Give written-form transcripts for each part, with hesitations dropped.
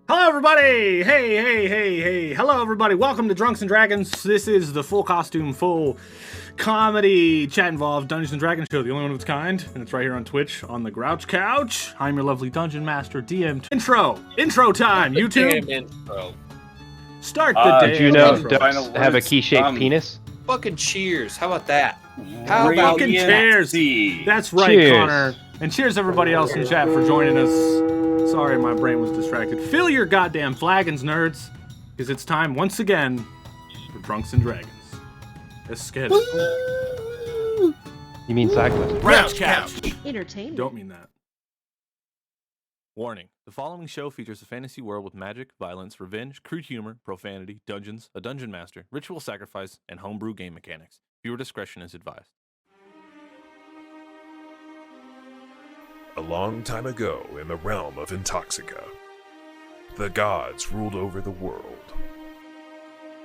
Hello, everybody! Hey! Hello, everybody! Welcome to Drunks and Dragons. This is the full costume, full comedy, chat-involved Dungeons and Dragons show, the only one of its kind, and it's right here on Twitch on the Thegrouchcouch. I'm your lovely dungeon master, DM. Intro time, YouTube. Intro. Start the day. Did you know ducks have a key-shaped penis? Fucking cheers. How about that? How about fucking cheers? That's right, cheers. Connor. And cheers everybody else in chat for joining us. Sorry, my brain was distracted. Fill your goddamn flagons, nerds, because it's time once again for Drunks and Dragons. Let's get it. You mean sideways? Thegrouchcouch. Entertainment. Don't mean that. Warning. The following show features a fantasy world with magic, violence, revenge, crude humor, profanity, dungeons, a dungeon master, ritual sacrifice, and homebrew game mechanics. Viewer discretion is advised. A long time ago in the realm of Intoxica, the gods ruled over the world.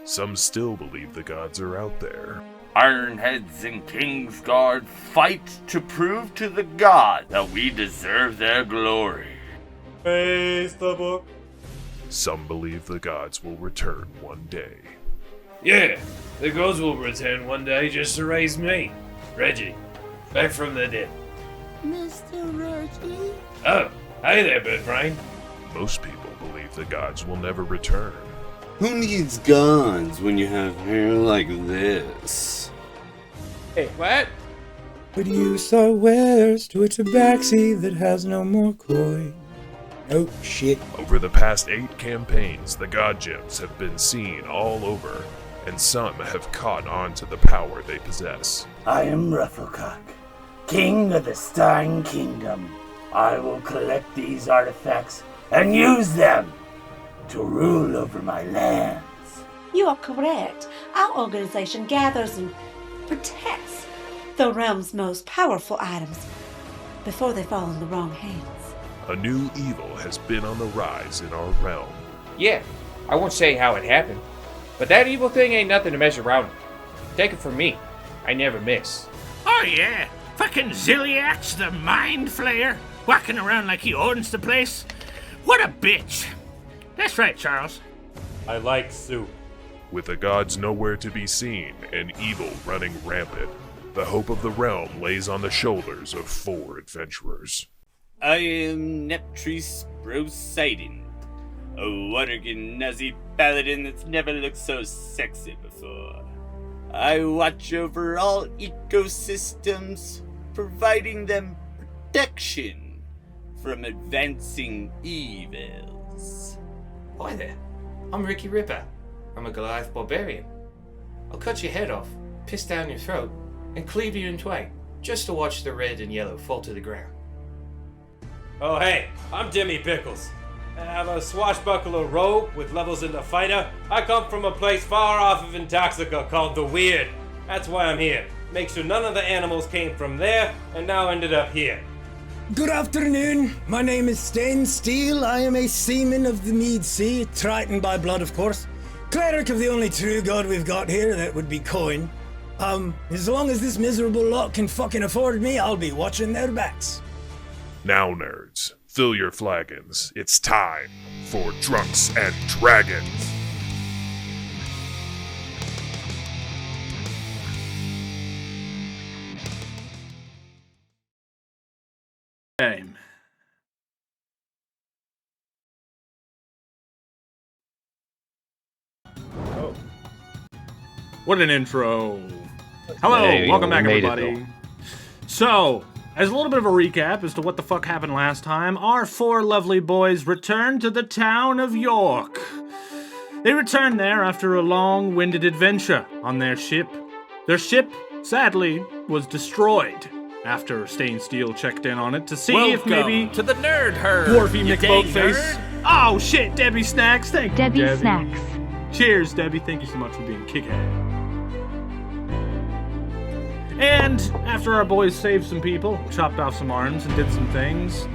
Some still believe the gods are out there. Ironheads and Kingsguard fight to prove to the gods that we deserve their glory. Face the book. Some believe the gods will return one day. Yeah, the gods will return one day just to raise me, Reggie, back from the dead. Mr. Reggie? Oh, hey there, Birdbrain. Most people believe the gods will never return. Who needs guns when you have hair like this? Hey, what? Would you so wares to a tabaxi that has no more coin? Oh, shit. Over the past 8 campaigns, the god gems have been seen all over, and some have caught on to the power they possess. I am Rufflecock, King of the Stein Kingdom. I will collect these artifacts and use them to rule over my lands. You are correct. Our organization gathers and protects the realm's most powerful items before they fall in the wrong hands. A new evil has been on the rise in our realm. Yeah, I won't say how it happened, but that evil thing ain't nothing to mess around with. Take it from me, I never miss. Oh yeah, fucking Ziliax the Mindflayer, walking around like he owns the place. What a bitch. That's right, Charles. I like soup. With the gods nowhere to be seen and evil running rampant, the hope of the realm lays on the shoulders of 4 adventurers. I am Neptris Brosidon, a Watergan Nazi paladin that's never looked so sexy before. I watch over all ecosystems, providing them protection from advancing evils. Hi there, I'm Ricky Ripper. I'm a Goliath barbarian. I'll cut your head off, piss down your throat, and cleave you in twain, just to watch the red and yellow fall to the ground. Oh hey, I'm Jimmy Pickles. I have a swashbuckler rogue with levels in the fighter. I come from a place far off of Intoxica called the Wierd. That's why I'm here. Make sure none of the animals came from there and now ended up here. Good afternoon. My name is Stain Steel. I am a seaman of the Mead Sea, Triton by blood, of course. Cleric of the only true god we've got here, that would be coin. As long as this miserable lot can fucking afford me, I'll be watching their backs. Now, nerds, fill your flagons. It's time for Drunks and Dragons. Game. Oh. What an intro. Hello, Hey, welcome back, we made it, everybody. So, as a little bit of a recap as to what the fuck happened last time, our 4 lovely boys returned to the town of York. They returned there after a long-winded adventure on their ship. Their ship, sadly, was destroyed after Stain Steel checked in on it to see if maybe to the nerd herd. Dwarfy you McBoatface. nerd. Oh shit, Debbie Snacks. Thank you, Debbie. Snacks. Cheers, Debbie. Thank you so much for being kick-ass. And after our boys saved some people, chopped off some arms, and did some things,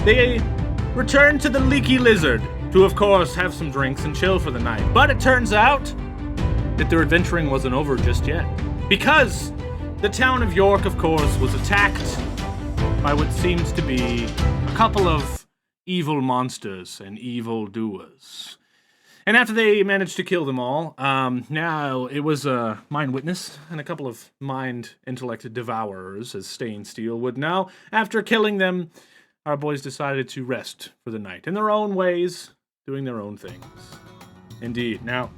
they returned to the Leaky Lizard to, of course, have some drinks and chill for the night. But it turns out that their adventuring wasn't over just yet. Because the town of York, of course, was attacked by what seems to be a couple of evil monsters and evil doers. And after they managed to kill them all, now it was a mind witness and a couple of mind intellect devourers, as Stained Steel would know. After killing them, our boys decided to rest for the night in their own ways, doing their own things. Indeed. Now,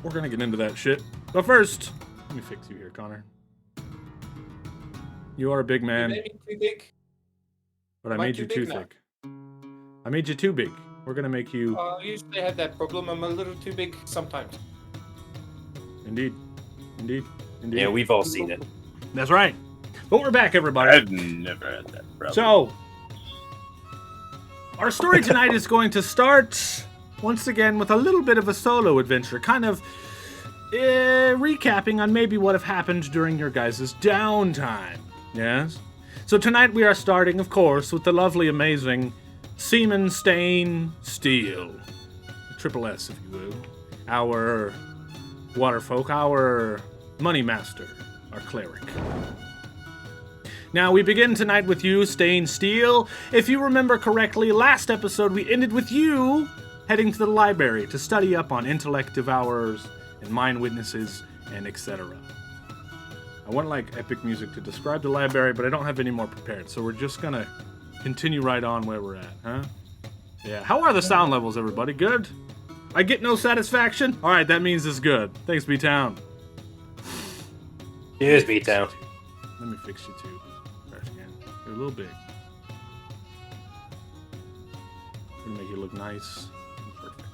we're gonna get into that shit. But first, let me fix you here, Connor. You are a big man. You made me too big. But I made you too thick. I made you too big. We're gonna make you... I usually have that problem. I'm a little too big sometimes. Indeed. Indeed. Indeed. Yeah, we've all seen it. That's right. But we're back, everybody. I've never had that problem. So, our story tonight is going to start, once again, with a little bit of a solo adventure. Kind of recapping on maybe what have happened during your guys' downtime. Yes? So tonight we are starting, of course, with the lovely, amazing... Seaman Stain Steel. Triple S, if you will. Our waterfolk, our money master, our cleric. Now, we begin tonight with you, Stain Steel. If you remember correctly, last episode we ended with you heading to the library to study up on intellect devourers and mind witnesses and etc. I want like epic music to describe the library, but I don't have any more prepared, so we're just gonna continue right on where we're at, huh? Yeah, how are the sound levels, everybody? Good? I get no satisfaction? Alright, that means it's good. Thanks, B-Town. Cheers, B-Town. Let me fix you too. You're a little big. I'm gonna make you look nice and perfect.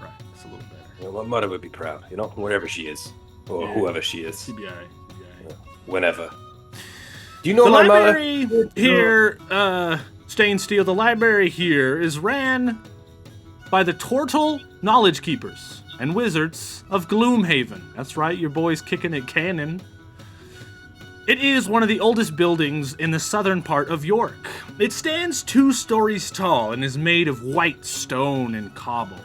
Right, that's a little better. Well, my mother would be proud, you know, wherever she is. Or whoever she is. CBI. Yeah, whenever. Do you know the my library mother? Here, Stain Steel, the library here is ran by the Tortle Knowledge Keepers and Wizards of Gloomhaven. That's right, your boy's kicking it canon. It is one of the oldest buildings in the southern part of York. It stands 2 stories tall and is made of white stone and cobble.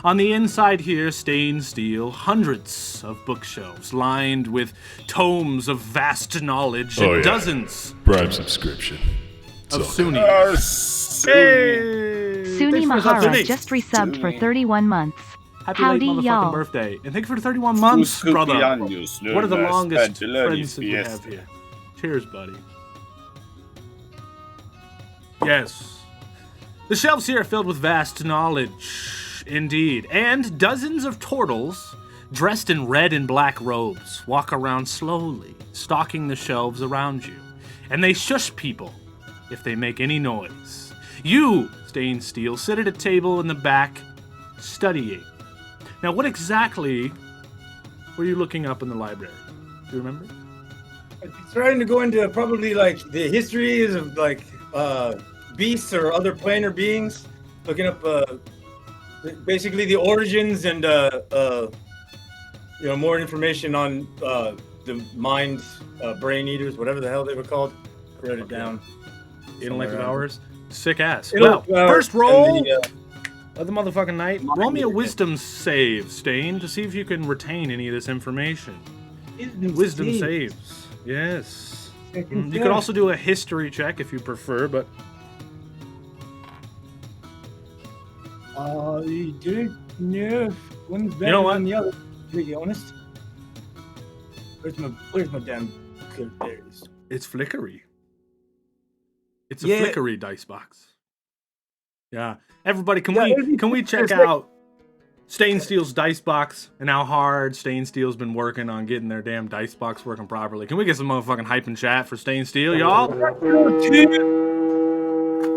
On the inside here, Stained Steel, hundreds of bookshelves lined with tomes of vast knowledge and dozens Bribe subscription. of Sunni. Sunni Mahara just resubbed for 31 months. Happy Howdy, late motherfucking y'all. birthday. And thank you for the 31 months, brother. What are the longest friends that we have here? Cheers, buddy. Yes. The shelves here are filled with vast knowledge. Indeed. And dozens of turtles, dressed in red and black robes, walk around slowly, stalking the shelves around you. And they shush people if they make any noise. You, Stained Steel, sit at a table in the back, studying. Now, what exactly were you looking up in the library? Do you remember? I'm trying to go into probably like the histories of like beasts or other planar beings. Looking up basically the origins and more information on the mind brain eaters, whatever the hell they were called. I wrote it down. Intellect Devourers? Sick ass. Intellect Well, Devourers first roll and of the motherfucking night. Roll me a wisdom save, Stain, to see if you can retain any of this information. Wisdom saves. Yes. You could also do a history check if you prefer, but... You don't know. One's better You know what? than the other, to be honest. Where's my damn code? There it is. It's flickery. It's a Yeah. flickery dice box. Yeah. Everybody, can we check out Stained Steel's dice box and how hard Stained Steel's been working on getting their damn dice box working properly? Can we get some motherfucking hype and chat for Stained Steel, y'all?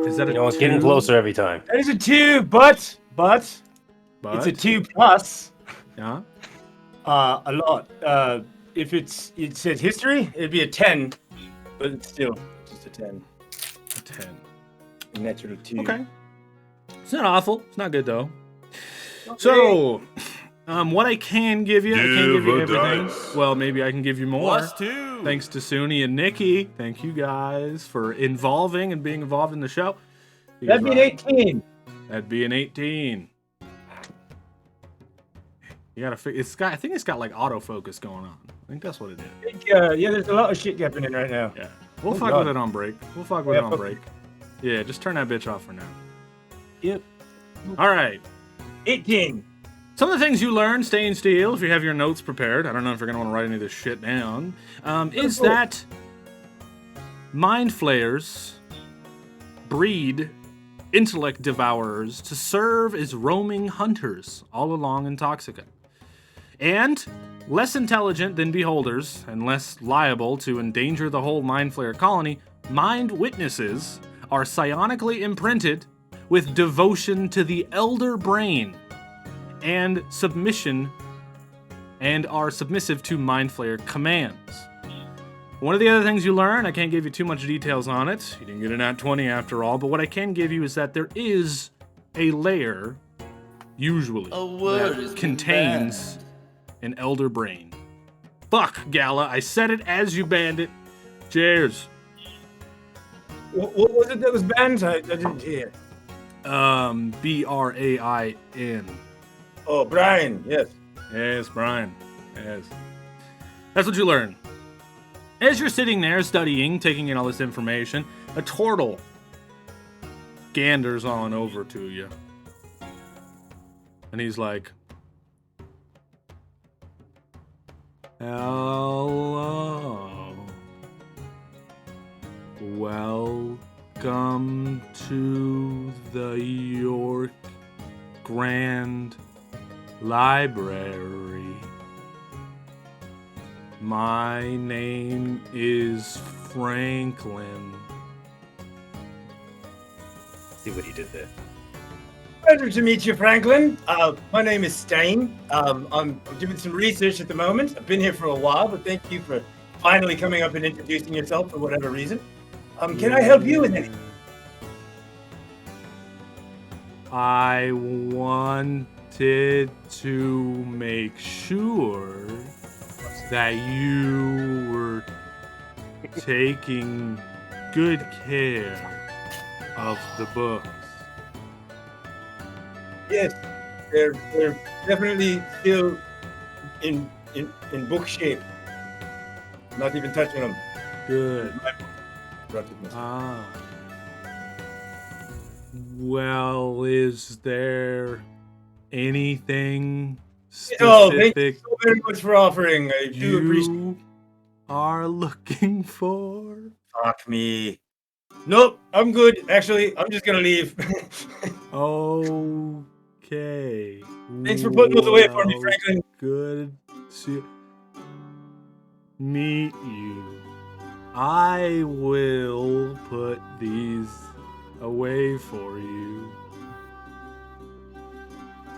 Is that a it's getting closer every time. That is a 2, but it's a 2 plus. Yeah. A lot. If it said history, it'd be a 10, but it's still just a 10. A 10. A natural 2. Okay. It's not awful. It's not good though. So, what I can give you, I can't give you everything. Well, maybe I can give you more. +2. Thanks to Sunni and Nikki. Thank you guys for involving and being involved in the show. That'd be an 18. That'd be an 18. You gotta figure. I think it's got like autofocus going on. I think that's what it is. Yeah, there's a lot of shit happening right now. Yeah. We'll fuck with it on break. Yeah, just turn that bitch off for now. Yep. All right. 18. Some of the things you learn, staying still, if you have your notes prepared, I don't know if you're going to want to write any of this shit down, is that Mindflayers breed intellect devourers to serve as roaming hunters all along Intoxica. And less intelligent than beholders and less liable to endanger the whole Mindflayer colony, mind witnesses are psionically imprinted with devotion to the elder brain and submission, and are submissive to Mindflayer commands. One of the other things you learn, I can't give you too much details on it, you didn't get an at 20 after all, but what I can give you is that there is a layer, usually, that contains an elder brain. Fuck, Gala, I said it as you banned it. Cheers. What was it that was banned? I didn't hear. B-R-A-I-N. Oh, Brian, yes. Yes, Brian. Yes. That's what you learn. As you're sitting there studying, taking in all this information, a turtle ganders on over to you. And he's like, hello. Welcome to the York Grand Library. My name is Franklin. See what he did there. Pleasure to meet you, Franklin. My name is Stain. I'm doing some research at the moment. I've been here for a while, but thank you for finally coming up and introducing yourself for whatever reason. Can I help you with anything? I wanted to make sure that you were taking good care of the books. Yes, they're definitely still in book shape. Not even touching them. Good. Ah. Well, is there anything specific thank you so very much for offering. I do appreciate you are looking for? Fuck me. Nope, I'm good. Actually, I'm just gonna leave. Okay. Thanks for putting those away for me, Franklin. Good to meet you. I will put these away for you.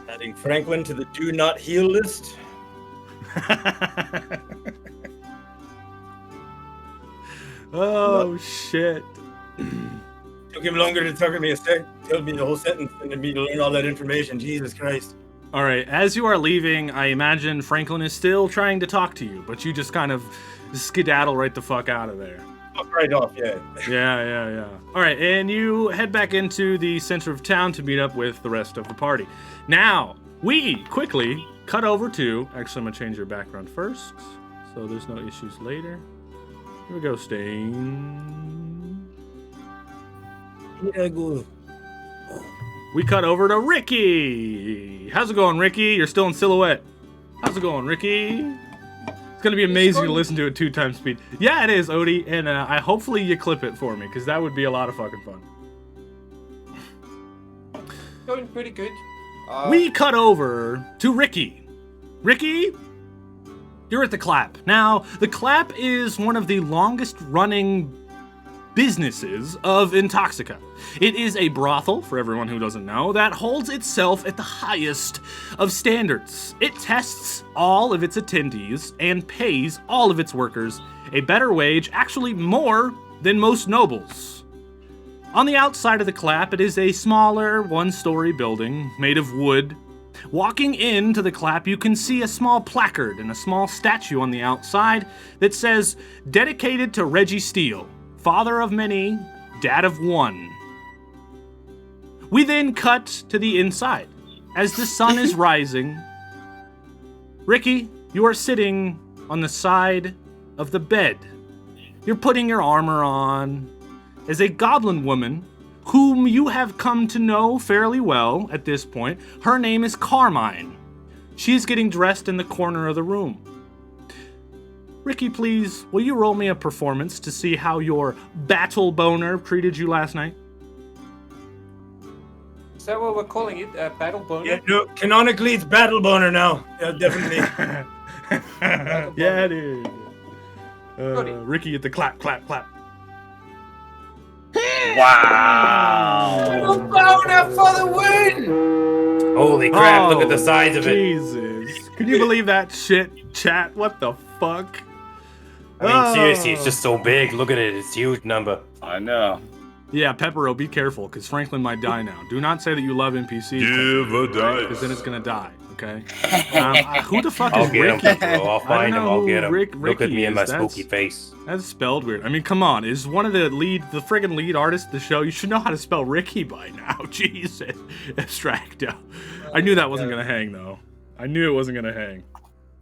Adding Franklin to the do not heal list. Oh, shit. Took him longer to tell me the whole sentence than me to learn all that information. Jesus Christ. All right, as you are leaving, I imagine Franklin is still trying to talk to you, but you just kind of skedaddle right the fuck out of there. Fuck right off, yeah. Yeah. All right, and you head back into the center of town to meet up with the rest of the party. Now, we quickly cut over to... Actually, I'm going to change your background first, so there's no issues later. Here we go, Stain. Here I go. We cut over to Ricky. How's it going, Ricky? You're still in silhouette. How's it going, Ricky? It's going to be amazing to listen to at 2x speed. Yeah, it is, Odie, and hopefully you clip it for me, because that would be a lot of fucking fun. Going pretty good. We cut over to Ricky. Ricky, you're at the Clap. Now, the Clap is one of the longest running businesses of Intoxica. It is a brothel, for everyone who doesn't know, that holds itself at the highest of standards. It tests all of its attendees and pays all of its workers a better wage, actually more than most nobles. On the outside of the Clap, it is a smaller one-story building made of wood. Walking into the Clap, you can see a small placard and a small statue on the outside that says, "Dedicated to Reggie Steele, father of many, dad of one." We then cut to the inside. As the sun is rising, Ricky, you are sitting on the side of the bed. You're putting your armor on as a goblin woman whom you have come to know fairly well at this point. Her name is Carmine. She's getting dressed in the corner of the room. Ricky, please, will you roll me a performance to see how your battle boner treated you last night? Is that what we're calling it? Battle boner? Yeah, no, canonically it's battle boner now. Yeah, definitely. Yeah, it is. Ricky, get the clap, clap, clap. Wow! Boner for the win! Holy crap, look at the size of it. Jesus. Can you believe that shit, chat? What the fuck? I mean, seriously, it's just so big. Look at it. It's a huge number. I know. Yeah, Peppero, be careful, because Franklin might die now. Do not say that you love NPCs. Give a dice. Because then it's going to die, okay? Who the fuck I'll is get Ricky? him, Peppero. I'll find him. I'll get him. Look at me in my spooky That's- face. That's spelled weird. I mean, come on. Is one of the friggin' lead artists of the show? You should know how to spell Ricky by now. Jesus. Abstracto. I knew that wasn't going to hang, though. I knew it wasn't going to hang.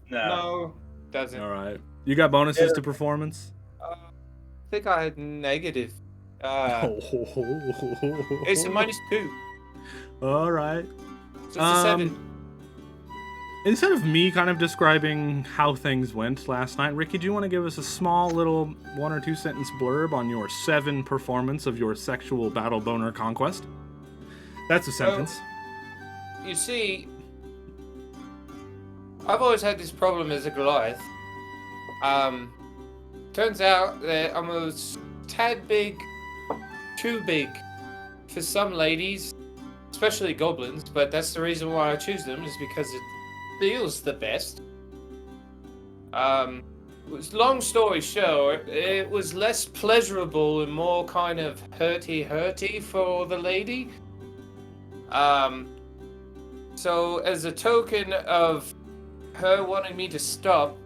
No, doesn't. All right. You got bonuses to performance? I think I had negative. It's a -2. All right. So it's a 7. Instead of me kind of describing how things went last night, Ricky, do you want to give us a small little 1 or 2 sentence blurb on your 7 performance of your sexual battle boner conquest? That's a sentence. You see, I've always had this problem as a Goliath. Turns out that I'm a tad big, too big for some ladies, especially goblins, but that's the reason why I choose them, is because it feels the best. Long story short, it was less pleasurable and more kind of hurty for the lady. So as a token of her wanting me to stop,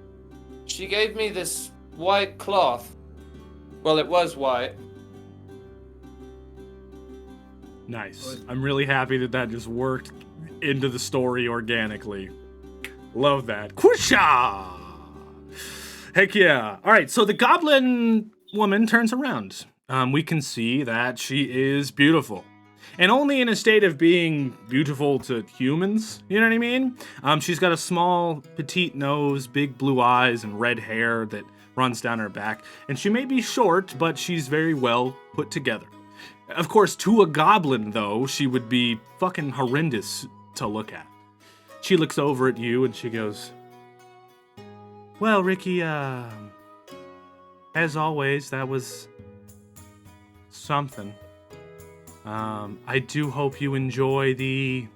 she gave me this white cloth. Well, it was white. Nice. I'm really happy that just worked into the story organically. Love that. Kusha! Heck yeah. All right, so the goblin woman turns around. We can see that she is beautiful. And only in a state of being beautiful to humans, you know what I mean? She's got a small, petite nose, big blue eyes, and red hair that runs down her back. And she may be short, but she's very well put together. Of course, to a goblin, though, she would be fucking horrendous to look at. She looks over at you and she goes, "Well, Ricky, as always, that was something. I do hope you enjoy the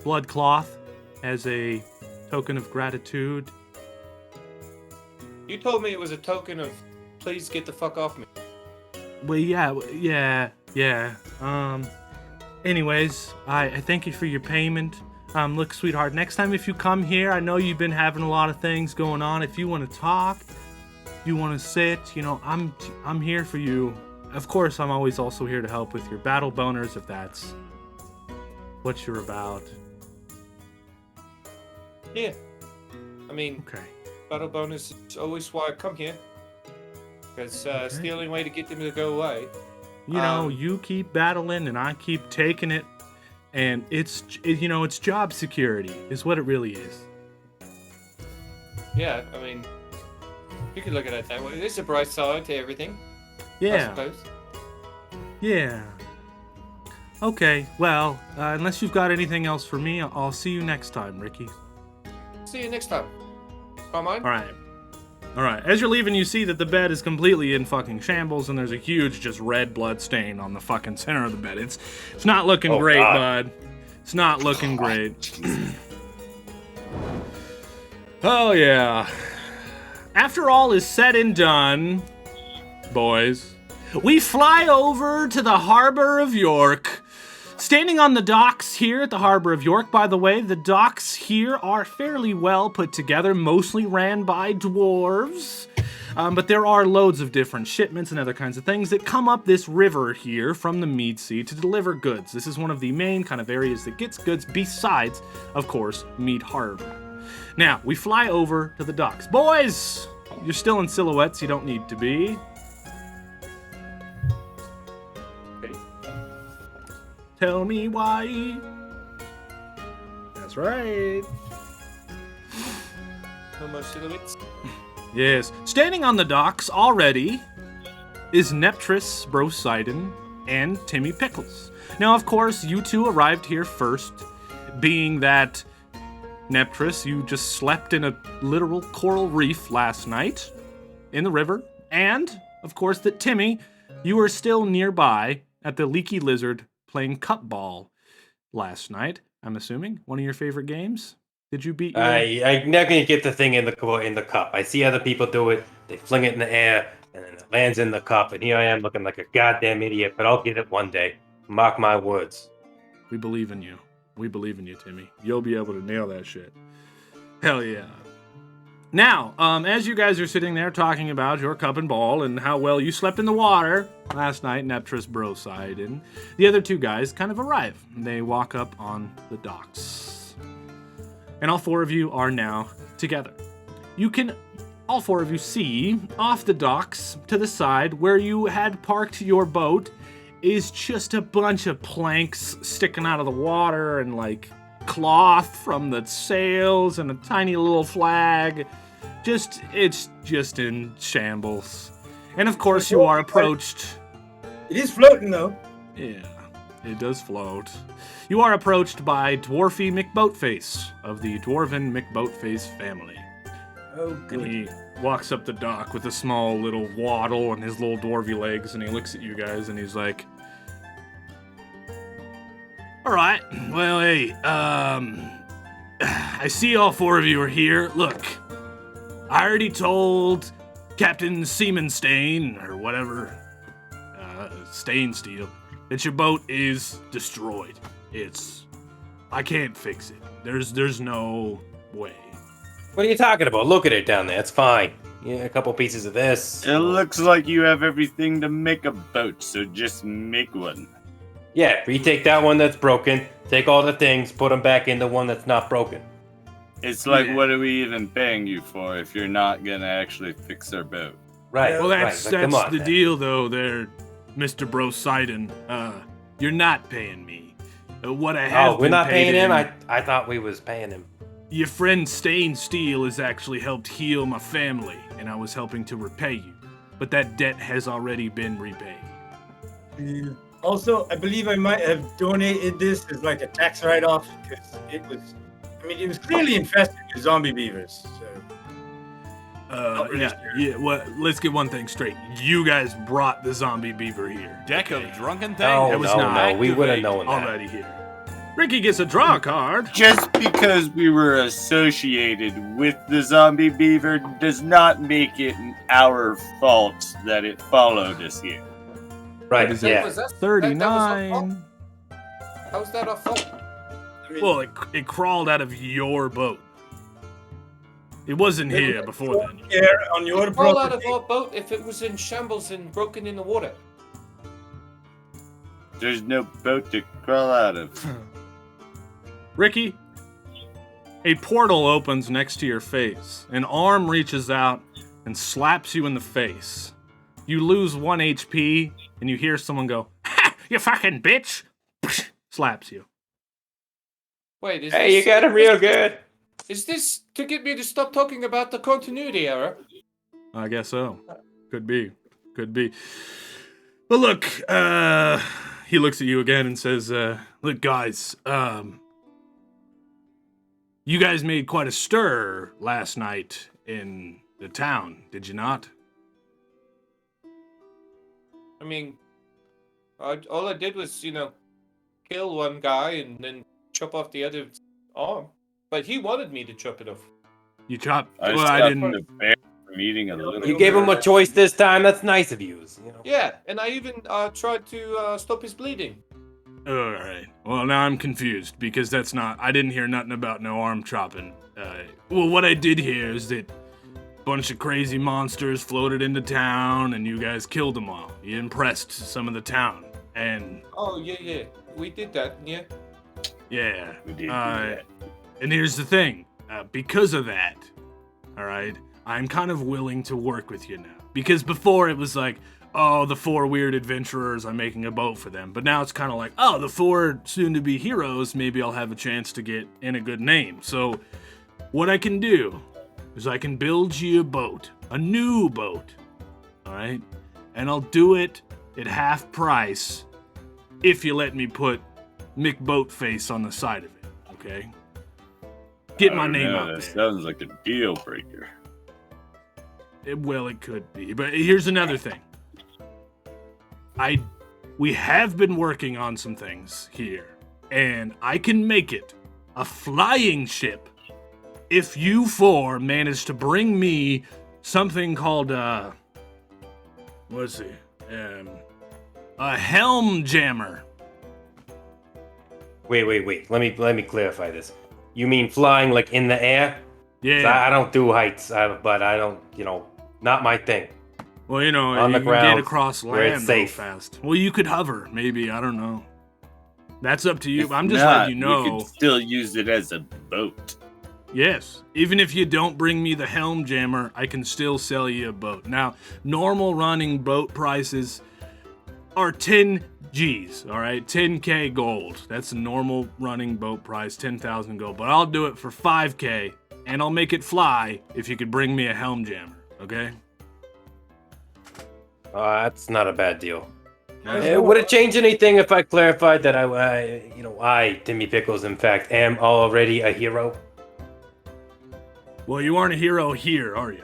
blood cloth as a token of gratitude." You told me it was a token of, please get the fuck off me. Well, yeah. Anyways, I thank you for your payment. Look, sweetheart, next time if you come here, I know you've been having a lot of things going on. If you want to talk, you want to sit, I'm here for you. Of course, I'm always also here to help with your battle boners if that's what you're about. Yeah. I mean, okay. Battle bonus is always why I come here. Because it's the only way to get them to go away. You keep battling and I keep taking it. And it's job security is what it really is. Yeah, I mean, you could look at it that way. There's a bright side to everything. Yeah. I suppose. Yeah. Okay, well, unless you've got anything else for me, I'll see you next time, Ricky. See you next time. Carmine? All right. As you're leaving, you see that the bed is completely in fucking shambles, and there's a huge, just red blood stain on the fucking center of the bed. It's not looking great, bud. It's not looking great. Oh, yeah. After all is said and done, boys, we fly over to the harbor of York. Standing on the docks here at the harbor of York, by the way, the docks here are fairly well put together, mostly ran by dwarves. But there are loads of different shipments and other kinds of things that come up this river here from the Mead Sea to deliver goods. This is one of the main kind of areas that gets goods besides, of course, Mead Harbor. Now, we fly over to the docks. Boys, you're still in silhouettes, you don't need to be. Okay. Tell me why. That's right. No more silhouettes. Yes. Standing on the docks already is Neptris Brosidon and Timmy Pickles. Now, of course, you two arrived here first, being that Neptris, you just slept in a literal coral reef last night in the river, and, of course, that Timmy, you were still nearby at the Leaky Lizard playing cup ball last night, I'm assuming. One of your favorite games? Did you beat your... I'm not going to get the thing in the cup. I see other people do it. They fling it in the air, and then it lands in the cup, and here I am looking like a goddamn idiot, but I'll get it one day. Mark my words. We believe in you. We believe in you, Timmy. You'll be able to nail that shit. Hell yeah. Now, as you guys are sitting there talking about your cup and ball and how well you slept in the water last night, Neptris Brosidon, the other two guys kind of arrive. They walk up on the docks. And all four of you are now together. You can, all four of you, see off the docks to the side where you had parked your boat is just a bunch of planks sticking out of the water and like cloth from the sails and a tiny little flag. It's just in shambles. And of course you are approached. It is floating though. Yeah, it does float. You are approached by Dwarfy McBoatface of the Dwarven McBoatface family. Oh, good. And he walks up the dock with a small little waddle and his little dwarvy legs, and he looks at you guys and he's like, all right, well, hey, I see all four of you are here. Look, I already told Captain Seaman or whatever, Steel, that your boat is destroyed. I can't fix it. There's no way. What are you talking about? Look at it down there. It's fine. Yeah, a couple pieces of this. It looks like you have everything to make a boat, so just make one. Yeah, retake that one that's broken, take all the things, put them back in the one that's not broken. It's like, what are we even paying you for if you're not gonna actually fix our boat? Right. Well, that's Come on, the man. deal, though, there, Mr. Brosidon. You're not paying me. What I have Oh, we're not paying him? in- I thought we was paying him. Your friend Steel has actually helped heal my family, and I was helping to repay you. But that debt has already been repaid. Also, I believe I might have donated this as like a tax write-off because it was clearly infested with zombie beavers. So. Yeah. Well, let's get one thing straight. You guys brought the zombie beaver here. Deck of drunken things. No, It was no, not no, we would have known that. already here. Ricky gets a draw card. Just because we were associated with the zombie beaver does not make it our fault that it followed us here. Right, Is yeah. it 39? How was that our fault? Well, it crawled out of your boat. It wasn't here before then. Here on your Crawl out property. of our boat if it was in shambles and broken in the water. There's no boat to crawl out of. Ricky, a portal opens next to your face. An arm reaches out and slaps you in the face. You lose 1 HP, and you hear someone go, "Ha! You fucking bitch!" Slaps you. Wait, is Hey, you got him real good. Is this to get me to stop talking about the continuity error? I guess so. Could be. But look, he looks at you again and says, look, guys, you guys made quite a stir last night in the town, did you not? I mean, all I did was, kill one guy and then chop off the other's arm. But he wanted me to chop it off. You chopped? I Well, I didn't. the bear from eating a little. You gave him a choice this time. That's nice of you. Yeah, and I even tried to stop his bleeding. All right. Well, now I'm confused because that's not. I didn't hear nothing about no arm chopping. Well, what I did hear is that a bunch of crazy monsters floated into town and you guys killed them all. You impressed some of the town, and Oh, yeah. We did that, yeah. yeah. We did do that. And here's the thing. Because of that, all right, I'm kind of willing to work with you now. Because before it was like, oh, the 4 weird adventurers, I'm making a boat for them. But now it's kind of like, oh, the 4 soon-to-be heroes, maybe I'll have a chance to get in a good name. So what I can do is I can build you a boat, a new boat, all right? And I'll do it at half price if you let me put McBoatface on the side of it, okay? Get my name out there. That sounds like a deal breaker. Well, it could be. But here's another thing. We have been working on some things here, and I can make it a flying ship if you 4 manage to bring me something called, what's it? A helm jammer. Wait. Let me clarify this. You mean flying like in the air? Yeah. I don't do heights, but I don't, not my thing. Well, you On the can ground, get across where it's land real safe. fast. Well, you could hover, maybe. I don't know. That's up to you. If I'm just not, letting you know. We can still use it as a boat. Yes. Even if you don't bring me the helm jammer, I can still sell you a boat. Now, normal running boat prices are 10 G's, all right? 10K gold. That's a normal running boat price, 10,000 gold. But I'll do it for 5K, and I'll make it fly if you could bring me a helm jammer, okay? That's not a bad deal. Would it change anything if I clarified that I, Timmy Pickles, in fact, am already a hero? Well, you aren't a hero here, are you?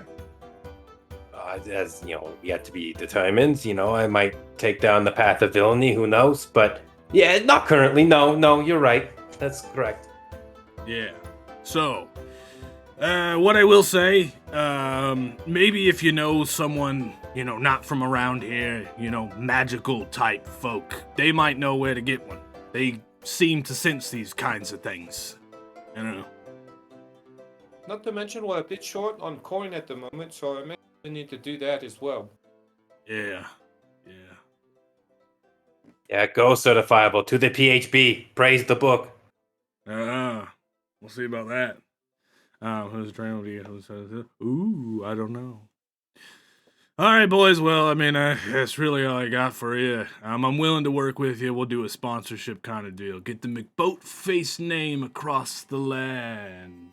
As yet to be determined. I might take down the path of villainy. Who knows? But yeah, not currently. No, you're right. That's correct. Yeah. So, what I will say, maybe if you know someone, not from around here, magical type folk, they might know where to get one. They seem to sense these kinds of things. Not to mention we're a bit short on coin at the moment, so I may need to do that as well. Yeah. Yeah, go certifiable to the PHB. Praise the book. We'll see about that. Who's trained? Ooh, I don't know. All right, boys. Well, that's really all I got for you. I'm willing to work with you. We'll do a sponsorship kind of deal. Get the McBoatface name across the land.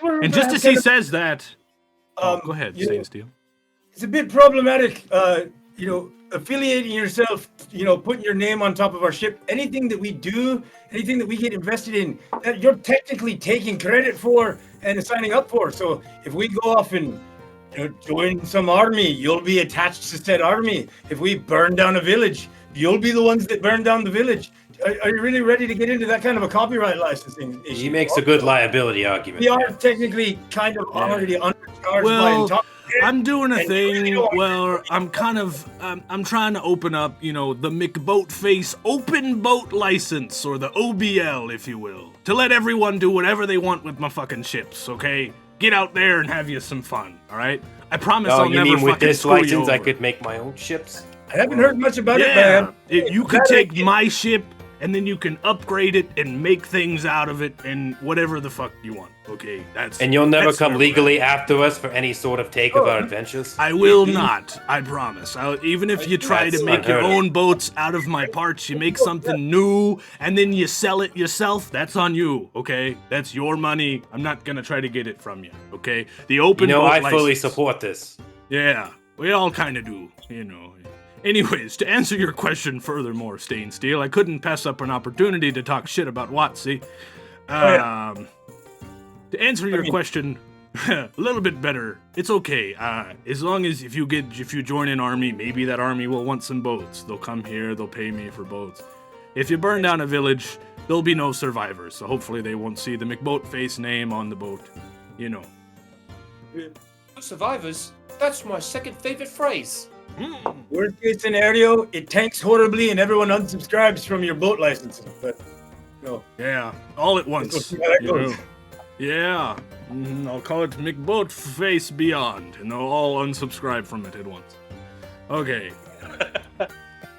And just as he says that, go ahead, Stain Steel. It's a bit problematic, affiliating yourself, putting your name on top of our ship. Anything that we do, anything that we get invested in, that you're technically taking credit for and signing up for. So if we go off and join some army, you'll be attached to said army. If we burn down a village, you'll be the ones that burn down the village. Are you really ready to get into that kind of a copyright licensing issue? He makes a good liability argument. We are technically kind of already undercharged by intoxication. I'm doing a thing where I'm trying to open up, the McBoatface Open Boat License, or the OBL, if you will, to let everyone do whatever they want with my fucking ships, okay? Get out there and have you some fun, all right? I promise I'll never fucking with this screw you license over. I could make my own ships? I haven't heard much about it, man. You could take my ship, and then you can upgrade it and make things out of it and whatever the fuck you want. Okay, And you'll never come legally after us for any sort of take of our adventures? I will not, I promise. Even if you try to make your own boats out of my parts, you make something new, and then you sell it yourself, that's on you, okay? That's your money. I'm not gonna try to get it from you, okay? The open boat I fully license. support this. Yeah, we all kind of do, Anyways, to answer your question furthermore, Stain Steel, I couldn't pass up an opportunity to talk shit about Watsy. To answer your question a little bit better, it's okay. As long as if you join an army, maybe that army will want some boats. They'll come here, they'll pay me for boats. If you burn down a village, there'll be no survivors, so hopefully they won't see the McBoatface name on the boat. Survivors? That's my second favorite phrase. Worst case scenario, it tanks horribly and everyone unsubscribes from your boat licensing. But yeah, all at once. We'll see how that goes. Yeah, I'll call it McBoatface Beyond, and they'll all unsubscribe from it at once. Okay.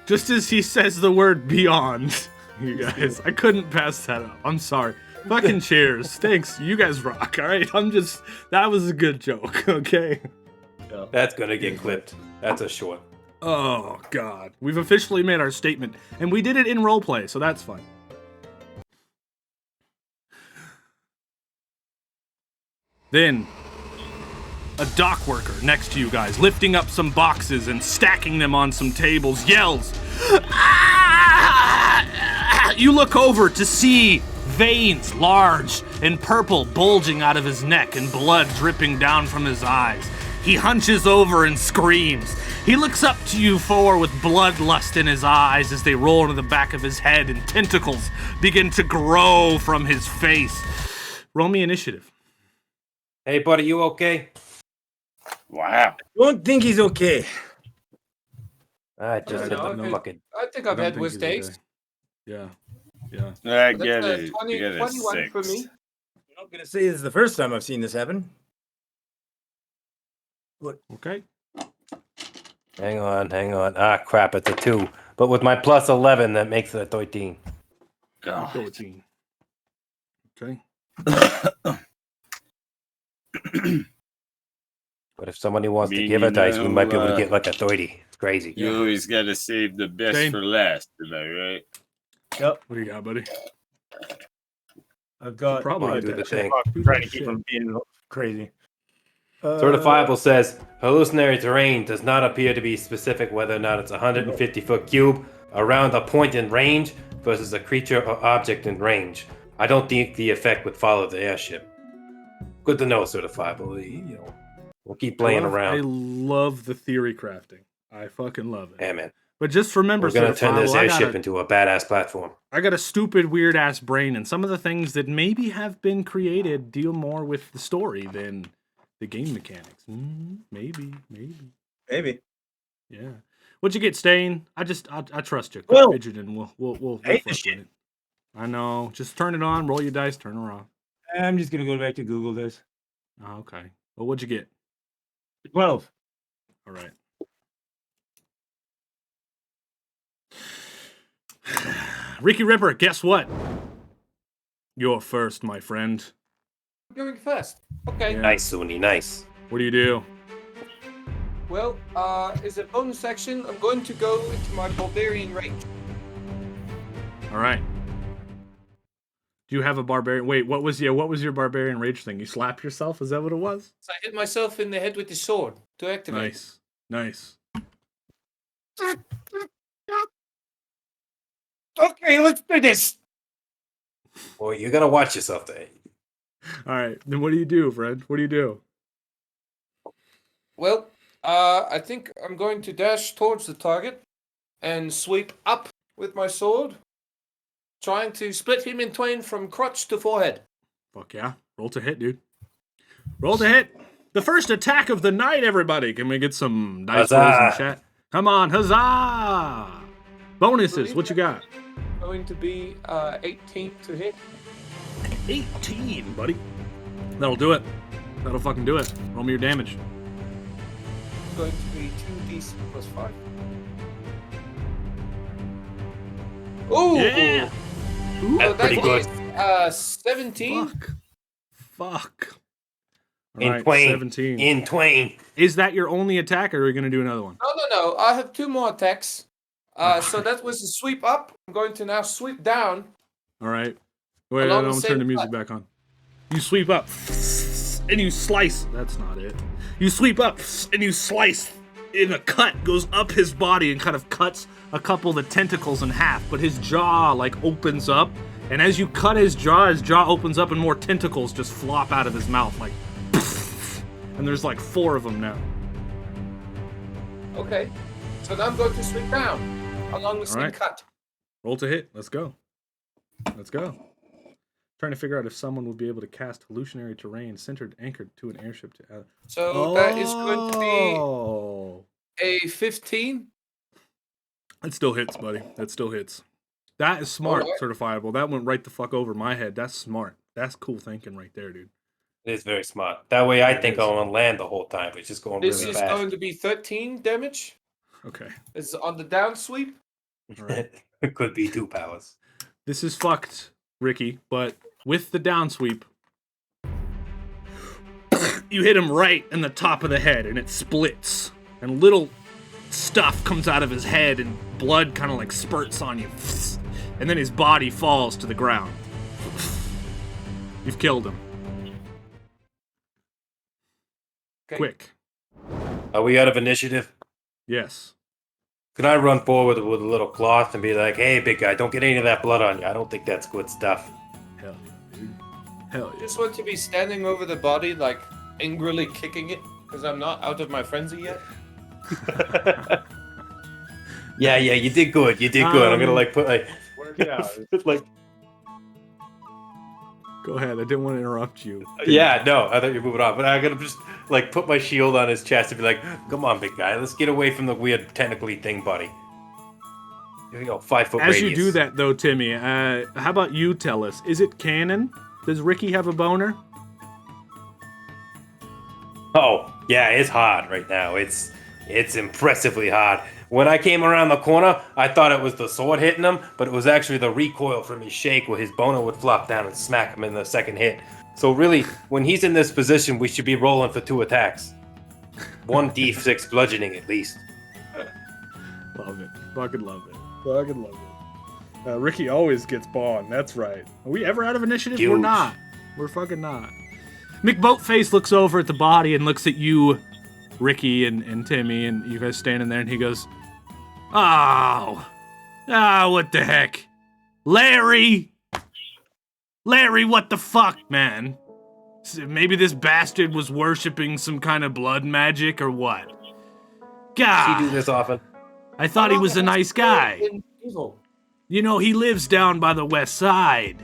Just as he says the word beyond, you guys, I couldn't pass that up. I'm sorry. Fucking cheers. Thanks. You guys rock, alright? That was a good joke, okay? That's gonna get clipped. That's a short. Oh, God. We've officially made our statement, and we did it in roleplay, so that's fun. Then, a dock worker next to you guys, lifting up some boxes and stacking them on some tables, yells, "Ah!" You look over to see veins, large and purple, bulging out of his neck and blood dripping down from his eyes. He hunches over and screams. He looks up to you four with bloodlust in his eyes as they roll into the back of his head and tentacles begin to grow from his face. Roll me initiative. Hey, buddy, you okay? Wow. Don't think he's okay. I just hit the fucking... I think I've had worse days. Yeah. I get it. 21 for me. I'm not gonna say this is the first time I've seen this happen. What? Okay. Hang on. Ah, crap, it's a 2. But with my plus 11, that makes it a 13. God. 13. Okay. But if somebody wants to give a dice, we might be able to get like a 30. It's crazy. You always gotta save the best Shane. for last, am I right? Yep. What do you got, buddy? I've got Probably do the thing. I'm trying to keep him being crazy. Certifiable says hallucinatory terrain does not appear to be specific whether or not it's a 150-foot cube around a point in range versus a creature or object in range. I don't think the effect would follow the airship. Good to know, certifiable. You know, we'll keep playing around. I love the theory crafting. I fucking love it. Yeah, man. But just remember, We're gonna turn this Certifiable, airship into a badass platform. I got a stupid, weird ass brain, and some of the things that maybe have been created deal more with the story than the game mechanics. Maybe. Yeah. What'd you get, Stain? I trust you. Quit fidgeting. We'll fuck with it. I know. Just turn it on. Roll your dice. Turn her off. I'm just gonna go back to Google this. Oh, okay. Well, what'd you get? 12. All right. Ricky Ripper, guess what? You're first, my friend. I'm going first. Okay. Yeah. Nice, Suni, nice. What do you do? Well, as a bonus action, I'm going to go into my barbarian range. All right. Do you have a barbarian? Wait, what was your barbarian rage thing? You slap yourself? Is that what it was? So I hit myself in the head with the sword to activate. Nice. Okay, let's do this. Boy, you gotta watch yourself there. All right. Then what do you do, friend? What do you do? Well, I think I'm going to dash towards the target and sweep up with my sword, trying to split him in twain from crotch to forehead. Fuck yeah. Roll to hit, dude. Roll to hit. The first attack of the night, everybody. Can we get some dice rolls in chat? Come on, huzzah! Bonuses, what you got? Going to be 18 to hit. 18, buddy. That'll do it. That'll fucking do it. Roll me your damage. Going to be 2d6 plus 5. Ooh! Yeah! Ooh, that's pretty good. 17. Fuck. In twain. 17. In twain. Is that your only attack, or are you going to do another one? No. I have 2 more attacks. So that was a sweep up. I'm going to now sweep down. All right. Wait, don't turn the music back on. You sweep up, and you slice. That's not it. You sweep up, and you slice. In a cut, goes up his body and kind of cuts a couple of the tentacles in half. But his jaw, opens up. And as you cut his jaw opens up, and more tentacles just flop out of his mouth, and there's 4 of them now. Okay. So now I'm going to sweep down along the same cut. Roll to hit. Let's go. Trying to figure out if someone would be able to cast hallucinatory terrain anchored to an airship to. So that is going to be a 15. That still hits, buddy. That still hits. That is smart, certifiable. That went right the fuck over my head. That's smart. That's cool thinking right there, dude. It is very smart. That way I think I'm on land the whole time. It's just going really fast. This is going to be 13 damage. Okay. It's on the down sweep. All right. It could be 2 powers. This is fucked, Ricky, but with the down sweep, you hit him right in the top of the head, and it splits. And little stuff comes out of his head and blood kind of like spurts on you. And then his body falls to the ground. You've killed him. Okay. Quick. Are we out of initiative? Yes. Can I run forward with a little cloth and be like, hey, big guy, don't get any of that blood on you. I don't think that's good stuff. Hell yeah, dude. Hell I yeah. just want to be standing over the body, like angrily kicking it, because I'm not out of my frenzy yet. Yeah, you did good. You did good. I'm gonna like put like Work it out. like. Go ahead. I didn't want to interrupt you. Yeah, no, I thought you were moving on, but I'm gonna just like put my shield on his chest and be like, "Come on, big guy, let's get away from the weird technically thing, buddy." Here we go, 5 foot As radius. you do that, though, Timmy, how about you tell us? Is it canon? Does Ricky have a boner? Oh, yeah, it's hard right now. It's impressively hard. When I came around the corner, I thought it was the sword hitting him, but it was actually the recoil from his shake where his boner would flop down and smack him in the second hit. So really, when he's in this position, we should be rolling for 2 attacks. 1d6 bludgeoning at least. Love it. Fucking love it. Fucking love it. Ricky always gets Bond. That's right. Are we ever out of initiative? Huge. We're not. We're fucking not. McBoatface looks over at the body and looks at you, Ricky and Timmy, and you guys standing there, and he goes, what the heck? Larry, what the fuck, man? Maybe this bastard was worshipping some kind of blood magic or what? God. Does he do this often? I thought he was a nice guy. You know, he lives down by the west side.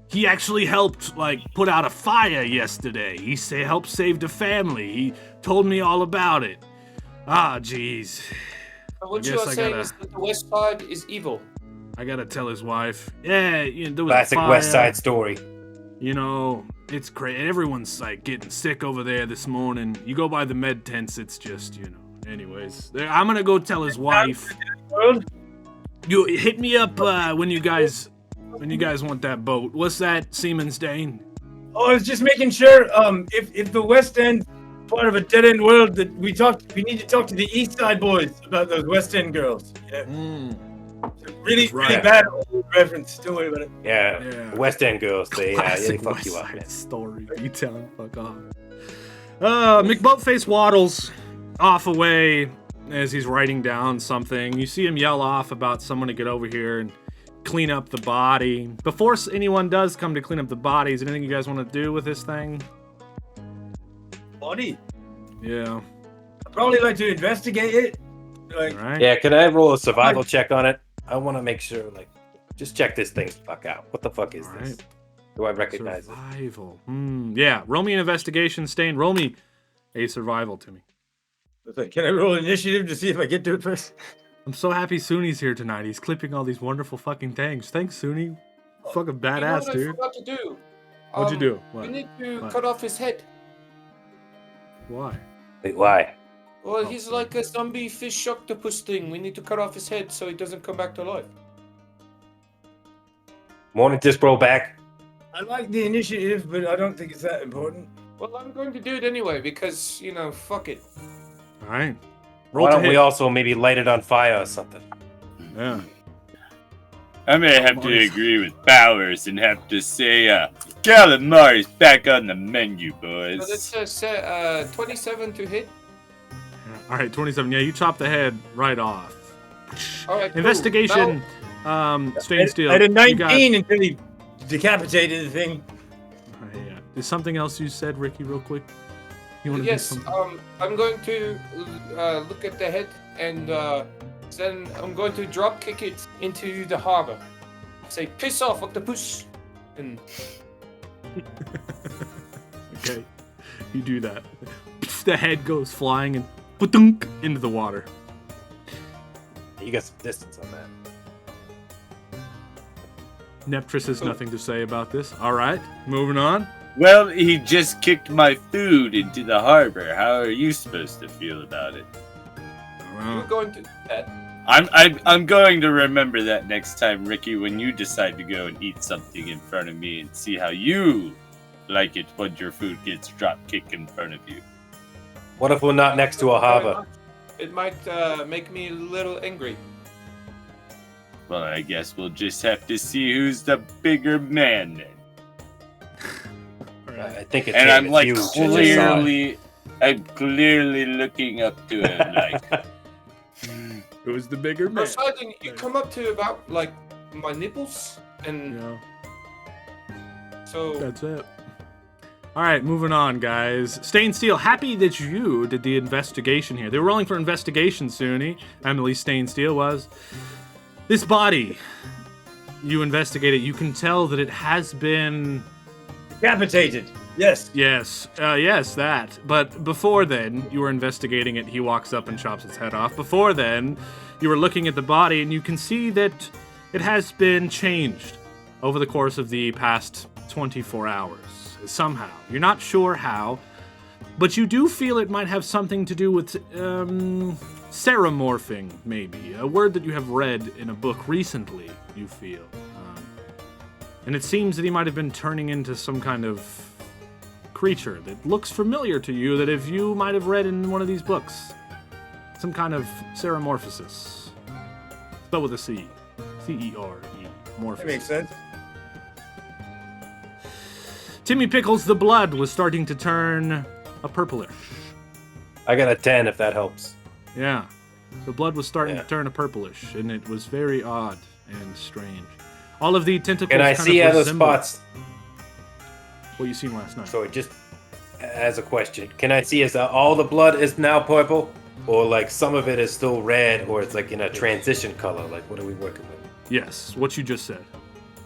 He actually helped, put out a fire yesterday. He helped save the family. He told me all about it. Ah, jeez. What you are saying is that the West Side is evil. I gotta tell his wife. Yeah, there was Classic a fire. West Side story. You know, it's great. Everyone's, getting sick over there this morning. You go by the med tents, it's just, Anyways, I'm gonna go tell his wife. You hit me up when you guys want that boat. What's that, Seaman's Dane? Oh, I was just making sure. If the West End part of a dead end world, that we need to talk to the East Side boys about those West End girls. Yeah. Really bad old reference. Don't worry about it. Yeah. West End girls, they fuck West you up, Side man. Story. You tell him, fuck off. McBoatface waddles off away as he's writing down something. You see him yell off about someone to get over here and clean up the body. Before anyone does come to clean up the body, is there anything you guys want to do with this thing? Body? Yeah. I'd probably like to investigate it. Right. Yeah, can I roll a survival check on it? I want to make sure, just check this thing the fuck out. What the fuck is this? Do I recognize it? Survival. Yeah, roll me an investigation, Stain. Roll me a survival to me. Can I roll initiative to see if I get to it first? I'm so happy Suni's here tonight. He's clipping all these wonderful fucking things. Thanks, Suni. Fucking badass, what dude. I forgot to do? What'd you do? What? We need to What? cut off his head. Why? Wait, why? Well, he's like a zombie fish octopus thing. We need to cut off his head so he doesn't come back to life. Want to just roll back? I like the initiative, but I don't think it's that important. Well, I'm going to do it anyway because, fuck it. All right. Why don't we also maybe light it on fire or something? Yeah. I may have to agree with Bowers and have to say, calamari's back on the menu, boys. So that's 27 to hit. All right, 27. Yeah, you chop the head right off. All right, cool. Investigation. Stain Steel. I had a you 19 got- until he decapitated the thing. Yeah. Is something else you said, Ricky, real quick? You want to Yes, do something? I'm going to look at the head and then I'm going to drop kick it into the harbor. Say, piss off, octopus! And Okay. You do that. The head goes flying and ba-dunk into the water. You got some distance on that. Neptris has nothing to say about this. All right, moving on. Well, he just kicked my food into the harbor. How are you supposed to feel about it? you're going to do that. I'm going to remember that next time, Ricky, when you decide to go and eat something in front of me and see how you like it when your food gets drop kicked in front of you. What if we're not next to a harbor? it might make me a little angry. Well, I guess we'll just have to see who's the bigger man then. I think it's and him, I'm it's like you. I'm clearly looking up to him like. Who's the bigger man? Poseidon, you come up to about like my nipples, and so that's it. All right, moving on, guys. Stain Steel, happy that you did the investigation here. They were rolling for investigation, Suni. Emily Stain Steel was. This body, you investigated. You can tell that it has been decapitated. Yes. Yes, that. But before then, you were investigating it. He walks up and chops its head off. Before then, you were looking at the body, and you can see that it has been changed over the course of the past 24 hours. Somehow. You're not sure how, but you do feel it might have something to do with seromorphing, maybe. A word that you have read in a book recently, you feel. And it seems that he might have been turning into some kind of creature that looks familiar to you, that if you might have read in one of these books. Some kind of seromorphosis. Spelled with a C. C-E-R-E. Morphosis. That makes sense. Timmy Pickles, the blood was starting to turn a purplish. I got a 10 if that helps. Yeah. The blood was starting to turn a purplish, and it was very odd and strange. All of the tentacles Can I kind see of other resemble spots? what you seen last night. So just as a question, can I see is that all the blood is now purple? Or like some of it is still red, or it's like in a transition color? Like what are we working with? Yes, what you just said.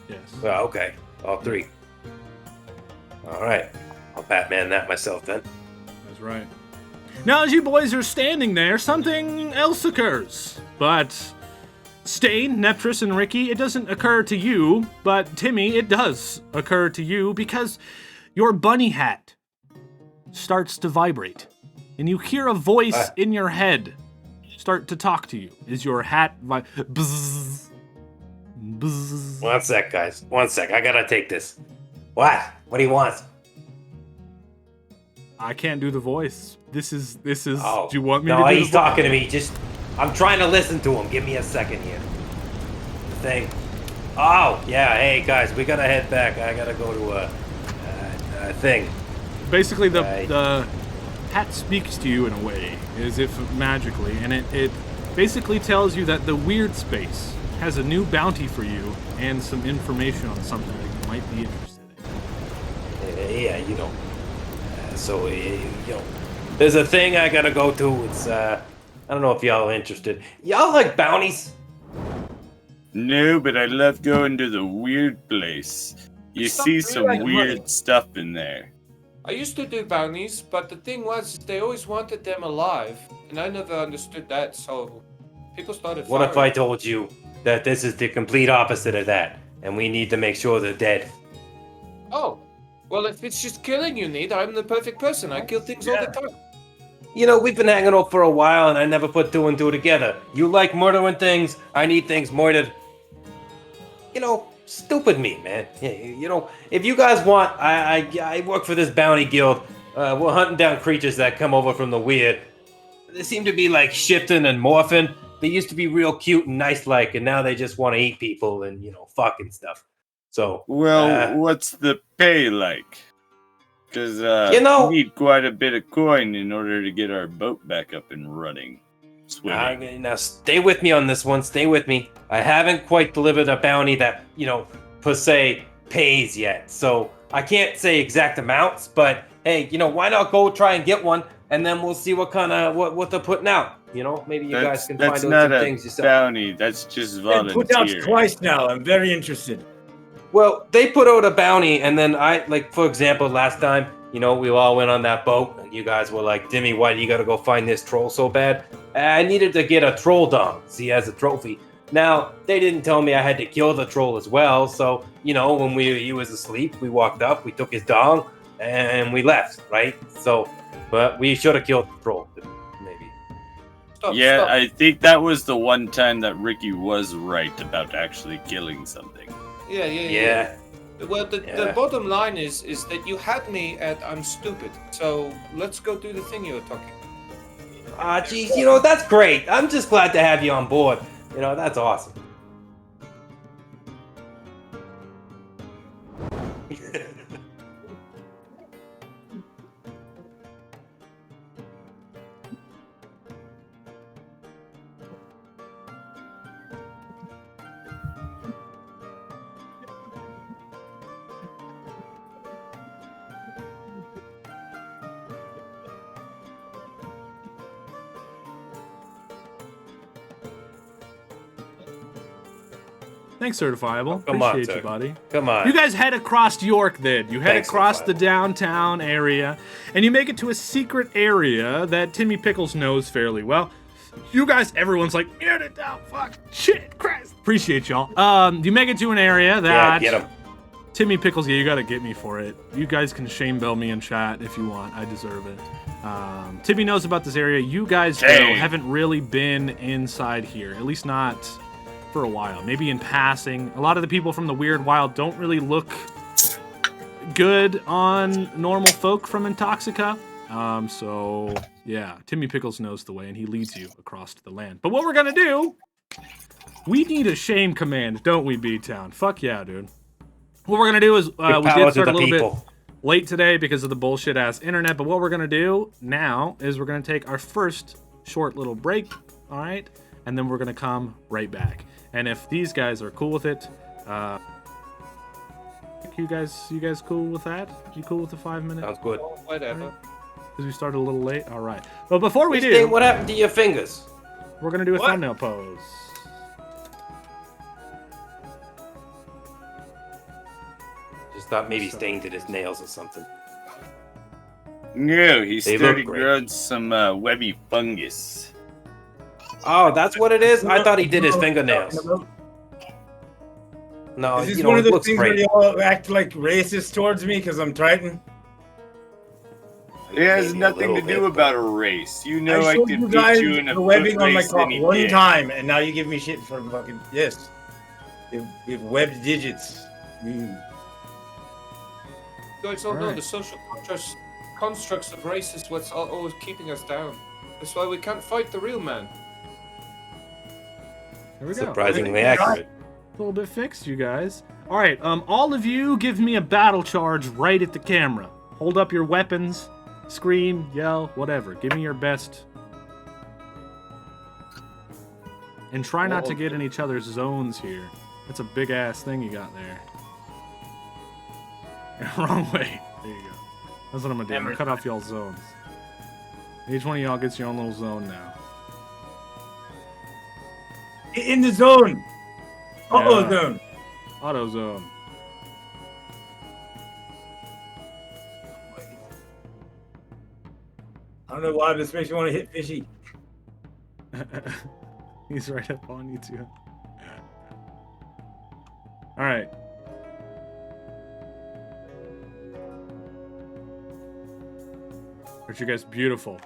Yes. Oh, okay. All three. All right. I'll Batman that myself then. That's right. Now, as you boys are standing there, something else occurs. But Stain, Neptress, and Ricky, it doesn't occur to you, but Timmy, it does occur to you because your bunny hat starts to vibrate. And you hear a voice in your head start to talk to you. Is your hat bzzz, bzzz. One sec, guys. One sec. I gotta take this. What? What do you want? I can't do the voice. This is. Oh, do you want me no, to do he's the talking to me. Just, I'm trying to listen to him. Give me a second here. Thing. Oh, yeah. Hey, guys, we gotta head back. I gotta go to a thing. Basically, the hat speaks to you in a way, as if magically, and it basically tells you that the Wierd space has a new bounty for you and some information on something that you might be interested in. Yeah, you know. So, you know, there's a thing I gotta go to. It's, I don't know if y'all are interested. Y'all like bounties? No, but I love going to the weird place. You see some weird stuff in there. I used to do bounties, but the thing was, they always wanted them alive, and I never understood that, so people started What if I told you that this is the complete opposite of that, and we need to make sure they're dead? Oh, well, if it's just killing you need, I'm the perfect person. I kill things all the time. You know, we've been hanging out for a while, and I never put two and two together. You like murdering things, I need things murdered. You know, stupid me, man. You know, if you guys want, I work for this bounty guild. We're hunting down creatures that come over from the Wierd. They seem to be like shifting and morphing. They used to be real cute and nice-like, and now they just want to eat people and, you know, fucking stuff. So, well, what's the pay like? Because you know, we need quite a bit of coin in order to get our boat back up and running. Now stay with me on this one. Stay with me. I haven't quite delivered a bounty that, you know, per se pays yet. So I can't say exact amounts, but hey, you know, why not go try and get one, and then we'll see what kind of what they're putting out. You know, maybe you guys can find out some things yourself. That's not a bounty. That's just volunteer. Put out twice now. I'm very interested. Well, they put out a bounty, and then like, for example, last time, you know, we all went on that boat, and you guys were like, Dimmy, why do you gotta go find this troll so bad? I needed to get a troll dung, see, as a trophy. Now, they didn't tell me I had to kill the troll as well, so, you know, when he was asleep, we walked up, we took his dung, and we left, right? So, but we should have killed the troll, maybe. Stop. I think that was the one time that Ricky was right about actually killing something. Yeah. Well, the bottom line is that you had me at I'm stupid. So let's go do the thing you were talking. Geez, you know, that's great. I'm just glad to have you on board. You know, that's awesome. Thanks, Certifiable. Come on, Appreciate sir. you, buddy. Come on. You guys head across York then. You head Thanks, across Certifiable. the downtown area, and you make it to a secret area that Timmy Pickles knows fairly well. You guys, everyone's like, get it down, fuck, shit, Christ. Appreciate y'all. You make it to an area that... Yeah, get him. Timmy Pickles, yeah, you gotta get me for it. You guys can shame bell me in chat if you want. I deserve it. Timmy knows about this area. You guys, though, haven't really been inside here. At least not for a while. Maybe in passing. A lot of the people from the Weird Wild don't really look good on normal folk from Intoxica. So, yeah, Timmy Pickles knows the way, and he leads you across the land. But what we're gonna do, we need a shame command, don't we, B-Town? Fuck yeah, dude. What we're gonna do is, we did start a little bit late today because of the bullshit-ass internet, but what we're gonna do now is we're gonna take our first short little break, all right? And then we're gonna come right back. And if these guys are cool with it, you guys cool with that? You cool with the 5 minutes? Sounds good. Whatever. Because we started a little late? All right. But before we do... Stain, what happened to your fingers? We're gonna do a thumbnail pose. Just thought maybe Stain did his nails or something. No, he They started look great. growing some webby fungus. Oh, that's what it is? I thought he did his fingernails. No, Is this you know, one it of those looks things where great. you all act like racist towards me because I'm Triton? It has Maybe a nothing to little do bit, about a race. You know I I showed could you beat guys you in a the webbing foot on my race cock any one day. time, and now you give me shit for fucking yes. With webbed digits. Guys don't know Alright. the social constructs of race is what's always keeping us down. That's why we can't fight the real man. Here we go. Surprisingly accurate. A little bit fixed, you guys. All right, all of you give me a battle charge right at the camera. Hold up your weapons, scream, yell, whatever. Give me your best. And try not to get in each other's zones here. That's a big-ass thing you got there. Wrong way. There you go. That's what I'm gonna do. I'm gonna cut off y'all's zones. Each one of y'all gets your own little zone now. In the zone. Uh-oh, Yeah. zone. Auto zone. I don't know why this makes me want to hit fishy. He's right up on you too. All right. Aren't you guys beautiful?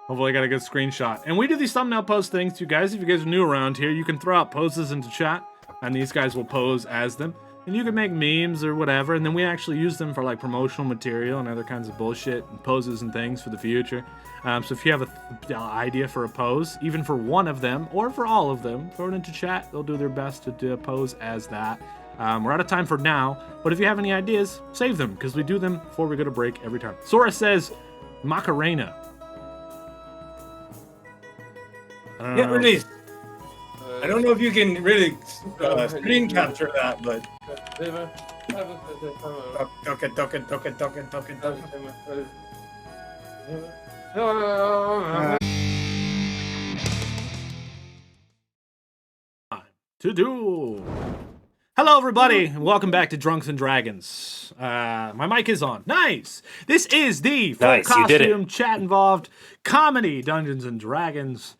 Hopefully I got a good screenshot. And we do these thumbnail pose things, you guys. If you guys are new around here, you can throw out poses into chat, and these guys will pose as them. And you can make memes or whatever, and then we actually use them for like promotional material and other kinds of bullshit and poses and things for the future. So if you have an idea for a pose, even for one of them or for all of them, throw it into chat. They'll do their best to pose as that. We're out of time for now, but if you have any ideas, save them, because we do them before we go to break every time. Sora says, Macarena. Get released. I don't know if you can really screen capture that, but. Talking. To do. Hello, everybody, and welcome back to Drunks and Dragons. My mic is on. Nice. This is the full Nice, you did it. costume, chat involved comedy Dungeons and Dragons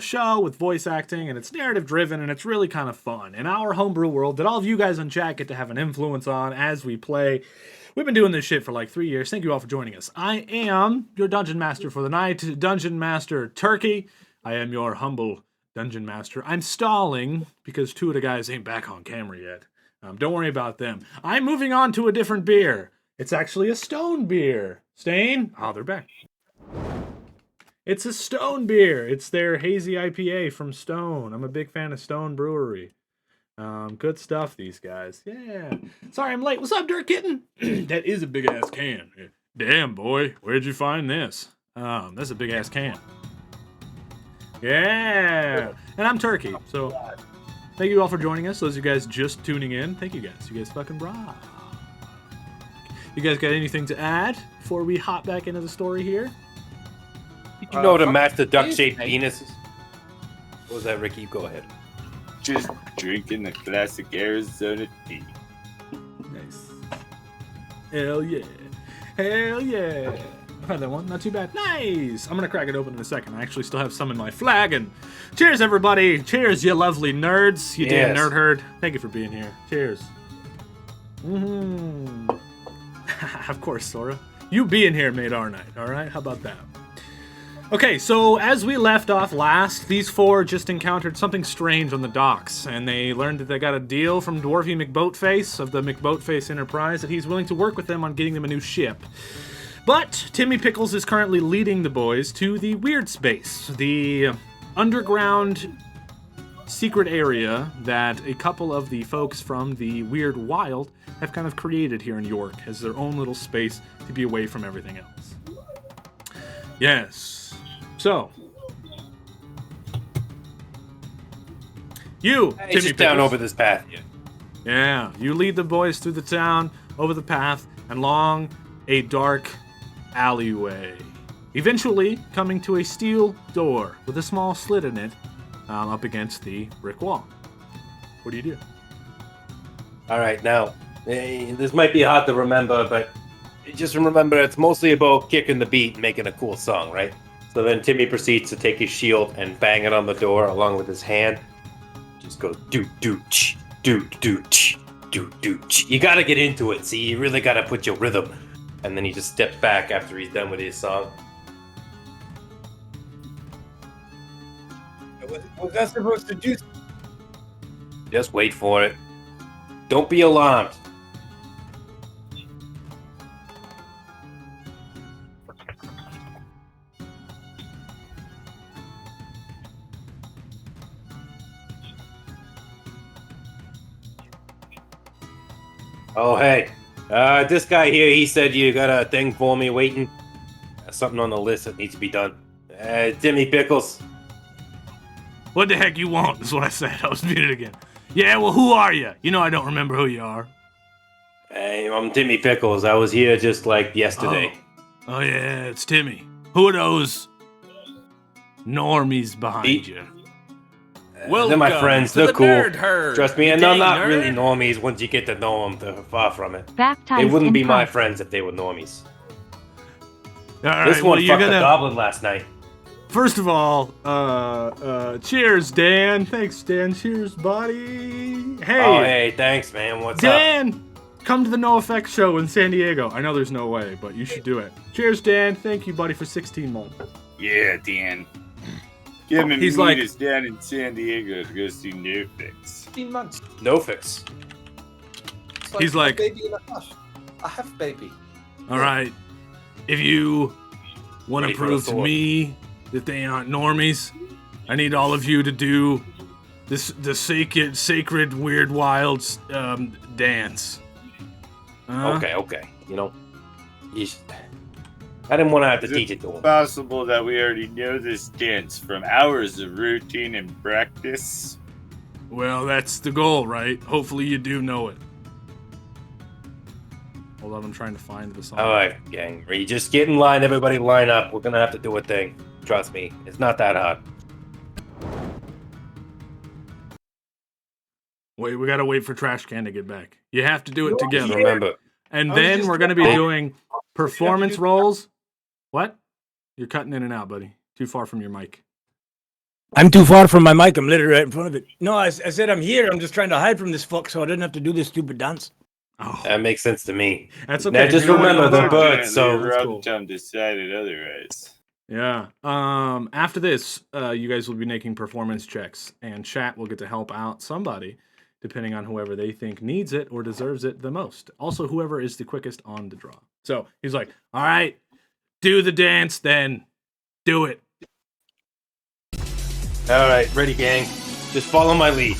show with voice acting, and it's narrative driven, and it's really kind of fun. In our homebrew world that all of you guys in chat get to have an influence on as we play. We've been doing this shit for like 3 years. Thank you all for joining us. I am your Dungeon Master for the night, Dungeon Master Turkey. I am your humble Dungeon Master. I'm stalling because two of the guys ain't back on camera yet. Don't worry about them. I'm moving on to a different beer. It's actually a stone beer. Stain? Oh, they're back. It's a Stone beer. It's their hazy IPA from Stone. I'm a big fan of Stone Brewery. Good stuff, these guys. Yeah. Sorry I'm late. What's up, Dirt Kitten? That is a big-ass can. Damn, boy. Where'd you find this? That's a big-ass can. Yeah. And I'm Turkey, so thank you all for joining us. Those of you guys just tuning in, thank you guys. You guys fucking rock. You guys got anything to add before we hop back into the story here? Did you know to match the duck-shaped penises? What was that, Ricky? Go ahead. Just drinking the classic Arizona tea. Nice. Hell yeah. Hell yeah. I've had that one. Not too bad. Nice. I'm going to crack it open in a second. I actually still have some in my flagon. Cheers, everybody. Cheers, you lovely nerds. You damn nerd herd. Thank you for being here. Cheers. Of course, Sora. You being here made our night, all right? How about that? Okay, so as we left off last, these four just encountered something strange on the docks, and they learned that they got a deal from Dwarfy McBoatface of the McBoatface Enterprise that he's willing to work with them on getting them a new ship. But Timmy Pickles is currently leading the boys to the Wierd space, the underground secret area that a couple of the folks from the Wierd Wild have kind of created here in York as their own little space to be away from everything else. Yes. So, you, Timmy just down Pickles, over this path. Yeah, you lead the boys through the town, over the path, and along a dark alleyway. Eventually, coming to a steel door with a small slit in it up against the brick wall. What do you do? All right, now, this might be hard to remember, but just remember it's mostly about kicking the beat and making a cool song, right? So then Timmy proceeds to take his shield and bang it on the door along with his hand. Just goes do-do-ch, do-do-ch, do-do-ch. You gotta get into it, see? You really gotta put your rhythm. And then he just steps back after he's done with his song. Was that supposed to do? Just wait for it. Don't be alarmed. Oh, hey. This guy here, he said you got a thing for me waiting. Something on the list that needs to be done. Timmy Pickles. What the heck you want is what I said. I was muted again. Yeah, well, who are you? You know I don't remember who you are. Hey, I'm Timmy Pickles. I was here just like yesterday. Oh yeah, it's Timmy. Who are those normies behind you? They're my friends. They're cool. Trust me, and they're not really normies once you get to know them. They're far from it. Baptized They wouldn't in be my Christ. friends if they were normies. Well, This one you're fucked gonna- a goblin last night. First of all, cheers, Dan. Thanks, Dan. Cheers, buddy. Hey. Oh, hey, thanks, man. What's up? Dan, come to the No Effects show in San Diego. I know there's no way, but you should do it. Cheers, Dan. Thank you, buddy, for 16 months. Yeah, Dan. Him and He's me like- is down in San Diego to go see No Fix. 15 months. No fix. It's He's like- a baby in a hush. I have a baby. All right. If you want to Ready for prove the to sword. me that they aren't normies, I need all of you to do the sacred Weird Wilds dance. Okay. You know, I didn't want to have to Is teach it it to him. possible that we already know this dance from hours of routine and practice? Well, that's the goal, right? Hopefully you do know it. Hold on, I'm trying to find the song. All right, gang. You just get in line. Everybody line up. We're gonna have to do a thing. Trust me, it's not that hard. Wait, we gotta wait for Trash Can to get back. You have to do it together. Remember. And I was then just we're gonna be trying- doing performance rolls. What? You're cutting in and out, buddy. Too far from your mic. I'm too far from my mic. I'm literally right in front of it. No, I said I'm here. I'm just trying to hide from this fuck so I didn't have to do this stupid dance. Oh, That makes sense to me. that's okay. Now just You know what? remember the Unfortunately, birds. So that's cool. Rum decided otherwise. Yeah. After this, you guys will be making performance checks, and chat will get to help out somebody depending on whoever they think needs it or deserves it the most. Also, whoever is the quickest on the draw. So he's like, all right, do the dance then. Do it. All right, ready, gang. Just follow my lead.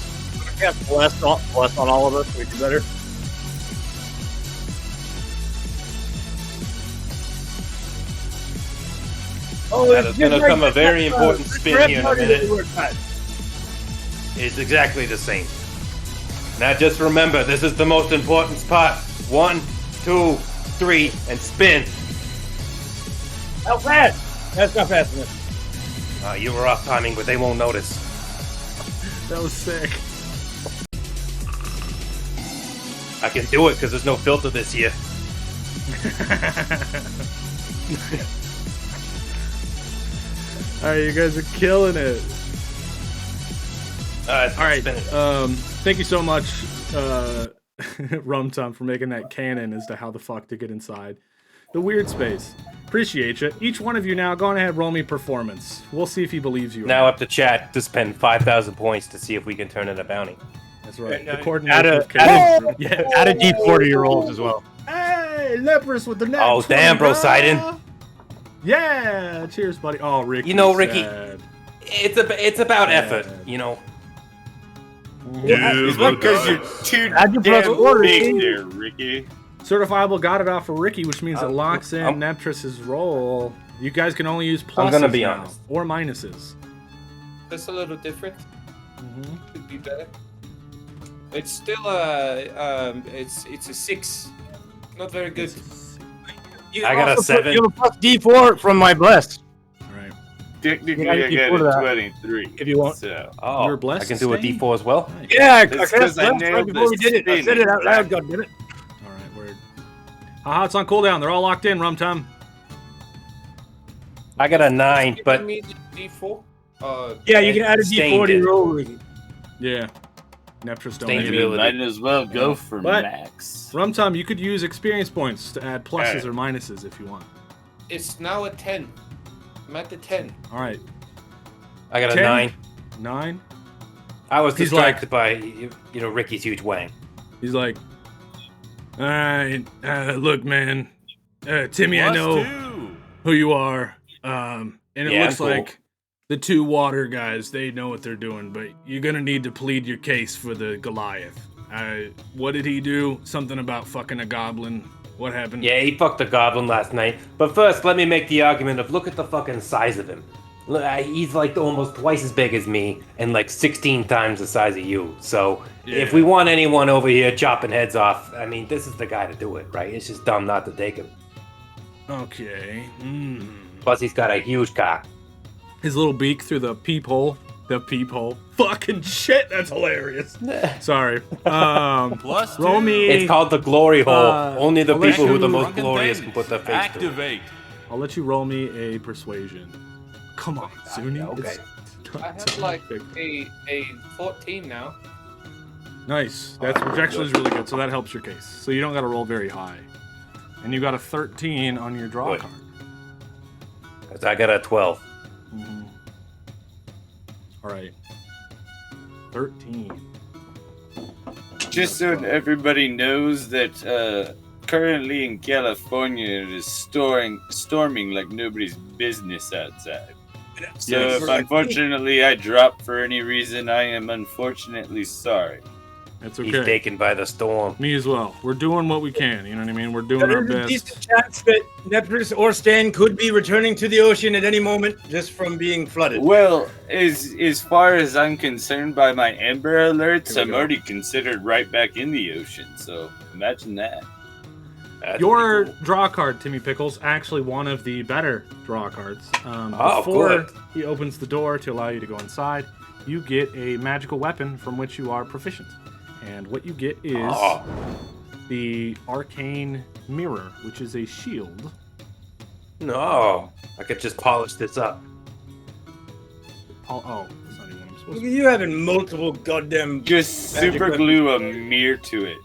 Yeah, bless on all of us. We do better. Oh, That is going to come a very important spin here in a minute. It's exactly the same. Now just remember, this is the most important spot. 1, 2, 3, and spin. How fast? That's not fast enough. You were off timing, but they won't notice. That was sick. I can do it because there's no filter this year. All right, you guys are killing it. All right. Thank you so much, Rum Tum, for making that canon as to how the fuck to get inside the weird space. Appreciate you. Each one of you now, go ahead, roll me performance. We'll see if he believes you. Now up to chat to spend 5,000 points to see if we can turn in a bounty. That's right. Add Add a D4 to your rolls as well. Hey, Leprous with the net. Oh, damn, bro, Sidon. Yeah, cheers, buddy. Oh, Ricky. You know, Ricky, sad. it's about effort, you know. It's because you're too damn big there, Ricky. Certifiable got it off for Ricky, which means it locks in Neptrus's roll. You guys can only use pluses I'm gonna be now, honest. or minuses. That's a little different. Mm-hmm. Could be better. It's still it's a 6. Not very good. I got a 7. You have a plus D4 from my bless. Right. Technically, I got a 23. If you want. So. Oh, You're blessed, I can do a Stain? D4 as well. Nice. Yeah, That's 'cause I nailed before we the did it. I said it out loud, spin. goddammit. All right, word. Haha, it's on cooldown. They're all locked in, Rum Tum. I got a 9, but me the D4. Yeah, you can add a Stain D4 to did. your roll, Ricky. Yeah. Neptrus don't Stain need did. it. Might as well go for But- max. Rum Tum, you could use experience points to add pluses Alright. or minuses if you want. It's now a 10. I'm at the 10. All right. I got a 10? 9. 9. I was He's distracted by, Ricky's huge wang. He's like, all right, look, man, Timmy, I know who you are, and it Yeah, looks I'm cool. like the 2 water guys, they know what they're doing, but you're gonna need to plead your case for the Goliath. What did he do? Something about fucking a goblin. What happened? Yeah, he fucked a goblin last night. But first, let me make the argument of look at the fucking size of him. Look, he's like almost twice as big as me and like 16 times the size of you. So if we want anyone over here chopping heads off, I mean, this is the guy to do it, right? It's just dumb not to take him. Okay. Plus, he's got a huge cock. His little beak through the peephole. The peephole. Fucking shit, that's hilarious. Sorry. Plus roll 2. me. It's called the glory hole. Only the I'll let people who are the you- most glorious can put their face to it. Activate. I'll let you roll me a persuasion. Come on, Zuni. Okay. I have like a 14 now. Nice. That's which actually is really good. So that helps your case. So you don't got to roll very high, and you got a 13 on your draw Good. card. I got a 12. All right. 13. Just so everybody knows that currently in California it is storming like nobody's business outside. So Yes. if unfortunately I drop for any reason, I am unfortunately sorry. That's okay. He's taken by the storm. Me as well. We're doing what we can. You know what I mean? We're doing our There's a best. decent chance that Neptune or Stan could be returning to the ocean at any moment just from being flooded. Well, as far as I'm concerned by my Amber Alerts, I'm already considered right back in the ocean. So imagine that. Your draw card, Timmy Pickles, actually one of the better draw cards. Oh, before good. he opens the door to allow you to go inside, you get a magical weapon from which you are proficient. And what you get is the arcane mirror, which is a shield. No, I could just polish this up. Oh, that's not even what I'm supposed Look to at you having multiple goddamn. Just magic super weapons. glue a mirror to it.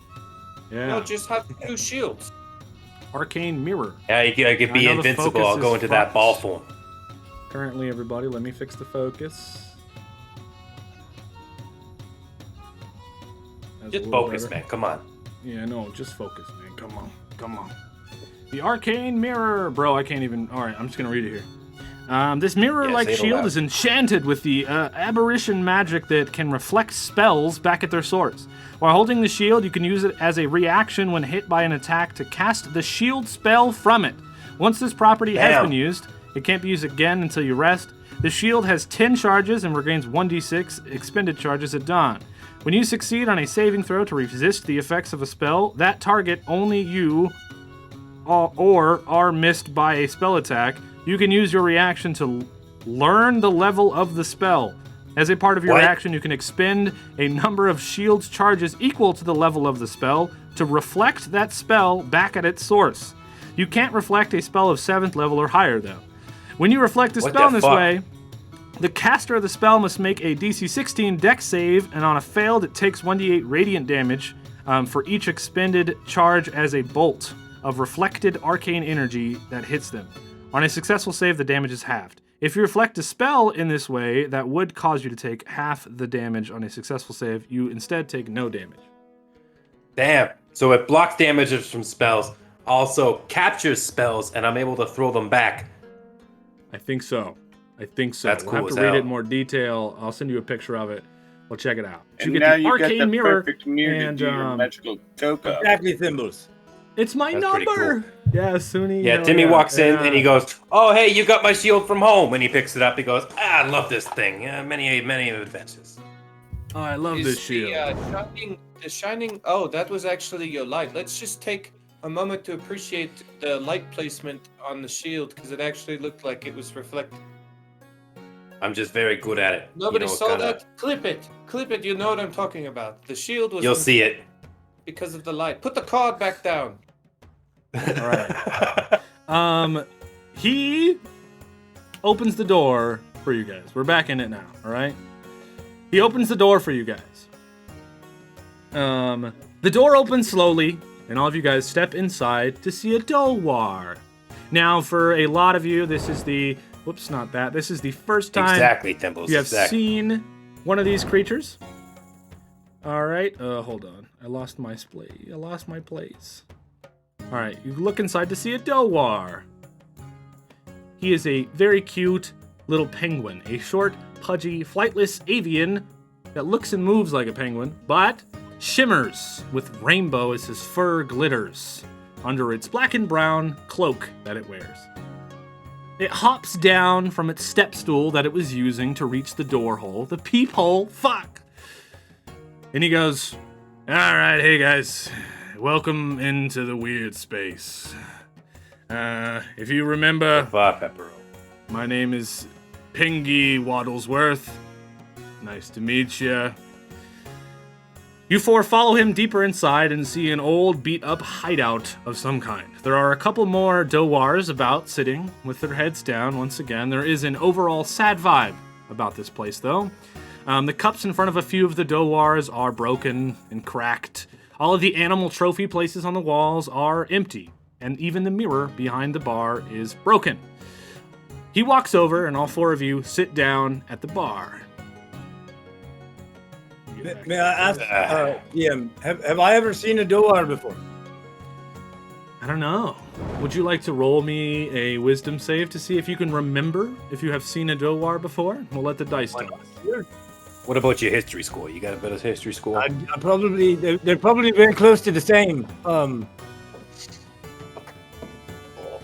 Yeah. No, just have 2 shields. Arcane mirror. Yeah, I could be I know the invincible. focus I'll go is into that fucked. ball form. Currently, everybody, let me fix the focus. Just focus, man. Come on. Yeah, no, just focus, man. Come on. The arcane mirror, bro. I can't even. All right, I'm just gonna read it here. This mirror-like shield is enchanted with the aberration magic that can reflect spells back at their source. While holding the shield, you can use it as a reaction when hit by an attack to cast the shield spell from it. Once this property has been used, it can't be used again until you rest. The shield has 10 charges and regains 1d6 expended charges at dawn. When you succeed on a saving throw to resist the effects of a spell, that target only you or are missed by a spell attack, you can use your reaction to learn the level of the spell. As a part of your action, you can expend a number of shield's charges equal to the level of the spell to reflect that spell back at its source. You can't reflect a spell of 7th level or higher, though. When you reflect a spell in this way, the caster of the spell must make a DC 16 dex save, and on a failed, it takes 1d8 radiant damage for each expended charge as a bolt of reflected arcane energy that hits them. On a successful save, the damage is halved. If you reflect a spell in this way, that would cause you to take half the damage on a successful save. You instead take no damage. Damn. So it blocks damages from spells, also captures spells, and I'm able to throw them back. I think so. That's cool. We'll have to read it in more detail. I'll send you a picture of it. We'll check it out. And now you get the perfect mirror to do your magical cocoa. Exactly, Thimbles. It's my number. Cool. Yeah, Suni. Yeah, Timmy walks in and he goes, "Oh, hey, you got my shield from home." And he picks it up. He goes, "I love this thing. Many adventures." Oh, I love this shield. The shining. Oh, that was actually your light. Let's just take a moment to appreciate the light placement on the shield because it actually looked like it was reflected. I'm just very good at it. Nobody saw that. Clip it. You know what I'm talking about. The shield was. You'll see it. Because of the light. Put the card back down. All right. He opens the door for you guys. We're back in it now. All right. He opens the door for you guys. The door opens slowly, and all of you guys step inside to see a Dowar. Now, for a lot of you, this is the. Whoops, not that. This is the first time you have seen one of these creatures. All right. Hold on. I lost my place. All right. You look inside to see a Dowar. He is a very cute little penguin, a short, pudgy, flightless avian that looks and moves like a penguin, but shimmers with rainbow as his fur glitters under its black and brown cloak that it wears. It hops down from its step stool that it was using to reach the door hole, the peephole, and he goes, "All right, hey guys, welcome into the Wierd space. If you remember, my name is Pingy Waddlesworth. Nice to meet you." You four follow him deeper inside and see an old, beat-up hideout of some kind. There are a couple more Dowars about, sitting with their heads down once again. There is an overall sad vibe about this place, though. The cups in front of a few of the Dowars are broken and cracked. All of the animal trophy places on the walls are empty, and even the mirror behind the bar is broken. He walks over, and all four of you sit down at the bar. May I ask, DM, have I ever seen a Dowar before? I don't know. Would you like to roll me a wisdom save to see if you can remember if you have seen a Dowar before? We'll let the dice tell us. Sure. What about your history score? You got a better history score? They're probably very close to the same.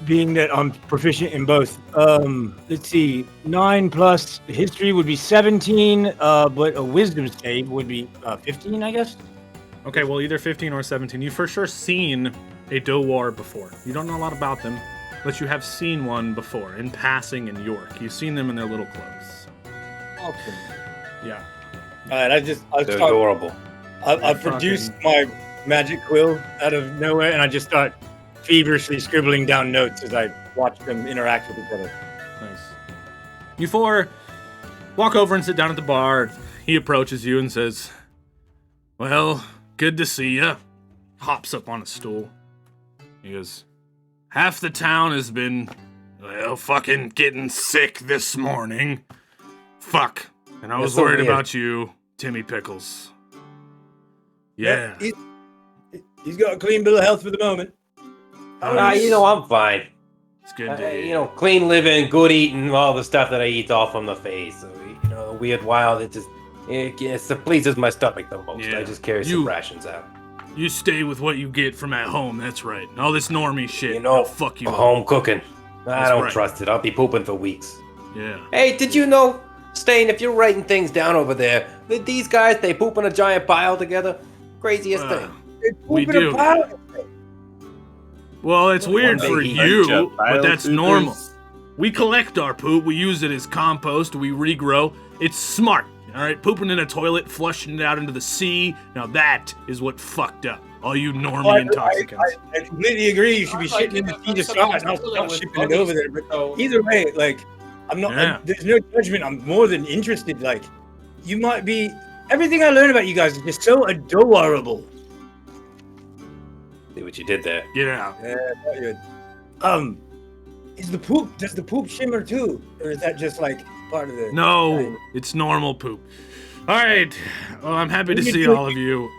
Being that I'm proficient in both. Let's see, 9 plus history would be 17, but a wisdom save would be 15, I guess. Okay, well, either 15 or 17. You've for sure seen a Dowar before. You don't know a lot about them, but you have seen one before in passing in York. You've seen them in their little clothes. Awesome. Yeah. All right, they're adorable. I produced my magic quill out of nowhere, and I just start feverishly scribbling down notes as I watch them interact with each other. Nice. You four walk over and sit down at the bar. He approaches you and says, "Well, good to see ya." Hops up on a stool. He goes, "Half the town has been, fucking getting sick this morning. Fuck. And I was worried about you, Timmy Pickles." Yeah. He's got a clean bill of health for the moment. I'm fine. It's good to clean living, good eating, all the stuff that I eat all from the face. So, weird, wild. It pleases my stomach the most. Yeah. I just carry some rations out. You stay with what you get from at home. That's right. All this normie shit. Fuck you. Home cooking. I That's don't right. trust it. I'll be pooping for weeks. Yeah. Hey, did you know, Stain, if you're writing things down over there, that these guys, they poop in a giant pile together? Craziest thing. We do. Well, it's weird for you, but that's normal. We collect our poop, we use it as compost, we regrow. It's smart, all right? Pooping in a toilet, flushing it out into the sea, now that is what fucked up. All you normie intoxicants. I completely agree. You should be shitting in the sea to start, not shipping it over there. But either way, I'm not. There's no judgment. I'm more than interested. You might be. Everything I learn about you guys is just so adorable. See what you did there. Get out. Yeah, does the poop shimmer too, or is that just part of the? No, it's normal poop. All right. Well, I'm happy to see all of you.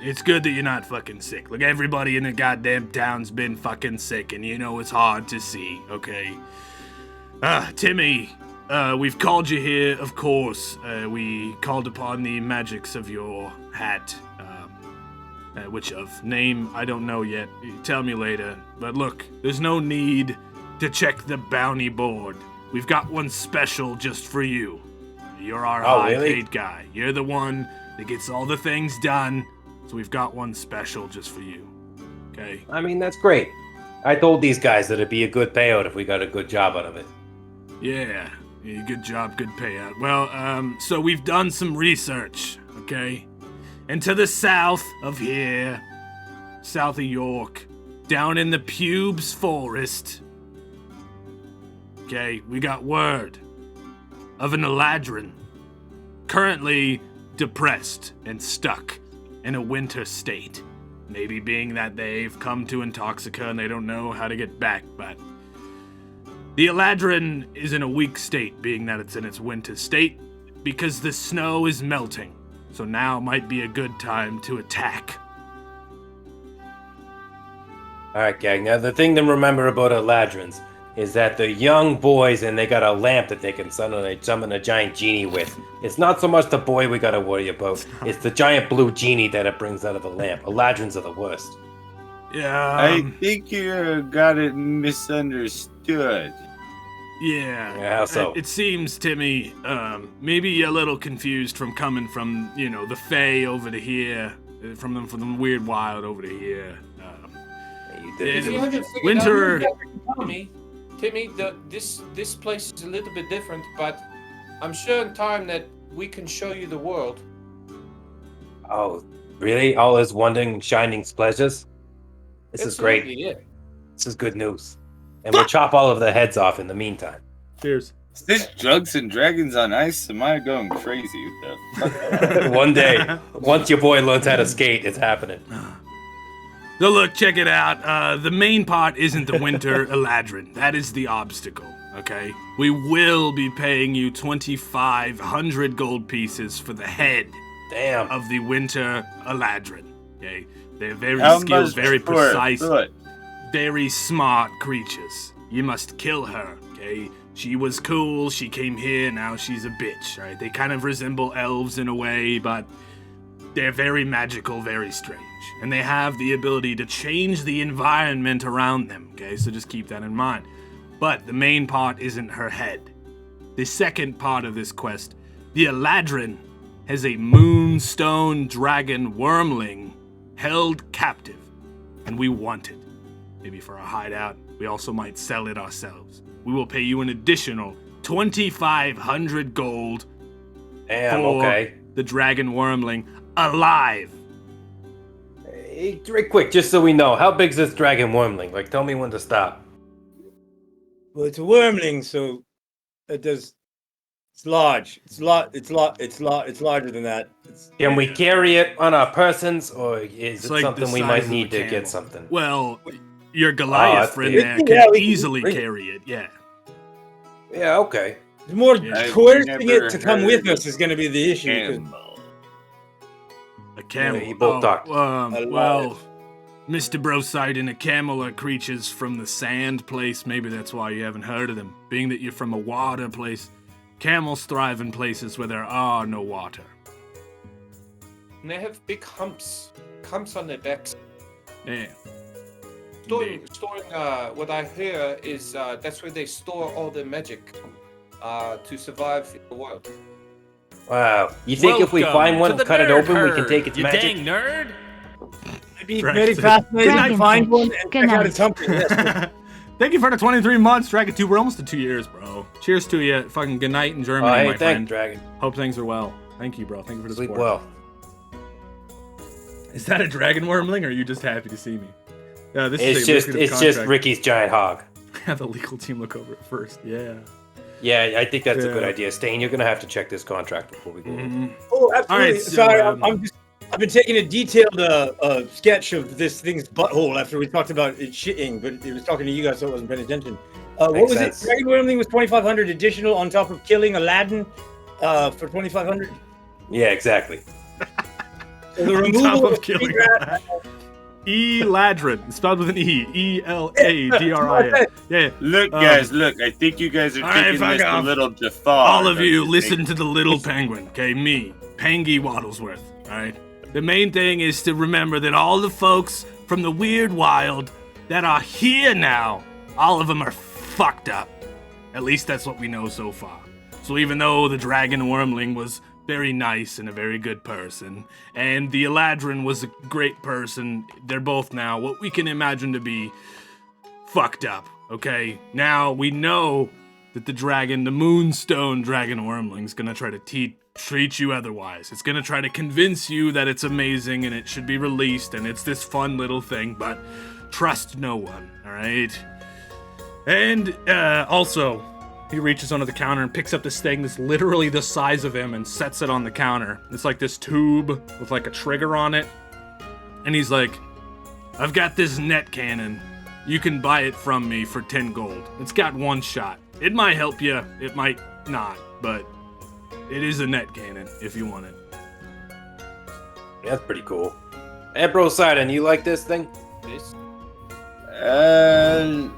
It's good that you're not fucking sick. Look, everybody in the goddamn town's been fucking sick, and it's hard to see, okay? Timmy, we've called you here, of course. We called upon the magics of your hat, which of name I don't know yet. Tell me later. But look, there's no need to check the bounty board. We've got one special just for you. You're our high-paid guy. You're the one that gets all the things done, so we've got one special just for you. Okay? I mean, that's great. I told these guys that it'd be a good payout if we got a good job out of it. Yeah, good job, good payout. Well, so we've done some research, okay? And to the south of here, south of York, down in the Pubes Forest, okay, we got word of an Eladrin, currently depressed and stuck in a winter state. Maybe being that they've come to Intoxica and they don't know how to get back, but the Eladrin is in a weak state, being that it's in its winter state, because the snow is melting. So now might be a good time to attack. Alright, gang. Now, the thing to remember about Eladrins is that they're young boys and they got a lamp that they can summon a giant genie with. It's not so much the boy we gotta worry about, it's the giant blue genie that it brings out of the lamp. Eladrins are the worst. Yeah. I think you got it misunderstood. Yeah. How so? It seems, Timmy, maybe you're a little confused from coming from, the Fae over to here, from the Weird Wild over to here. Winter. Timmy, this place is a little bit different, but I'm sure in time that we can show you the world. Oh, really? All his wondering, shining pleasures? This is great. Yeah. This is good news. And we'll chop all of their heads off in the meantime. Cheers. Is this Drugs and Dragons on Ice? Am I going crazy with that? One day, once your boy learns how to skate, it's happening. So look, check it out. The main part isn't the winter Eladrin. That is the obstacle, okay? We will be paying you 2,500 gold pieces for the head of the winter Eladrin, okay? They're very skilled, very precise, very smart creatures. You must kill her, okay? She was cool, she came here, now she's a bitch, right? They kind of resemble elves in a way, but they're very magical, very strange. And they have the ability to change the environment around them, okay? So just keep that in mind. But the main part isn't her head. The second part of this quest, the Eladrin has a moonstone dragon wormling held captive, and we want it. Maybe for a hideout. We also might sell it ourselves. We will pay you an additional 2,500 gold for the dragon wormling alive. Hey, right quick, just so we know, how big's this dragon wormling? Tell me when to stop. Well, it's a wormling, so it does. It's large. It's larger than that. Can we carry it on our persons, or is it something we might need to get something? Well, your Goliath friend there can easily carry it, yeah. Yeah, okay. The more coercing it to come with us is going to be the issue. A camel. Yeah, you both talked. Well, Mr. Broside and a camel are creatures from the sand place. Maybe that's why you haven't heard of them. Being that you're from a water place, camels thrive in places where there are no water. And they have big humps on their backs. Yeah. Storing, what I hear is that's where they store all their magic to survive in the world. Wow. You think if we find one, cut it open, we can take its magic? You dang nerd! It'd be very fascinating to find one and Good check out night. its hump. Yes. Thank you for the 23 months, Dragon 2. We're almost to 2 years, bro. Cheers to you. Fucking good night in Germany, Hey, my thank friend. you, Dragon. Hope things are well. Thank you, bro. Thank you for the Sleep support. well. Is that a dragon wormling, or are you just happy to see me? This It's is a just lucrative just contract. Ricky's giant hog. Have the legal team look over it first. Yeah. Yeah, I think that's a good Yeah. idea. Stain, you're gonna have to check this contract before we go. Oh, absolutely. All right, so, Sorry, I've been taking a detailed sketch of this thing's butthole after we talked about it shitting, but it was talking to you guys, so I wasn't paying attention. What Makes was sense. it? Dragon Wormling was 2,500 additional on top of killing Aladdin for 2,500. Yeah, exactly. So the On removal top of of killing Rat- Eladrin, spelled with an E. E-L-A-D-R-I-N. Yeah. Look, guys, look. I think you guys are All right, taking fuck this a off. little too far. All of don't you, think? listen to the little penguin, okay? Me, Pangy Waddlesworth, all right? The main thing is to remember that all the folks from the Weird Wild that are here now, all of them are fucked up. At least that's what we know so far. So even though the Dragon Wormling was very nice and a very good person, and the Eladrin was a great person, they're both now what we can imagine to be fucked up, okay? Now we know that the Moonstone Dragon Wormling's gonna try to treat you otherwise. It's gonna try to convince you that it's amazing and it should be released and it's this fun little thing, but trust no one, alright? And also, he reaches under the counter and picks up this thing that's literally the size of him and sets it on the counter. It's like this tube with like a trigger on it. And he's like, I've got this net cannon. You can buy it from me for 10 gold. It's got one shot. It might help you, it might not, but it is a net cannon if you want it. That's pretty cool. Hey, bro, Sidon, you like this thing? This?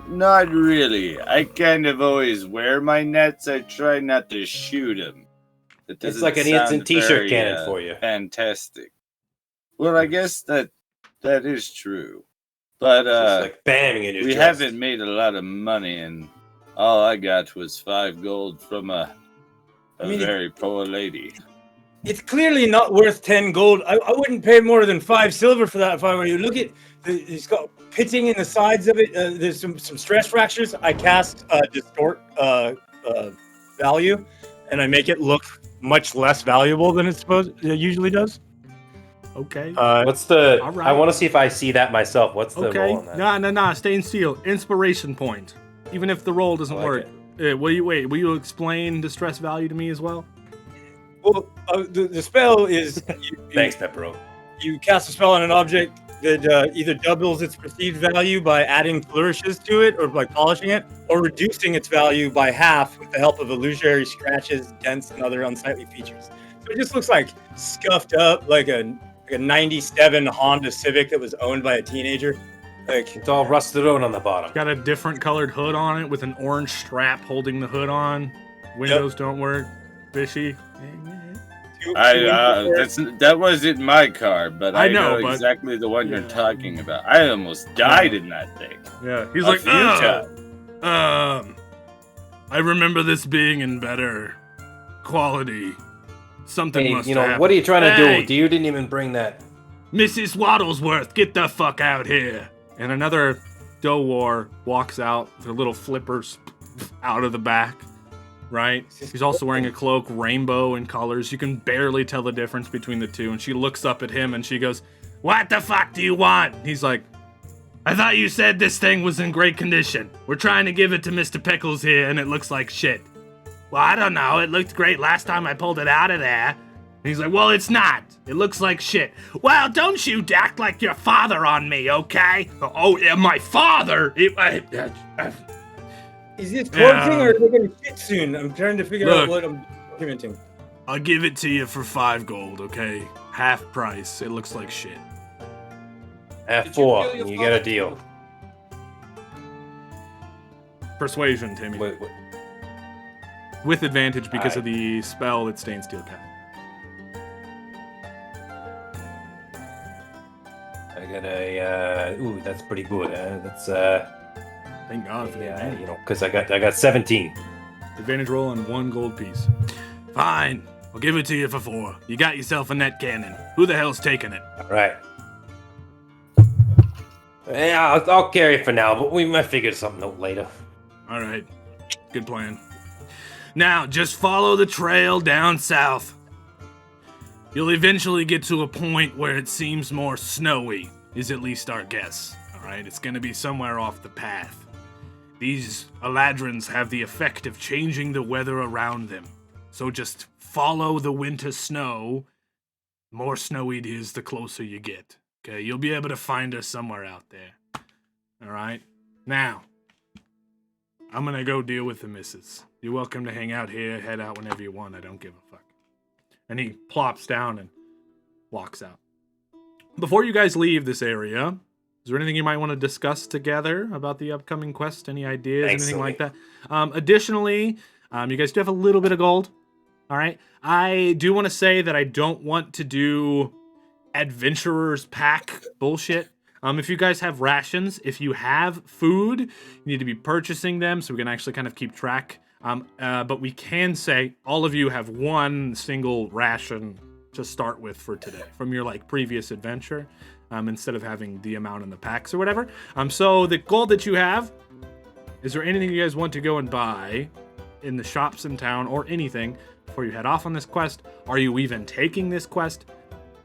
Not really. I kind of always wear my nets. I try not to shoot them. It's like an instant t-shirt cannon for you. Fantastic. Well, I guess that is true. But It's like bamming in your we chest. haven't made a lot of money, and all I got was 5 gold from a very poor lady. It's clearly not worth 10 gold. I wouldn't pay more than 5 silver for that if I were you. Look at, it's got pitting in the sides of it. There's some stress fractures. I cast distort value, and I make it look much less valuable than it usually does. Okay. What's the? All right. I want to see if I see that myself. What's the Okay. roll on that? Nah. Stay in steel. Inspiration point. Even if the roll doesn't I like work. Will you explain distress value to me as well? Well, the spell is Thanks, Pepero. you cast a spell on an object that either doubles its perceived value by adding flourishes to it or by polishing it, or reducing its value by half with the help of illusory scratches, dents, and other unsightly features. So it just looks like scuffed up, like a 97 Honda Civic that was owned by a teenager. Like, it's all rusted out on the bottom. Got a different colored hood on it with an orange strap holding the hood on. Windows don't work. Fishy. That wasn't my car, but I I know, know but- exactly the one you're talking about. I almost died in that thing. Yeah. He's A like, few times. I remember this being in better quality. Something Hey, must you know, happen. what are you trying to Hey, do? You didn't even bring that. Mrs. Waddlesworth, get the fuck out here. And another Dowar walks out, their little flippers out of the back, right? He's also wearing a cloak, rainbow in colors. You can barely tell the difference between the two. And she looks up at him and she goes, what the fuck do you want? He's like, I thought you said this thing was in great condition. We're trying to give it to Mr. Pickles here and it looks like shit. Well, I don't know. It looked great last time I pulled it out of there. And he's like, well, it's not. It looks like shit. Well, don't you act like your father on me, okay? Oh, yeah, my father? is this quoting or are they going to shit soon? I'm trying to figure out Look. what I'm documenting. I'll give it to you for 5 gold, okay? half price. It looks like shit. Have 4, and you get a deal. Persuasion, Timmy. Wait. With advantage because of the spell that Stain Steel cast. I got a ooh, that's pretty good. That's thank God for the advantage. You know, because I got 17. Advantage roll on 1 gold piece. Fine, I'll give it to you for 4. You got yourself a net cannon. Who the hell's taking it? All right. Yeah, I'll carry it for now, but we might figure something out later. All right, good plan. Now, just follow the trail down south. You'll eventually get to a point where it seems more snowy, is at least our guess. Alright, it's gonna be somewhere off the path. These Eladrins have the effect of changing the weather around them. So just follow the winter snow. More snowy it is, the closer you get. Okay, you'll be able to find us somewhere out there. Alright? Now, I'm gonna go deal with the missus. You're welcome to hang out here, head out whenever you want, I don't give a fuck. And he plops down and walks out. Before you guys leave this area, is there anything you might want to discuss together about the upcoming quest? Any ideas, anything like that? Additionally, you guys do have a little bit of gold. All right. I do want to say that I don't want to do adventurer's pack bullshit. If you guys have rations, if you have food, you need to be purchasing them so we can actually kind of keep track. But we can say all of you have 1 single ration to start with for today from your previous adventure, instead of having the amount in the packs or whatever. So the gold that you have, is there anything you guys want to go and buy in the shops in town or anything before you head off on this quest? Are you even taking this quest?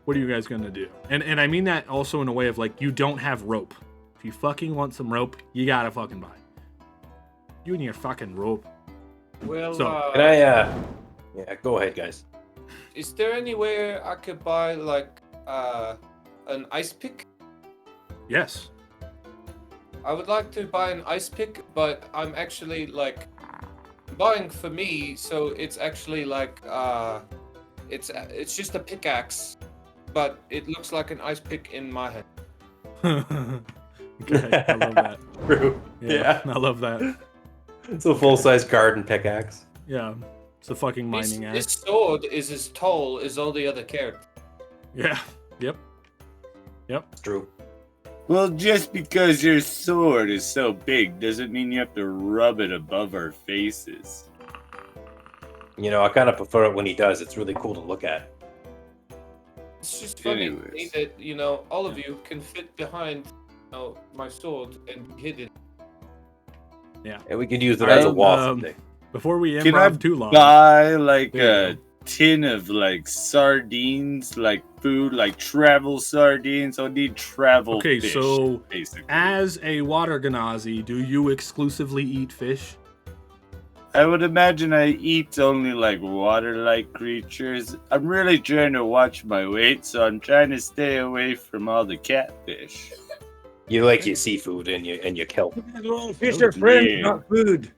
What are you guys gonna do? And I mean that also in a way of you don't have rope. If you fucking want some rope, you gotta fucking buy it. You and your fucking rope. Well, so, can I, yeah, go ahead, guys. Is there anywhere I could buy, an ice pick? Yes. I would like to buy an ice pick, but I'm actually, buying for me, so it's actually, it's just a pickaxe, but it looks like an ice pick in my hand. Okay, I love that. True. Yeah, I love that. It's a full-size garden pickaxe. Yeah, it's a fucking mining axe. This sword is as tall as all the other characters. Yeah, yep. It's true. Well, just because your sword is so big doesn't mean you have to rub it above our faces. You know, I kind of prefer it when he does. It's really cool to look at. It's just funny to me that, all of you can fit behind my sword and hid it. Yeah. And we could use it as a wall someday. Before we Can I improv too long. buy a tin of sardines, food, travel sardines? I need travel fish, so basically. As a water Ganazi, do you exclusively eat fish? I would imagine I eat only water-like creatures. I'm really trying to watch my weight, so I'm trying to stay away from all the catfish. You like your seafood and your kelp. Fish are friends, not food.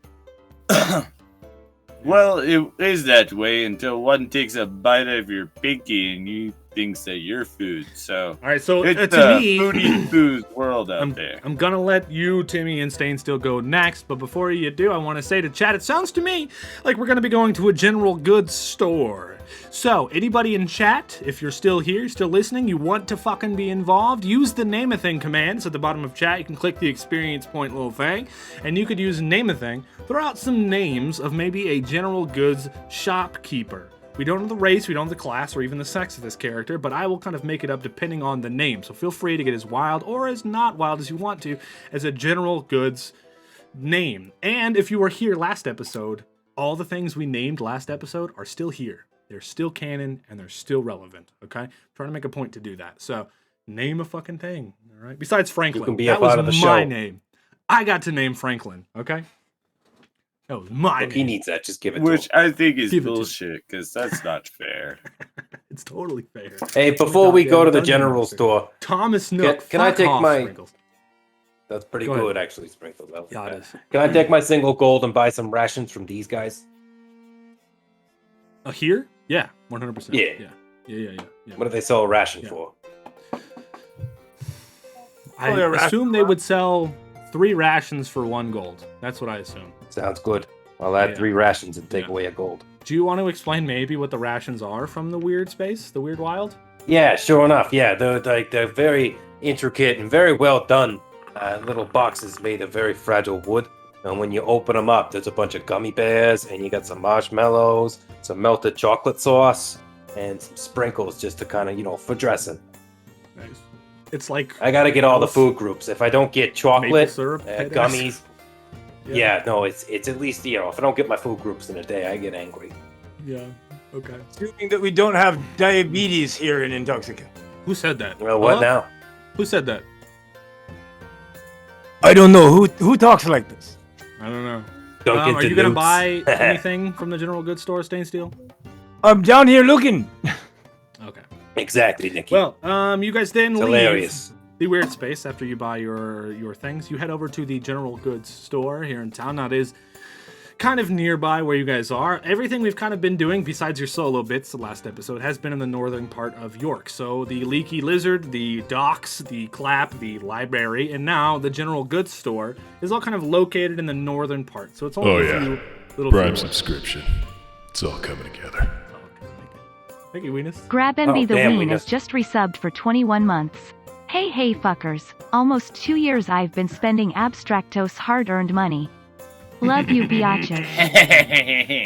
Well, it is that way until one takes a bite of your pinky and you thinks that you're food. So, all right. So it's to me, foodie food world out there. I'm gonna let you, Timmy, and Stain still go next. But before you do, I want to say to chat, it sounds to me like we're gonna be going to a general goods store. So, anybody in chat, if you're still here, still listening, you want to fucking be involved, use the Name a Thing command. It's at the bottom of chat. You can click the experience point little thing, and you could use Name a Thing. Throw out some names of maybe a general goods shopkeeper. We don't know the race, we don't know the class, or even the sex of this character, but I will kind of make it up depending on the name. So feel free to get as wild or as not wild as you want to as a general goods name. And if you were here last episode, all the things we named last episode are still here. They're still canon and they're still relevant, okay? I'm trying to make a point to do that. So name a fucking thing, all right? Besides Franklin, you can be that a part was of the my show. name. I got to name Franklin, okay? That was my name. He needs that. Just give it Which to him. I think is bullshit, because that's not fair. It's totally fair. Hey, before we go to the general store, Thomas Nook, can I fuck take off, my... Sprinkles. That's pretty Go good, ahead. actually, Sprinkles. Yeah, it is. Can I take my single gold and buy some rations from these guys? Here? Yeah, 100%. Yeah. Yeah. What do they sell a ration for? I assume they would sell 3 rations for 1 gold. That's what I assume. Sounds good. I'll add 3 rations and take away a gold. Do you want to explain maybe what the rations are from the Wierd space, the Wierd Wild? Yeah, sure enough. Yeah, they're very intricate and very well done. Little boxes made of very fragile wood. And when you open them up, there's a bunch of gummy bears, and you got some marshmallows, some melted chocolate sauce, and some sprinkles just to kind of, for dressing. Nice. It's like... I gotta get all the food groups. If I don't get chocolate, syrup, gummies... Yeah, no, it's at least, if I don't get my food groups in a day, I get angry. Yeah, okay. Assuming that we don't have diabetes here in Intoxica. Who said that? Well, what now? Who said that? I don't know. Who talks like this? I don't know. Dunkin' Are you going to buy anything from the general goods store, Stain Steel? I'm down here looking. Okay. Exactly, Nicky. Well, you guys then leave hilarious. The Wierd space after you buy your things. You head over to the general goods store here in town. Now, it is kind of nearby where you guys are. Everything we've kind of been doing, besides your solo bits, the last episode, has been in the northern part of York. So the Leaky Lizard, the docks, the Clap, the library, and now the general goods store is all kind of located in the northern part. So it's only a few little... Prime subscription. It's all coming together. Thank you, Weenus. Grab and be the Ween is just resubbed for 21 months. Hey fuckers. Almost 2 years I've been spending Abstractos hard-earned money. Love you, biatches.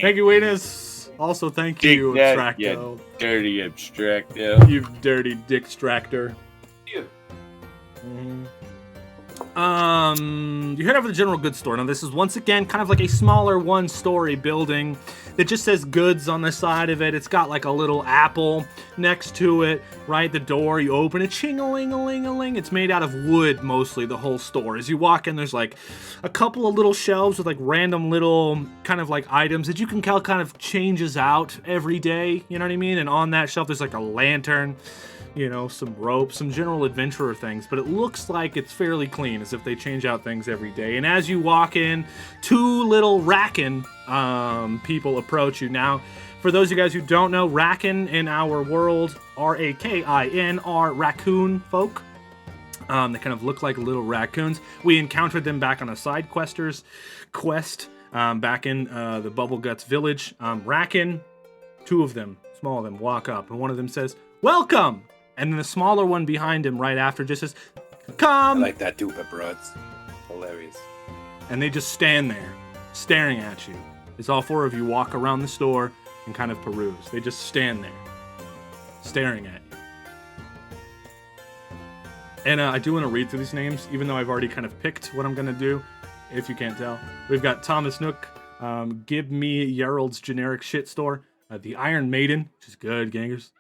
Thank you, Weenus. Also, thank you, Abstracto. You dirty Abstracto. You dirty dickstractor. You. You head over to the general goods store. Now, this is once again kind of like a smaller 1-story building that just says goods on the side of it. It's got like a little apple next to it, right? The door, you open it, ching-a-ling-a-ling-a-ling. It's made out of wood, mostly, the whole store. As you walk in, there's like a couple of little shelves with like random little kind of like items that you can tell kind of changes out every day, you know what I mean? And on that shelf, there's like a lantern, some rope, some general adventurer things, but it looks like it's fairly clean, as if they change out things every day. And as you walk in, 2 little Rakin people approach you. Now, for those of you guys who don't know, Rakin in our world, R-A-K-I-N, are raccoon folk. They kind of look like little raccoons. We encountered them back on a side quest back in the Bubbleguts village. Rakin, 2 of them, small of them, walk up, and one of them says, "Welcome!" And then the smaller one behind him right after just says, "Come!" I like that duper, bro. It's hilarious. And they just stand there, staring at you. As all 4 of you walk around the store and kind of peruse. They just stand there, staring at you. And I do want to read through these names, even though I've already kind of picked what I'm going to do, if you can't tell. We've got Thomas Nook, Give Me Gerald's Generic Shit Store, The Iron Maiden, which is good, gangers.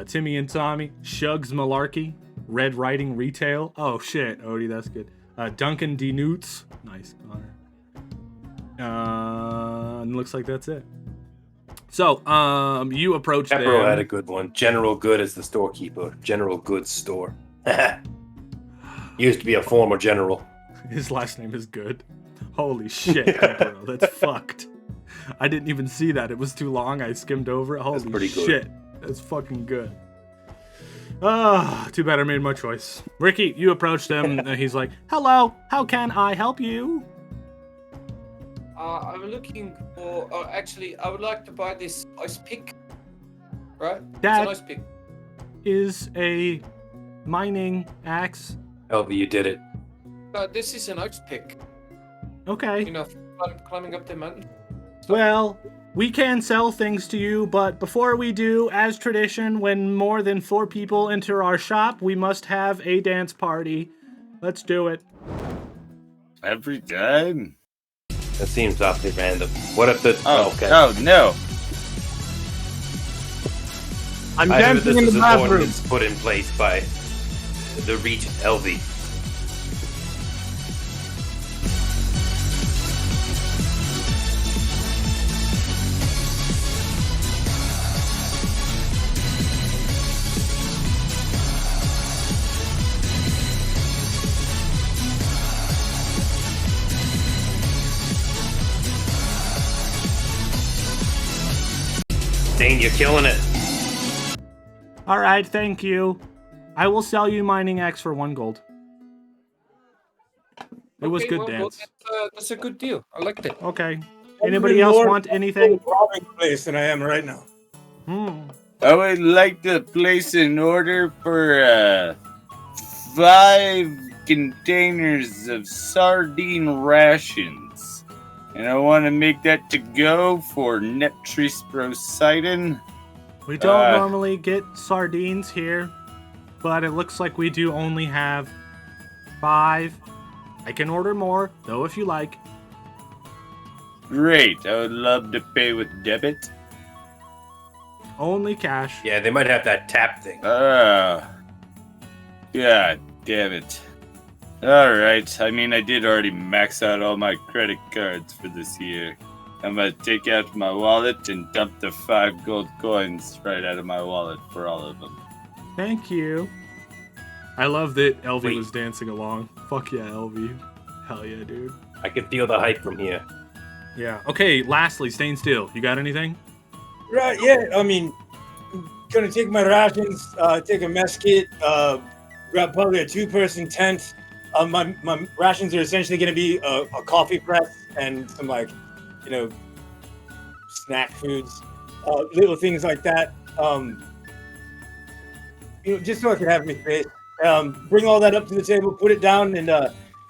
Timmy and Tommy, Shugs Malarkey, Red Riding Retail. Oh shit, Odie, that's good. Duncan D. Newts. Nice, Connor. And looks like that's it. So, you approach them. Pepero had a good one. General Good is the storekeeper. General Goods store. Used to be a former general. His last name is Good. Holy shit, Pepero, that's fucked. I didn't even see that. It was too long. I skimmed over it. Holy pretty good. Shit. That's fucking good. Too bad I made my choice. Ricky, you approached him, and he's like, "Hello, how can I help you?" I'm looking for... actually, I would like to buy this ice pick. Right? That it's an ice pick. is a mining axe. Elby, you did it. This is an ice pick. Okay. Climbing up the mountain. Well, we can sell things to you, but before we do, as tradition, when more than 4 people enter our shop, we must have a dance party. Let's do it. Every time? That seems awfully random. What if the... okay. Oh, no. I'm dancing in the bathroom. Ordinance put in place by the Regent Elby. Dane, you're killing it. All right, thank you. I will sell you mining axe for 1 gold. It was good, dance. That's a good deal. I liked it. Okay. Anybody else want anything? Robbing place than I am right now. I would like to place an order for 5 containers of sardine rations. And I want to make that to go for Neptris Poseidon. We don't normally get sardines here, but it looks like we do only have 5. I can order more, though, if you like. Great. I would love to pay with debit. Only cash. Yeah, they might have that tap thing. God damn it. Alright, I mean, I did already max out all my credit cards for this year. I'm gonna take out my wallet and dump the 5 gold coins right out of my wallet for all of them. Thank you. I love that Elvie was dancing along. Fuck yeah, Elvie. Hell yeah, dude. I can feel the hype from here. Yeah. Okay, lastly, Staying Still. You got anything? Right, yeah. I mean, I'm gonna take my rations, take a mess kit, grab probably a 2-person tent. My rations are essentially gonna be a coffee press and some, like, you know, snack foods, little things like that. You know, just so I can have my space. Bring all that up to the table, put it down, and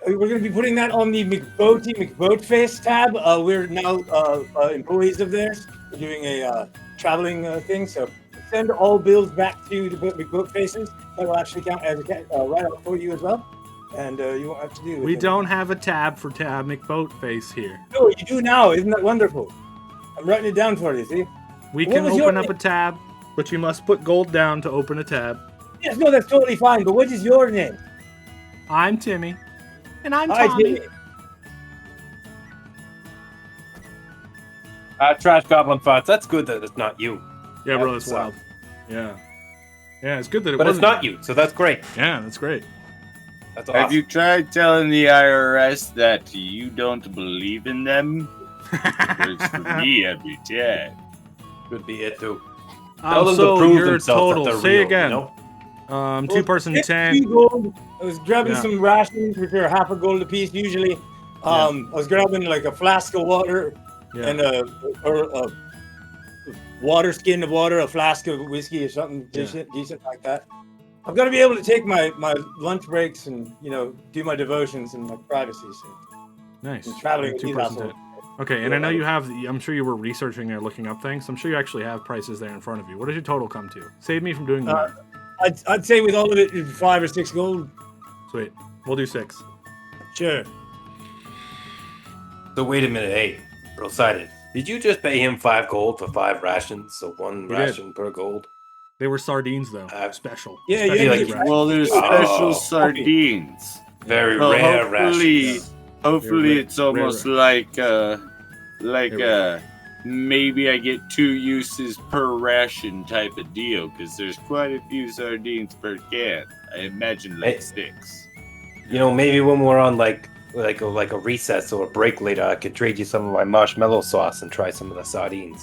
we're going to be putting that on the McBoatface tab. We're now employees of theirs. We're doing a traveling thing, so send all bills back to the McBoatfaces. That will actually count as a write-off for you as well, and you won't have to do it. We don't have a tab for Tab McBoatface here. No, you do now. Isn't that wonderful? I'm writing it down for you, see? We can open up a tab, but you must put gold down to open a tab. Yes, no, that's totally fine, but what is your name? I'm Timmy. And I'm Hi, Tommy. Timmy. Trash Goblin Farts. That's good that it's not you. Yeah, bro, that's wild. Yeah. Yeah, it's good that it But wasn't it's not you, so that's great. Yeah, that's great. That's awesome. Have you tried telling the IRS that you don't believe in them? It works for me every time. Could be it too. Tell them to So prove your themselves total, that they're say real, again. you know? 2-person Well, 10. gold. I was grabbing Yeah. some rations, which are half a gold apiece usually. I was grabbing like a flask of water and a water skin of water, a flask of whiskey or something decent like that. I'm gonna be able to take my lunch breaks and, you know, do my devotions in my privacy. So. Nice. And traveling with 2-person these 10. Okay, and I know you have, I'm sure you were researching or looking up things. I'm sure you actually have prices there in front of you. What does your total come to? Save me from doing that. I'd say with all of it, 5 or 6 gold. Sweet. We'll do 6. Sure. So wait a minute, hey, Poseidon, did you just pay him 5 gold for 5 rations? So 1 We ration per gold? They were sardines, though. Special. Yeah, Special yeah. rations. Well, there's special sardines. Very Well, rare rations. Hopefully They're it's almost like maybe I get 2 uses per ration type of deal, because there's quite a few sardines per can. I imagine like 6. You know, maybe when we're on like a recess or a break later, I could trade you some of my marshmallow sauce and try some of the sardines.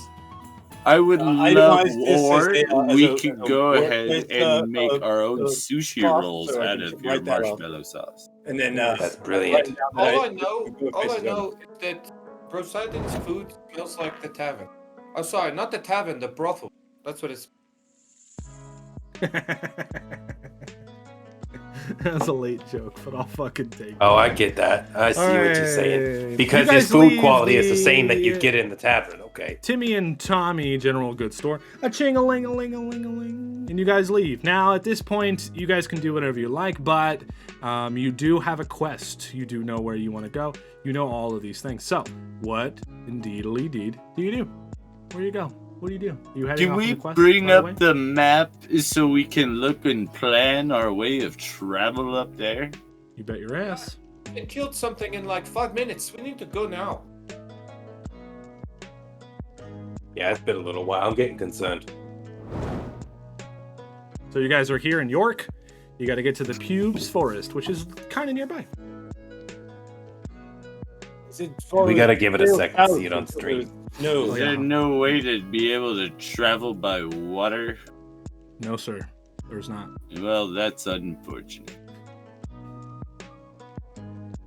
I would love, or we could go ahead workplace, and make our own sushi sauce, rolls so I out can of your write that off. marshmallow sauce. And then That's brilliant. All I know is that Poseidon's food smells like the tavern. Oh, sorry, not the tavern, the brothel. That's what it's. That's a late joke, but I'll fucking take it. Oh, I get that. I see what you're saying. Alright. Because You his guys food leave quality is the same that the- you'd get in the tavern, okay? Timmy and Tommy General Goods Store. A ching-a-ling-a-ling-a-ling-a-ling. And you guys leave. Now, at this point, you guys can do whatever you like, but you do have a quest. You do know where you want to go. You know all of these things. So, what indeedly-deed do you do? Where do you go? What do you do? You heading Can off on we the quest, bring by the up way? the map so we can look and plan our way of travel up there? You bet your ass. It killed something in like 5 minutes. We need to go now. Yeah, it's been a little while. I'm getting concerned. So you guys are here in York. You got to get to the Pubes Forest, which is kind of nearby. We gotta give it a second to see it on stream. Is there no way to be able to travel by water? No, sir. There's not. Well, that's unfortunate.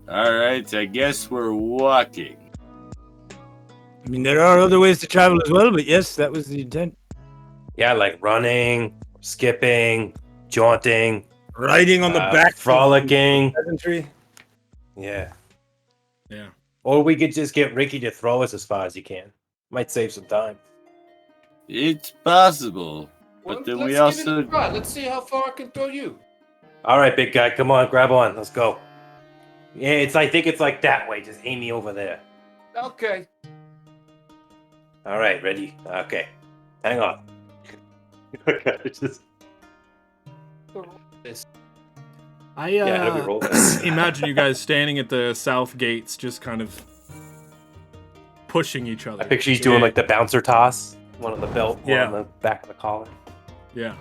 Alright, I guess we're walking. I mean, there are other ways to travel as well, but yes, that was the intent. Yeah, like running, skipping, jaunting, riding on the back, frolicking. Peasantry. Yeah. Yeah. Or we could just get Ricky to throw us as far as he can. Might save some time. It's possible. Well, But then let's we give also... it a try. Let's see how far I can throw you. All right, big guy, come on, grab on. Let's go. Yeah, I think it's like that way. Just aim me over there. Okay. All right, ready? Okay. Hang on. Okay, just... I have you roll this. imagine you guys standing at the south gates, just kind of pushing each other. I picture you doing like the bouncer toss. One on the belt, one Yeah. on the back of the collar. Yeah.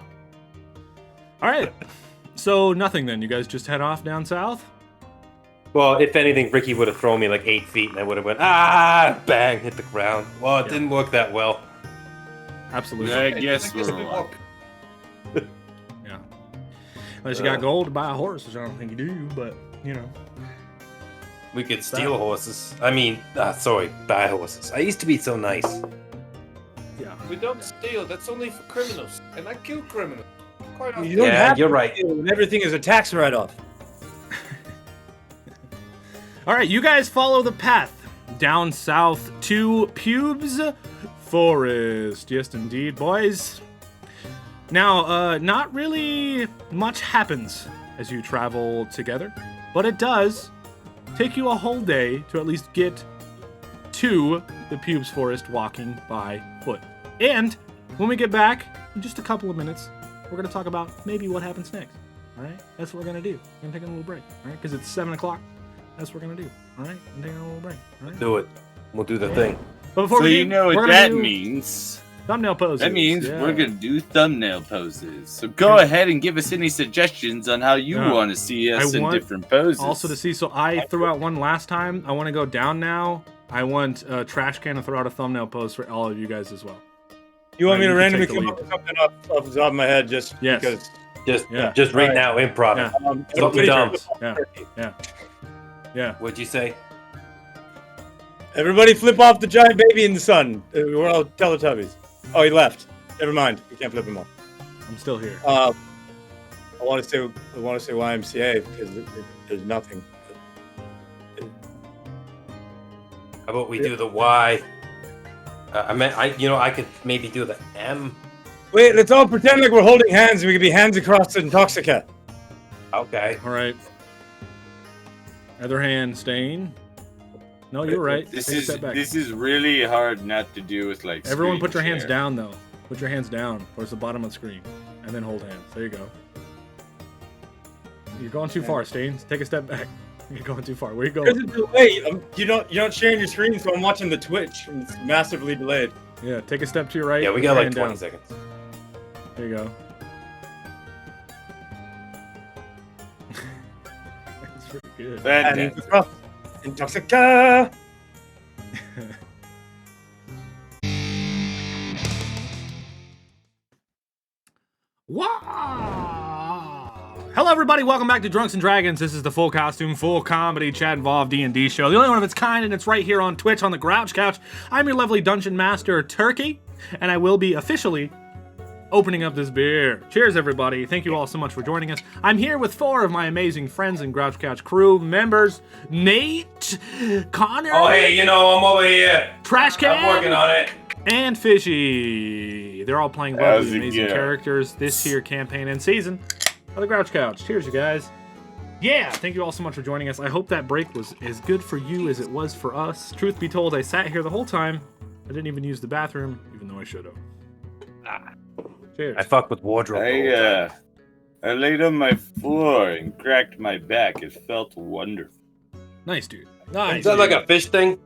All right. So nothing then. You guys just head off down south? Well, if anything, Ricky would have thrown me like 8 feet, and I would have went bang, hit the ground. Well, it didn't work that well. Absolutely. I guess we're walking. Yeah. Unless you got gold to buy a horse, which I don't think you do, but you know. We could steal horses. I mean, sorry, buy horses. I used to be so nice. Yeah. We don't steal. That's only for criminals. And I kill criminals. Quite often. You don't Yeah, have you're to right. steal. Everything is a tax write-off. All right, you guys follow the path down south to Pubes Forest. Yes, indeed, boys. Now, not really much happens as you travel together, but it does take you a whole day to at least get to the Pubes Forest walking by foot. And when we get back in just a couple of minutes, we're going to talk about maybe what happens next. All right? That's what we're going to do. We're going to take a little break, all right? Because it's 7 o'clock. That's what we're going to do, all right? I'm taking a little break, all right? Do it. We'll do the thing. But before So we you know we're what gonna that do means. Thumbnail poses. That means yeah. we're going to do thumbnail poses. So go ahead and give us any suggestions on how you Yeah. want to see us I in want different poses. Also to see, so I threw out one last time. I want to go down now. I want Trash Can to throw out a thumbnail pose for all of you guys as well. You want me to can randomly take the come lead. up with something off the top of my head just Yes. because? Just right now, improv. Yeah. Something everybody dumb. Yeah. Yeah. What'd you say? Everybody flip off the giant baby in the sun. We're all Teletubbies. Oh, he left. Never mind. We can't flip him off. I'm still here. I want to say YMCA because there's nothing. How about we do the Y? I could maybe do the M. Wait, let's all pretend like we're holding hands and we could be hands across the Intoxica. Okay. All right. Other hand, Stain. No, you're right. This Take a is step back. this is really hard not to do with like. Everyone screen put your hands share. down, though. Put your hands down towards the bottom of the screen. And then hold hands. There you go. You're going too far, Stains. Take a step back. You're going too far. Where you There's going? a delay. You're not sharing your screen, so I'm watching the Twitch, and it's massively delayed. Yeah, take a step to your right. Yeah, we put got your like hand 20 down. seconds. There you go. That's pretty good. And across Intoxica. Wow! Hello, everybody. Welcome back to Drunks and Dragons. This is the full costume, full comedy, chat-involved D&D show. The only one of its kind, and it's right here on Twitch on the Thegrouchcouch. I'm your lovely Dungeon Master, Turkey, and I will be officially opening up this beer. Cheers, everybody. Thank you all so much for joining us. I'm here with 4 of my amazing friends and Thegrouchcouch crew members. Nate, Connor. Oh, hey, I'm over here. Trash Can. I'm working on it. And Fishy. They're all playing How's lovely, it amazing go? characters this here campaign and season of the Thegrouchcouch. Cheers, you guys. Yeah, thank you all so much for joining us. I hope that break was as good for you as it was for us. Truth be told, I sat here the whole time. I didn't even use the bathroom, even though I should have. Cheers. I fucked with wardrobe. the whole time. I laid on my floor and cracked my back. It felt wonderful. Nice, dude. Nice. Is that like a fish thing?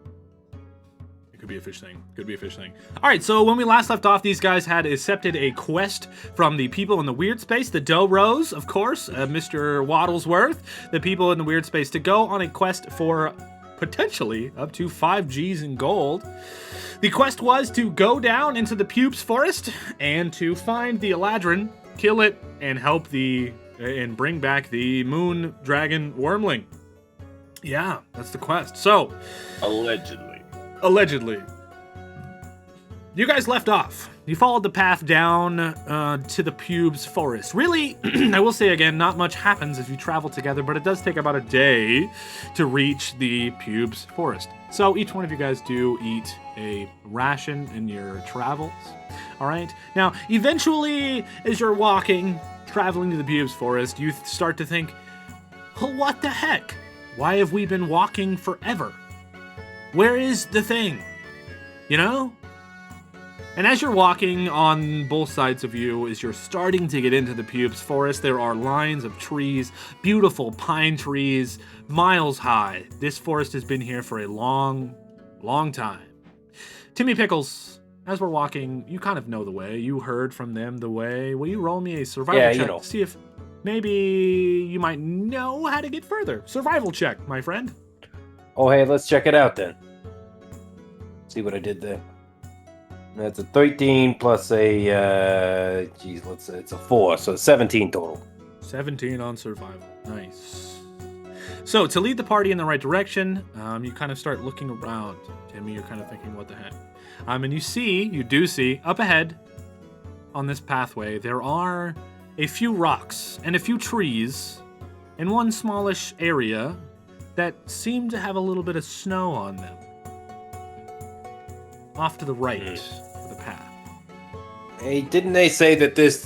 It could be a fish thing. Could be a fish thing. All right, so when we last left off, these guys had accepted a quest from the people in the Wierd space, the Dough Rose, of course, Mr. Waddlesworth, the people in the Wierd space, to go on a quest for potentially up to 5 G's in gold. The quest was to go down into the Pubes Forest and to find the Eladrin kill it and help and bring back the moon dragon wormling. Yeah, that's the quest. So, allegedly, you guys left off. You followed the path down to the Pubes Forest. Really, I will say again, not much happens if you travel together, but it does take about a day to reach the Pubes Forest. So each one of you guys do eat a ration in your travels. All right? Now, eventually, as you're traveling to the Pubes Forest, you start to think, well, what the heck? Why have we been walking forever? Where is the thing? You know? And as you're walking on both sides of you, as you're starting to get into the Pubes Forest, there are lines of trees, beautiful pine trees, miles high. This forest has been here for a long, long time. Timmy Pickles, as we're walking, you kind of know the way. You heard from them the way. Will you roll me a survival check to see if maybe you might know how to get further? Survival check, my friend. Oh, hey, let's check it out then. See what I did there. That's a 13 plus a, it's a 4, so 17 total. 17 on survival. Nice. So, to lead the party in the right direction, you kind of start looking around. Timmy, you're kind of thinking, what the heck? And you do see, up ahead on this pathway, there are a few rocks and a few trees in one smallish area that seem to have a little bit of snow on them. Off to the right of the path. Hey, didn't they say that this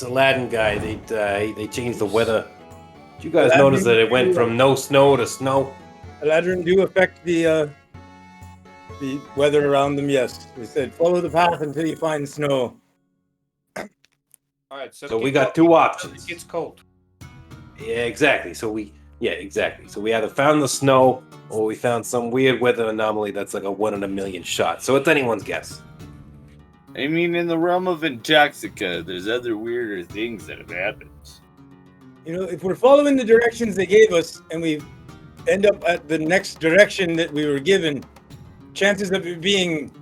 Aladdin guy, they changed the weather? Did you guys notice that it went from no snow to snow? Aladdin do affect the weather around them, yes. They said follow the path until you find snow. All right, so we got two options. It gets cold. Yeah, exactly. So we either found the snow or we found some weird weather anomaly that's like a 1 in a million shot. So it's anyone's guess. I mean, in the realm of Intoxica, there's other weirder things that have happened. You know, if we're following the directions they gave us and we end up at the next direction that we were given, chances of it being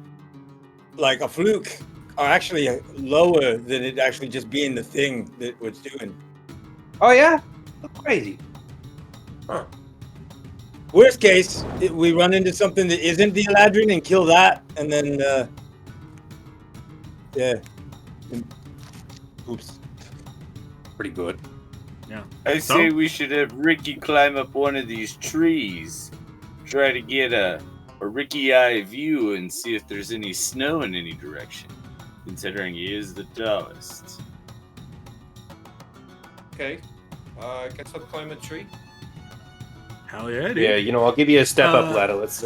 like a fluke are actually lower than it actually just being the thing that it's doing. Oh, yeah? That's crazy. Huh. Worst case, we run into something that isn't the Aladdin and kill that, and then, oops. Pretty good. Yeah. I say we should have Ricky climb up one of these trees, try to get a Ricky eye view and see if there's any snow in any direction, considering he is the tallest. Okay. I guess I'll climb a tree. Hell yeah, dude. Yeah, I'll give you a step-up ladder. Let's,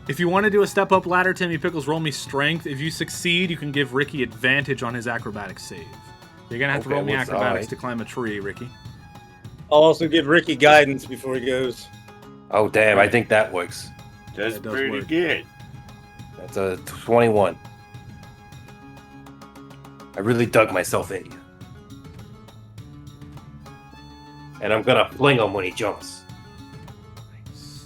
If you want to do a step-up ladder, Timmy Pickles, roll me strength. If you succeed, you can give Ricky advantage on his acrobatics save. You're going to have to roll me acrobatics to climb a tree, Ricky. I'll also give Ricky guidance before he goes. Oh, damn, I think that works. That's pretty good. That's a 21. I really dug myself in here. And I'm gonna fling him when he jumps. Nice.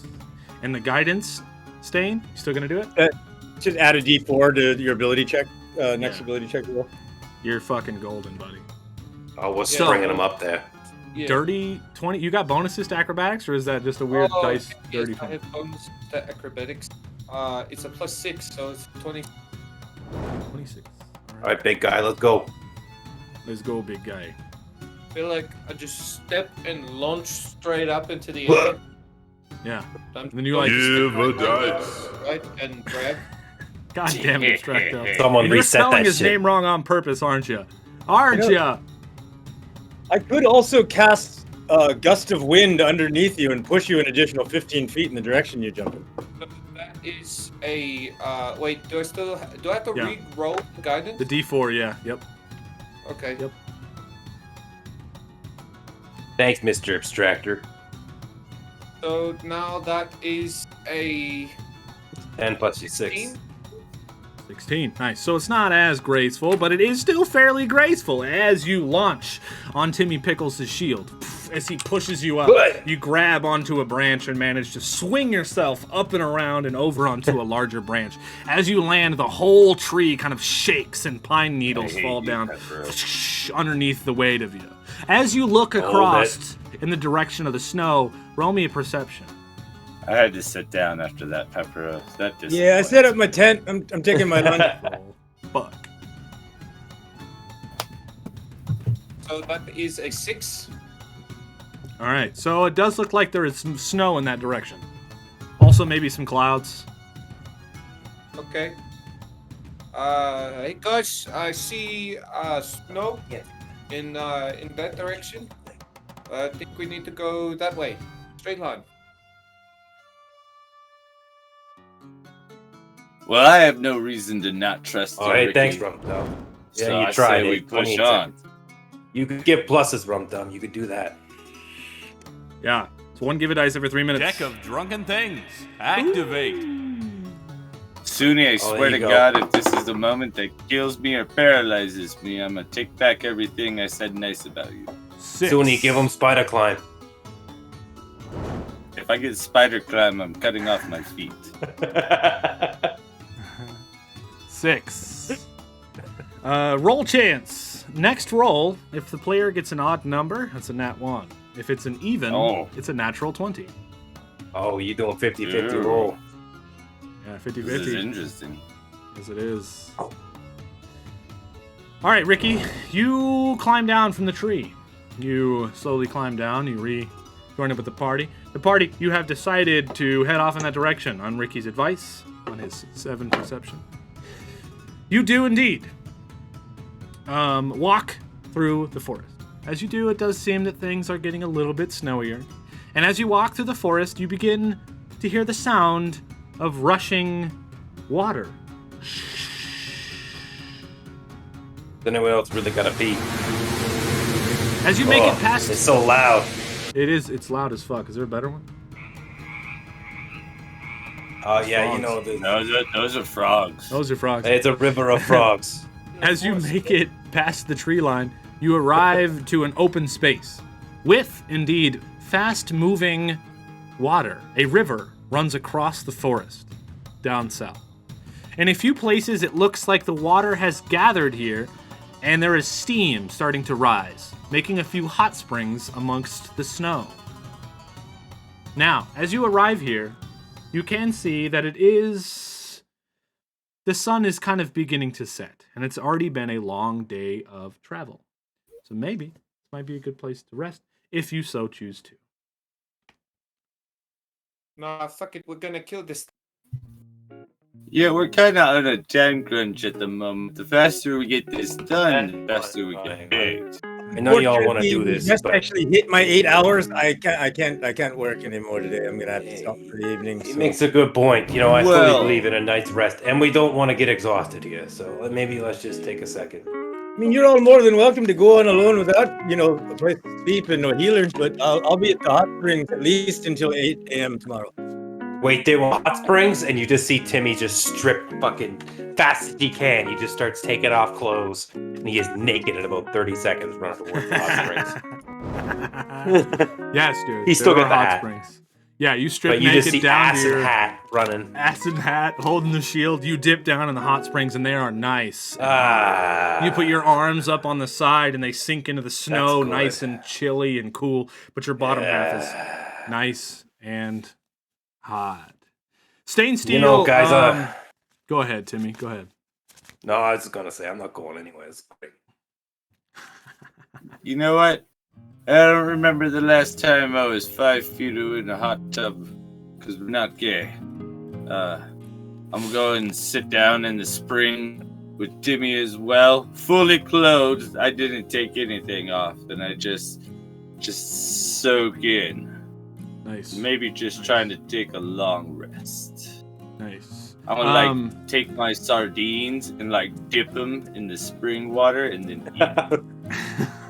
And the guidance, Stain, you still gonna do it? Just add a D4 to your ability check. Next ability check roll. You're fucking golden, buddy. Oh, we're bringing him up there. Yeah. Dirty 20. You got bonuses to acrobatics, or is that just a weird dice? Yes, Dirty I 20. have bonus to acrobatics. It's a +6, so it's 20. 26. All right, big guy, let's go. Let's go, big guy. I feel like I just step and launch straight up into the air. Yeah. And then you like give a dice. Right, and grab. God damn it, Stracto. Someone You're reset spelling that his shit. name wrong on purpose, aren't you? Aren't you? I could also cast a gust of wind underneath you and push you an additional 15 feet in the direction you're jumping. That is a wait. Do I have to re-roll guidance? The D4, yeah. Yep. Okay. Yep. Thanks, Mr. Abstractor. So now that is a 10 plus 6. 16. Nice. So it's not as graceful, but it is still fairly graceful as you launch on Timmy Pickles' shield. as he pushes you up, you grab onto a branch and manage to swing yourself up and around and over onto a larger branch. As you land, the whole tree kind of shakes and pine needles fall down underneath the weight of you. As you look across in the direction of the snow, roll me a perception. I had to sit down after that pepper roast. Yeah, I set up my tent. I'm taking my lunch. Fuck. So that is a 6. All right, so it does look like there is some snow in that direction. Also, maybe some clouds. Okay. Hey guys, I see snow in that direction. I think we need to go that way. Straight line. Well, I have no reason to not trust you, hey, Ricky. thanks, Rum Dum. Yeah, So you I tried say we it. push 28 on. seconds. You could give pluses, Rum Dum. You could do that. Yeah, so one give a dice every 3 minutes. Deck of drunken things. Activate. Suni, I Oh, swear there to you go. God, if this is the moment that kills me or paralyzes me, I'm gonna take back everything I said nice about you. 6. Suni, give him spider climb. If I get spider climb, I'm cutting off my feet. 6. Roll chance. Next roll, if the player gets an odd number, that's a nat 1. If it's an even, it's a natural 20. Oh, you doing 50-50 Ooh. roll. Yeah, 50-50. This is interesting. Yes, it is. All right, Ricky, you climb down from the tree. You slowly climb down. You join up with the party. The party, you have decided to head off in that direction on Ricky's advice, on his 7 perception. You do indeed walk through the forest. As you do, it does seem that things are getting a little bit snowier. And as you walk through the forest, you begin to hear the sound of rushing water. Then anyone else really gotta pee. As you make it past... It's so loud. It's loud as fuck. Is there a better one? Yeah, you know, those are frogs. Those are frogs. It's a river of frogs. As you make it past the tree line, you arrive to an open space with, indeed, fast-moving water. A river runs across the forest, down south. In a few places, it looks like the water has gathered here, and there is steam starting to rise, making a few hot springs amongst the snow. Now, as you arrive here, you can see that the sun is kind of beginning to set, and it's already been a long day of travel. So maybe this might be a good place to rest, if you so choose to. Nah, fuck it, we're gonna kill this. Yeah, we're kind of on a time crunch at the moment. The faster we get this done, the faster we get paid. I know y'all want to do this, Just but actually hit my 8 hours. I can't work anymore today. I'm gonna have to stop for the evening. he so- makes a good point. You know, I Well- fully believe in a night's rest, and we don't want to get exhausted here. So maybe let's just take a second. I mean, you're all more than welcome to go on alone without, a place to sleep and no healers. But I'll be at the hot springs at least until 8 a.m. tomorrow. Wait, they were hot springs, and you just see Timmy just strip fucking fast as he can. He just starts taking off clothes, and he is naked in about 30 seconds running towards the hot springs. Yes, dude. He's still there got are the hot hat. springs. Yeah, you strip But you naked just see down ass to your and hat running. ass and hat, holding the shield. You dip down in the hot springs, and they are nice. Ah. You put your arms up on the side, and they sink into the snow, That's good. nice and chilly and cool. But your bottom half is nice and hot. Stain Steel. You know, guys, go ahead, Timmy. Go ahead. No, I was gonna say I'm not going anyways. You know what? I don't remember the last time I was 5 feet in a hot tub, because we're not gay. I'm going to sit down in the spring with Timmy as well, fully clothed. I didn't take anything off, and I just soak in. Nice. Maybe just trying to take a long rest. Nice. I'm gonna take my sardines and dip them in the spring water and then eat.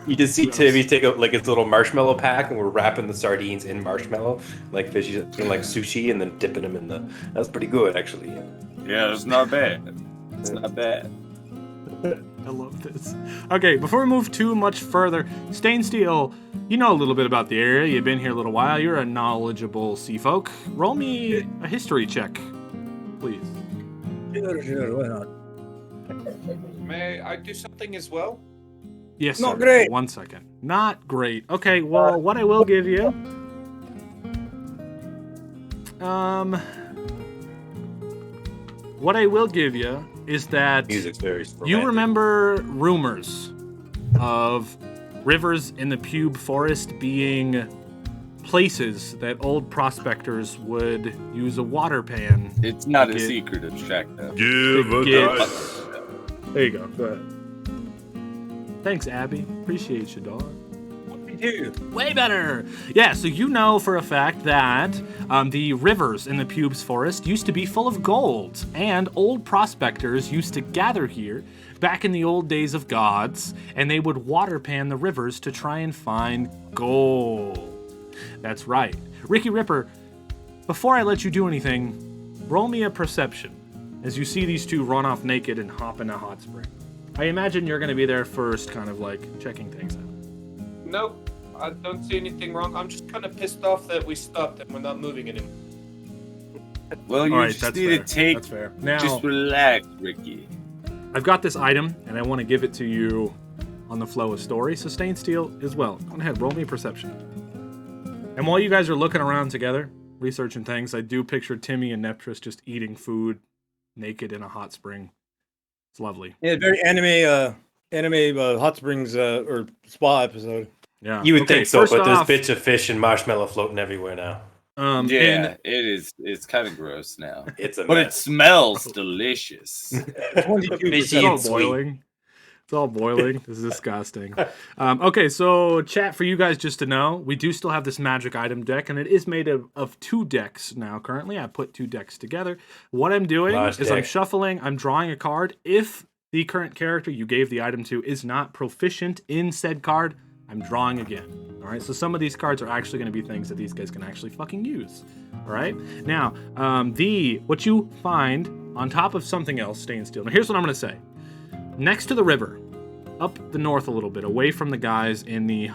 You just see Timmy take out his little marshmallow pack, and we're wrapping the sardines in marshmallow, like fishy, like sushi, and then dipping them in the. That's pretty good, actually. Yeah, it's not bad. It's not bad. I love this. Okay, before we move too much further, Stain Steel, you know a little bit about the area. You've been here a little while. You're a knowledgeable sea folk. Roll me a history check, please. Sure, why not? May I do something as well? Yes, Not sir. great. 1 second. Not great. Okay, well, what I will give you... What I will give you is that Music's very you romantic. remember rumors of rivers in the Pube Forest being places that old prospectors would use a water pan. It's not to a get- secret of Shacktown. to get- There you go. Go ahead. Thanks, Abby. Appreciate you, dog. Way better. Yeah, so you know for a fact that the rivers in the Pubes Forest used to be full of gold, and old prospectors used to gather here back in the old days of gods, and they would water pan the rivers to try and find gold. That's right. Ricky Ripper, before I let you do anything, roll me a perception as you see these two run off naked and hop in a hot spring. I imagine you're going to be there first, kind of like checking things out. Nope, I don't see anything wrong. I'm just kind of pissed off that we stopped and we're not moving anymore. Well, you All right, just that's need fair. to take. That's fair. Now, Just relax, Ricky. I've got this item, and I want to give it to you on the flow of story. Sustained Steel as well. Go ahead, roll me perception. And while you guys are looking around together, researching things, I do picture Timmy and Neptris just eating food naked in a hot spring. It's lovely. Yeah, very anime hot springs or spa episode. Yeah, You would okay, think so, first but there's off- bits of fish and marshmallow floating everywhere now. Yeah, and- it is. It's kind of gross now. It's a but it mess. smells delicious. It's all boiling. It's all boiling. This is disgusting. Okay, so chat for you guys just to know, we do still have this magic item deck, and it is made of 2 decks now currently. I put 2 decks together. What I'm doing Large is I'm deck. shuffling, I'm drawing a card. If the current character you gave the item to is not proficient in said card, I'm drawing again. All right, so some of these cards are actually going to be things that these guys can actually fucking use. All right, now what you find on top of something else, Stain Steel. Now here's what I'm going to say. Next to the river, up the north a little bit, away from the guys in the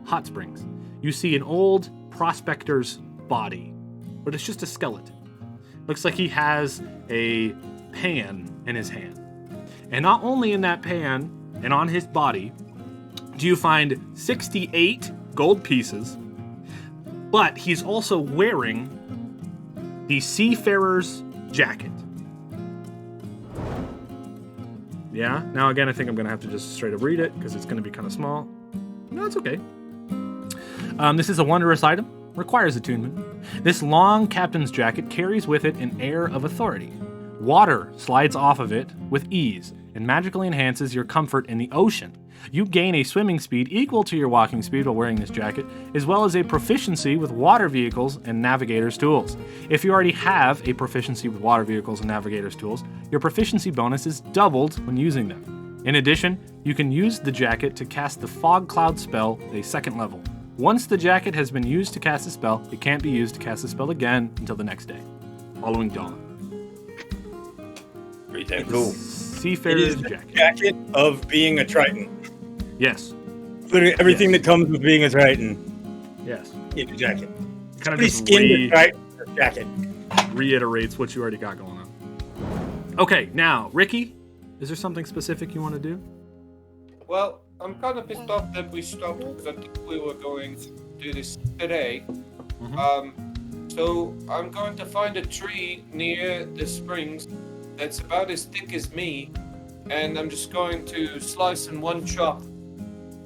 hot springs, you see an old prospector's body, but it's just a skeleton. Looks like he has a pan in his hand. And not only in that pan and on his body do you find 68 gold pieces, but he's also wearing the seafarer's jacket. Yeah, now again, I think I'm going to have to just straight up read it because it's going to be kind of small. No, it's okay. This is a wondrous item, requires attunement. This long captain's jacket carries with it an air of authority. Water slides off of it with ease and magically enhances your comfort in the ocean. You gain a swimming speed equal to your walking speed while wearing this jacket, as well as a proficiency with water vehicles and navigator's tools. If you already have a proficiency with water vehicles and navigator's tools, your proficiency bonus is doubled when using them. In addition, you can use the jacket to cast the Fog Cloud spell at a 2nd level. Once the jacket has been used to cast a spell, it can't be used to cast the spell again until the next day, following dawn. Pretty damn cool. Seafarer's It is the jacket. jacket of being a Triton. Yes. Literally everything that comes with being a Triton. Yes. In a jacket. Kind of Somebody just skinned a Triton jacket. reiterates what you already got going on. Okay, now, Ricky, is there something specific you want to do? Well, I'm kind of pissed off that we stopped because I thought we were going to do this today. So I'm going to find a tree near the springs that's about as thick as me, and I'm just going to slice in one chop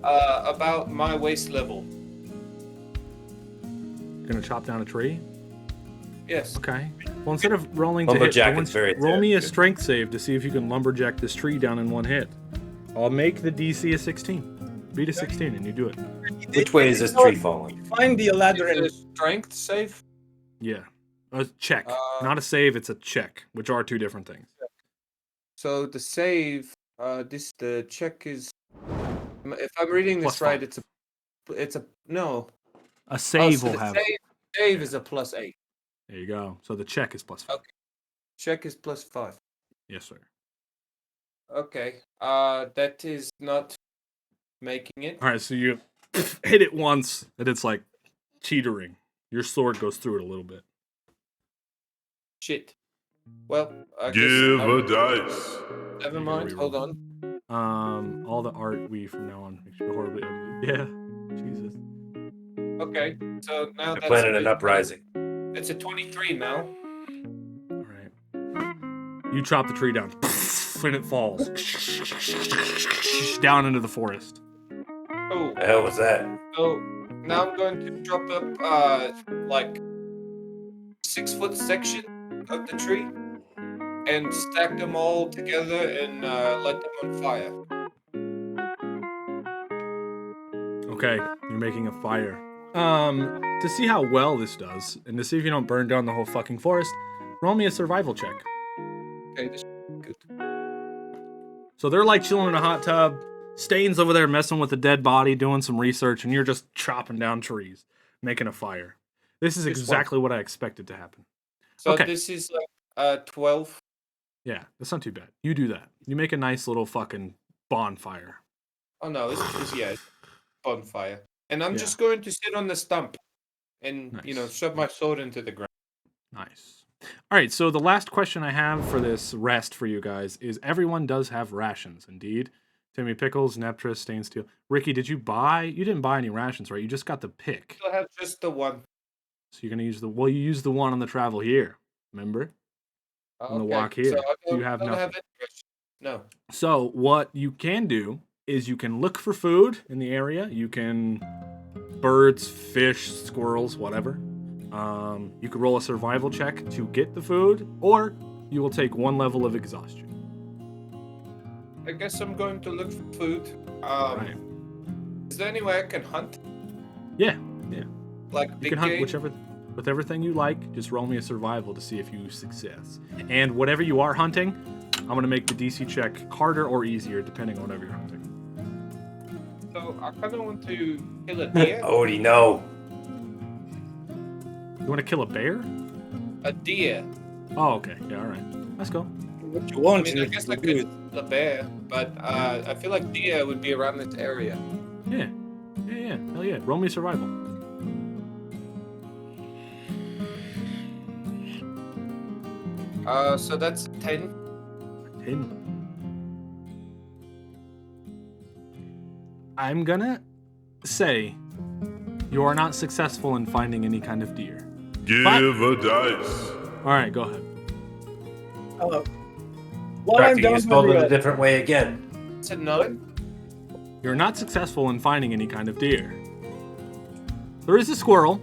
about my waist level. Gonna chop down a tree? Yes. Okay. Well, instead of rolling to hit, Lumberjack roll, is very roll me a good. strength save to see if you can lumberjack this tree down in one hit. I'll make the DC a 16. Beat a 16 and you do it. Which way is this tree falling? Find the ladder Is it and a strength save? Yeah. A check. Not a save, it's a check, which are 2 different things. So the save, the check is, if I'm reading this Plus right, 5. it's a no. A save so will the have. save is a +8. There you go. So the check is +5. Okay. Check is +5. Yes, sir. Okay. That is not making it. All right, so you hit it once, and it's like teetering. Your sword goes through it a little bit. Shit. Well, I Give guess a dice. Never mind. Hold on. All the art we from now on makes you horribly ugly. Yeah, Jesus. Okay, so now that's planning an uprising. It's a 23 now. All right. You chop the tree down, and it falls down into the forest. Oh. The hell was that? So now I'm going to drop up like 6-foot section of the tree and stack them all together and light them on fire. Okay, you're making a fire. To see how well this does, and to see if you don't burn down the whole fucking forest, roll me a survival check. Okay, this is good. So they're like chilling in a hot tub. Stain's over there messing with a dead body, doing some research, and you're just chopping down trees, making a fire. This is exactly what I expected to happen. So okay. This is like 12. Yeah, that's not too bad. You do that. You make a nice little fucking bonfire. Oh no, it's bonfire. And I'm just going to sit on the stump and, shove my sword into the ground. Nice. All right, so the last question I have for this rest for you guys is everyone does have rations, indeed. Timmy Pickles, Neptress, Stain Steel. Ricky, did you buy? You didn't buy any rations, right? You just got the pick. I have just the one. So you're going to use you used the one on the travel here, remember? On the walk here. So you have nothing. No. So what you can do is you can look for food in the area. You can birds, fish, squirrels, whatever. You can roll a survival check to get the food, or you will take 1 level of exhaustion. I guess I'm going to look for food. Right. Is there any way I can hunt? Yeah. Like you can hunt with everything you like. Just roll me a survival to see if you success. And whatever you are hunting, I'm gonna make the DC check harder or easier depending on whatever you're hunting. So I kind of want to kill a deer. Odie, no. You want to kill a bear? A deer. Oh, okay. Yeah, all right. Let's go. What you want? I guess I could kill a bear, but I feel like deer would be around this area. Yeah. Hell yeah. Roll me survival. So that's 10. 10. I'm gonna say you are not successful in finding any kind of deer. Give a dice. All right, go ahead. You spelled it a different way again. It's a 9. You're not successful in finding any kind of deer. There is a squirrel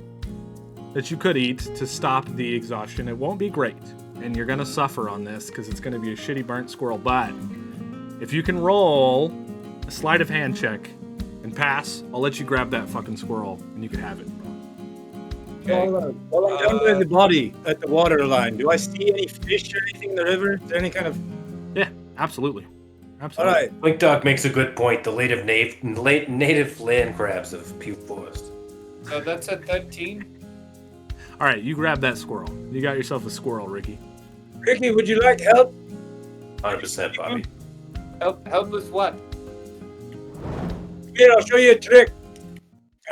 that you could eat to stop the exhaustion. It won't be great, and you're gonna suffer on this because it's gonna be a shitty burnt squirrel. But if you can roll a sleight of hand check and pass, I'll let you grab that fucking squirrel and you can have it. Okay. While I'm down by the body at the water line, do I see any fish or anything in the river? Is there any kind of... Yeah, absolutely. All right. Wink Dog makes a good point. The native land crabs of Pew Forest. So that's a 13. All right, you grab that squirrel. You got yourself a squirrel, Ricky. Ricky, would you like help? 100%, Bobby. Help with what? Here, I'll show you a trick.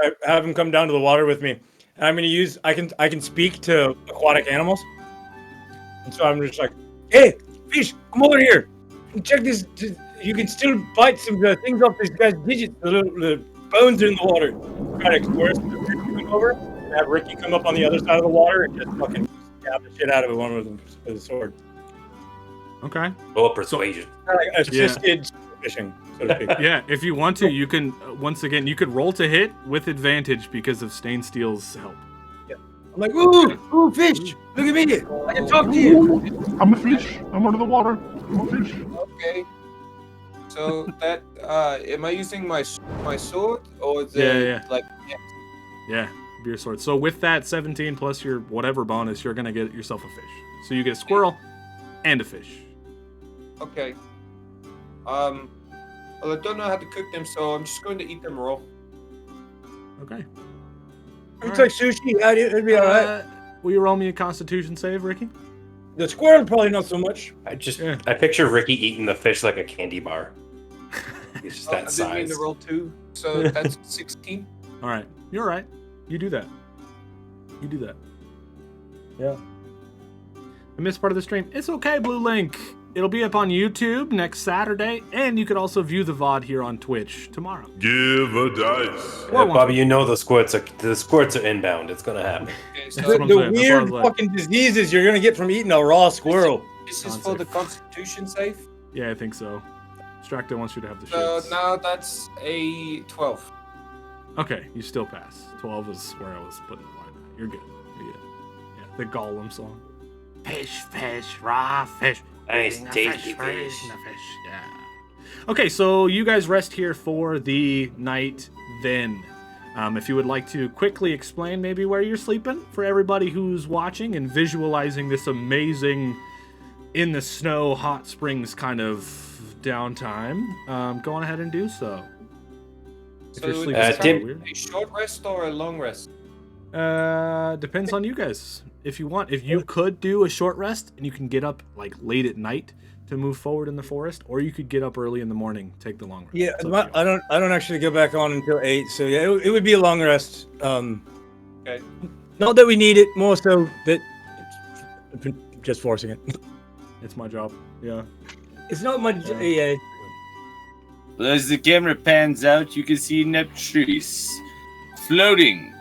I have him come down to the water with me. And I'm gonna use I can speak to aquatic animals. And so I'm just like, hey, fish, come over here. And check this. You can still bite some things off this guy's digits. The bones are in the water. Try to coerce the fish to come over and have Ricky come up on the other side of the water and just fucking stab the shit out of it with a sword. Okay. Roll persuasion. Like assisted fishing, so to speak. Yeah, if you want to, you can, once again, you could roll to hit with advantage because of Stain Steel's help. Yeah. I'm like, ooh, fish, look at me, I can talk to you. I'm a fish, I'm under the water, I'm a fish. Okay. So that, am I using my sword, or is it like... Yeah, beer sword. So with that 17 plus your whatever bonus, you're going to get yourself a fish. So you get a squirrel and a fish. Okay. Well, I don't know how to cook them, so I'm just going to eat them raw. Okay. It's like sushi. It'd be all right. Will you roll me a Constitution save, Ricky? The squirrel probably not so much. I picture Ricky eating the fish like a candy bar. He's just that I didn't mean size. to roll 2, so that's 16. All right, you're all right. You do that. You do that. Yeah. I missed part of the stream. It's okay, Blue Link. It'll be up on YouTube next Saturday, and you could also view the VOD here on Twitch tomorrow. Give a dice. Bobby, you know the squirts are inbound. It's gonna happen. Okay, so The weird fucking diseases you're gonna get from eating a raw squirrel. this is for the Constitution save. Yeah, I think so. Stracto wants you to have the So shits. now that's a 12. Okay, you still pass. 12 is where I was putting the line at. You're good. You're good. Yeah, the Gollum song. Fish, raw fish. Nice, Eating a tasty fish. fish. Eating a fish, yeah. Okay, so you guys rest here for the night then. If you would like to quickly explain maybe where you're sleeping for everybody who's watching and visualizing this amazing in the snow hot springs kind of downtime, go on ahead and do so. If you're sleeping a short rest or a long rest? Depends on you guys. If you want, if you could do a short rest and you can get up like late at night to move forward in the forest, or you could get up early in the morning, take the long rest. Yeah, I don't actually go back on until 8, so yeah, it would be a long rest. Okay. Not that we need it, more so that just forcing it. It's my job. Yeah. It's not my yeah. Well, as the camera pans out, you can see Neptris floating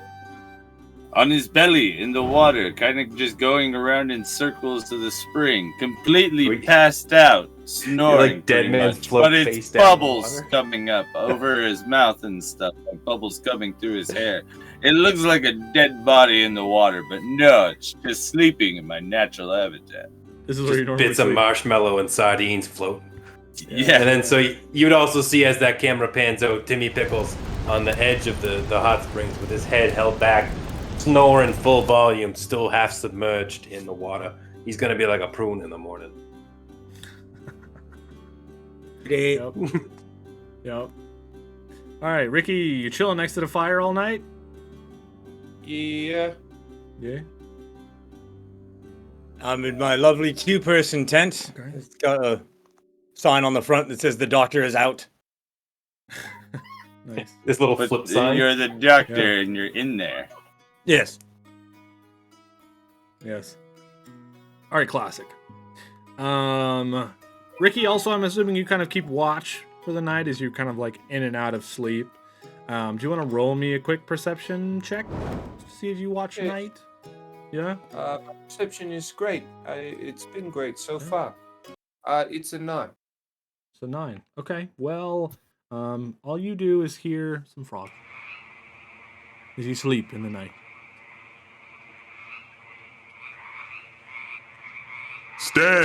on his belly in the water, kind of just going around in circles to the spring, completely passed out, snoring. Like dead man's float but it's face down in the bubbles water. coming up over his mouth and stuff, like bubbles coming through his hair. It looks like a dead body in the water, but no, it's just sleeping in my natural habitat. This is where you normally Bits of sleep. marshmallow and sardines float. Yeah. And then so you'd also see as that camera pans out, Timmy Pickles on the edge of the hot springs with his head held back, snoring full volume, still half submerged in the water. He's gonna be like a prune in the morning. Yep. Yep. All right, Ricky, you chilling next to the fire all night? Yeah. Yeah. I'm in my lovely 2-person tent. It's got a sign on the front that says the doctor is out. Nice. This little But flip sign. you're the doctor and you're in there. Yes. Yes. All right, classic. Ricky, also, I'm assuming you kind of keep watch for the night as you kind of like in and out of sleep. Do you want to roll me a quick perception check to see if you watch night? Yeah? My perception is great. It's been great so far. It's a 9. So 9. Okay. Well, all you do is hear some frogs as you sleep in the night. Stan,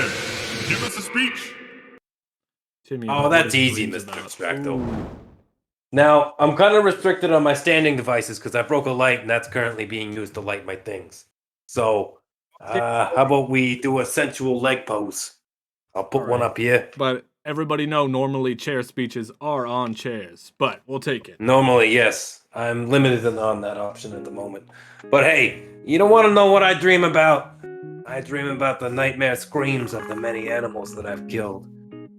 give us a speech. Timmy, Oh, that's easy, Mr. Abstracto. Now, I'm kind of restricted on my standing devices because I broke a light and that's currently being used to light my things. So, how about we do a sensual leg pose? I'll put one up here. But everybody know normally chair speeches are on chairs, but we'll take it. Normally, yes. I'm limited on that option at the moment. But hey, you don't want to know what I dream about? I dream about the nightmare screams of the many animals that I've killed,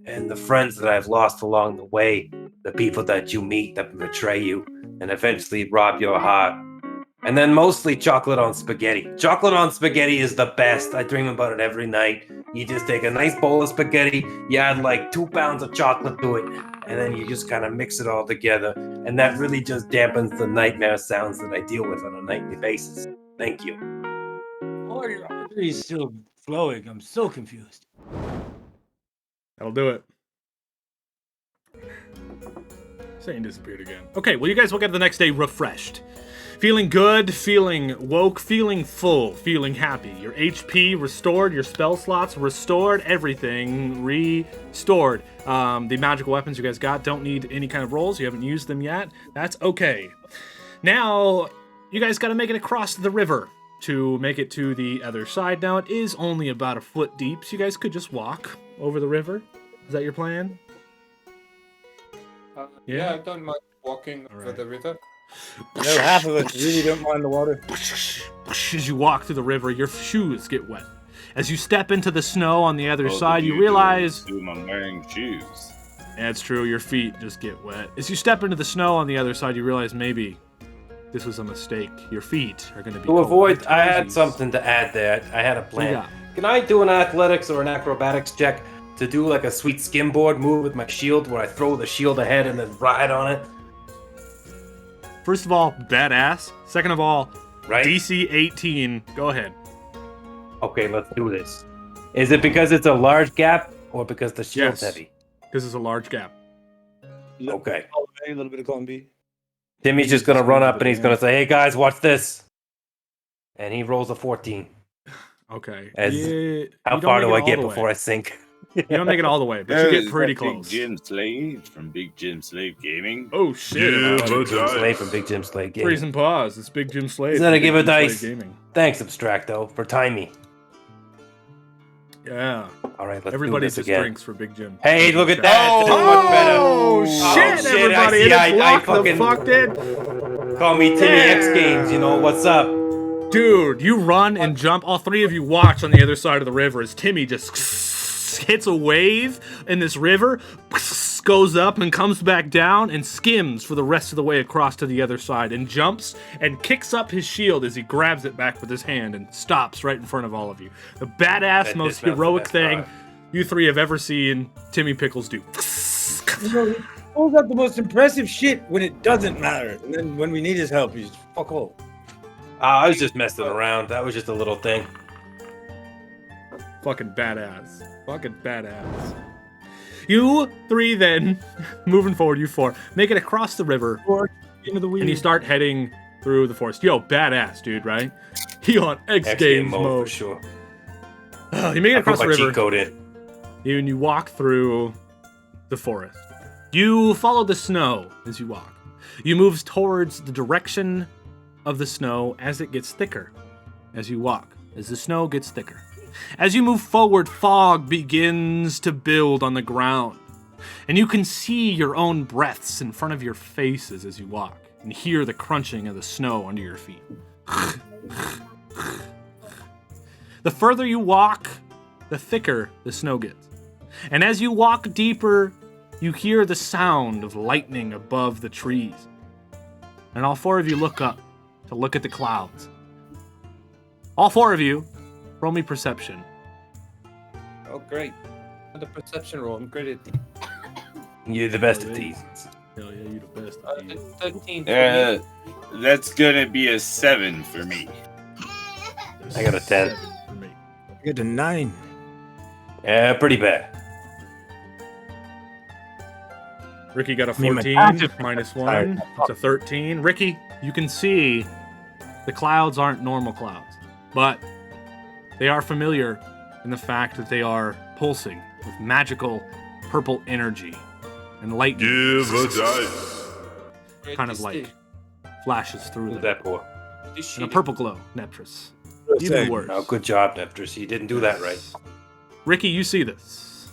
and the friends that I've lost along the way, the people that you meet that betray you, and eventually rob your heart. And then mostly chocolate on spaghetti. Chocolate on spaghetti is the best. I dream about it every night. You just take a nice bowl of spaghetti, you add like 2 pounds of chocolate to it, and then you just kind of mix it all together. And that really just dampens the nightmare sounds that I deal with on a nightly basis. Thank you. Oh, your artery is still flowing. I'm so confused. That'll do it. Satan disappeared again. Okay, well, you guys woke up the next day refreshed. Feeling good, feeling woke, feeling full, feeling happy. Your HP restored, your spell slots restored, everything restored. The magical weapons you guys got don't need any kind of rolls. You haven't used them yet. That's okay. Now, you guys got to make it across the river to make it to the other side. Now, it is only about a foot deep, so you guys could just walk over the river. Is that your plan? Yeah, I don't mind walking over the river. I know half of us really don't mind the water. As you walk through the river, your shoes get wet. As you step into the snow on the other All side, the you doo-doo realize... assume I'm wearing shoes. That's true, your feet just get wet. As you step into the snow on the other side, you realize maybe this was a mistake. Your feet are going to be To cold. avoid, I had something to add there. I had a plan. Yeah. Can I do an athletics or an acrobatics check to do like a sweet skimboard move with my shield where I throw the shield ahead and then ride on it? First of all, badass. Second of all, right? DC 18. Go ahead. Okay, let's do this. Is it because it's a large gap or because the shield's heavy? This is a large gap. Okay. A little bit of column B. Timmy's just gonna run up and he's gonna say, "Hey guys, watch this," and he rolls a 14. Okay. How far do I get before I sink? You don't make it all the way, but you get pretty close. Big Jim Slade from Big Jim Slade Gaming. Oh shit! Big Jim Slade from Big Jim Slade Gaming. Freeze and pause. It's Big Jim Slade. Is that a from give Big a Jim dice? Slade Gaming. Thanks, Abstracto, for timing. Yeah. All right, let's Everybody do this just again. drinks for Big Jim. Hey, look at that! This is much better. Oh shit! Everybody, I fucking fucked it. Call me Timmy X Games. You know what's up? Dude, you run and jump. All three of you watch on the other side of the river as Timmy just hits a wave in this river, goes up and comes back down and skims for the rest of the way across to the other side and jumps and kicks up his shield as he grabs it back with his hand and stops right in front of all of you. The badass, most heroic thing you three have ever seen Timmy Pickles do. You know, he pulls out the most impressive shit when it doesn't matter. And then when we need his help, he's fuck off. I was just messing around. That was just a little thing. Fucking badass. Fucking badass. You three then, moving forward, you four, make it across the river into the and you start heading through the forest. Yo, badass, dude, right? He on X Games mode. For sure. You make it across the river. Cheat code in. And you walk through the forest. You follow the snow as you walk. You move towards the direction of the snow as it gets thicker as you walk, as the snow gets thicker. As you move forward, fog begins to build on the ground, and you can see your own breaths in front of your faces as you walk, and hear the crunching of the snow under your feet. The further you walk, the thicker the snow gets. And as you walk deeper, you hear the sound of lightning above the trees. And all four of you look up to look at the clouds. All four of you, roll me perception. Oh, great. The perception roll. I'm great at You're the best at these. Hell yeah, you're the best. 13. That's gonna be a 7 for me. I got a 10. I got a 9. Yeah, pretty bad. Ricky got a 14, minus 1. It's a 13. Ricky, you can see the clouds aren't normal clouds, but they are familiar in the fact that they are pulsing with magical purple energy and lightning. Give a dice. Kind of like flashes through them. That boy. And a purple glow, Neptris. Even worse. Oh, good job, Neptris. You didn't do that right. Ricky, you see this.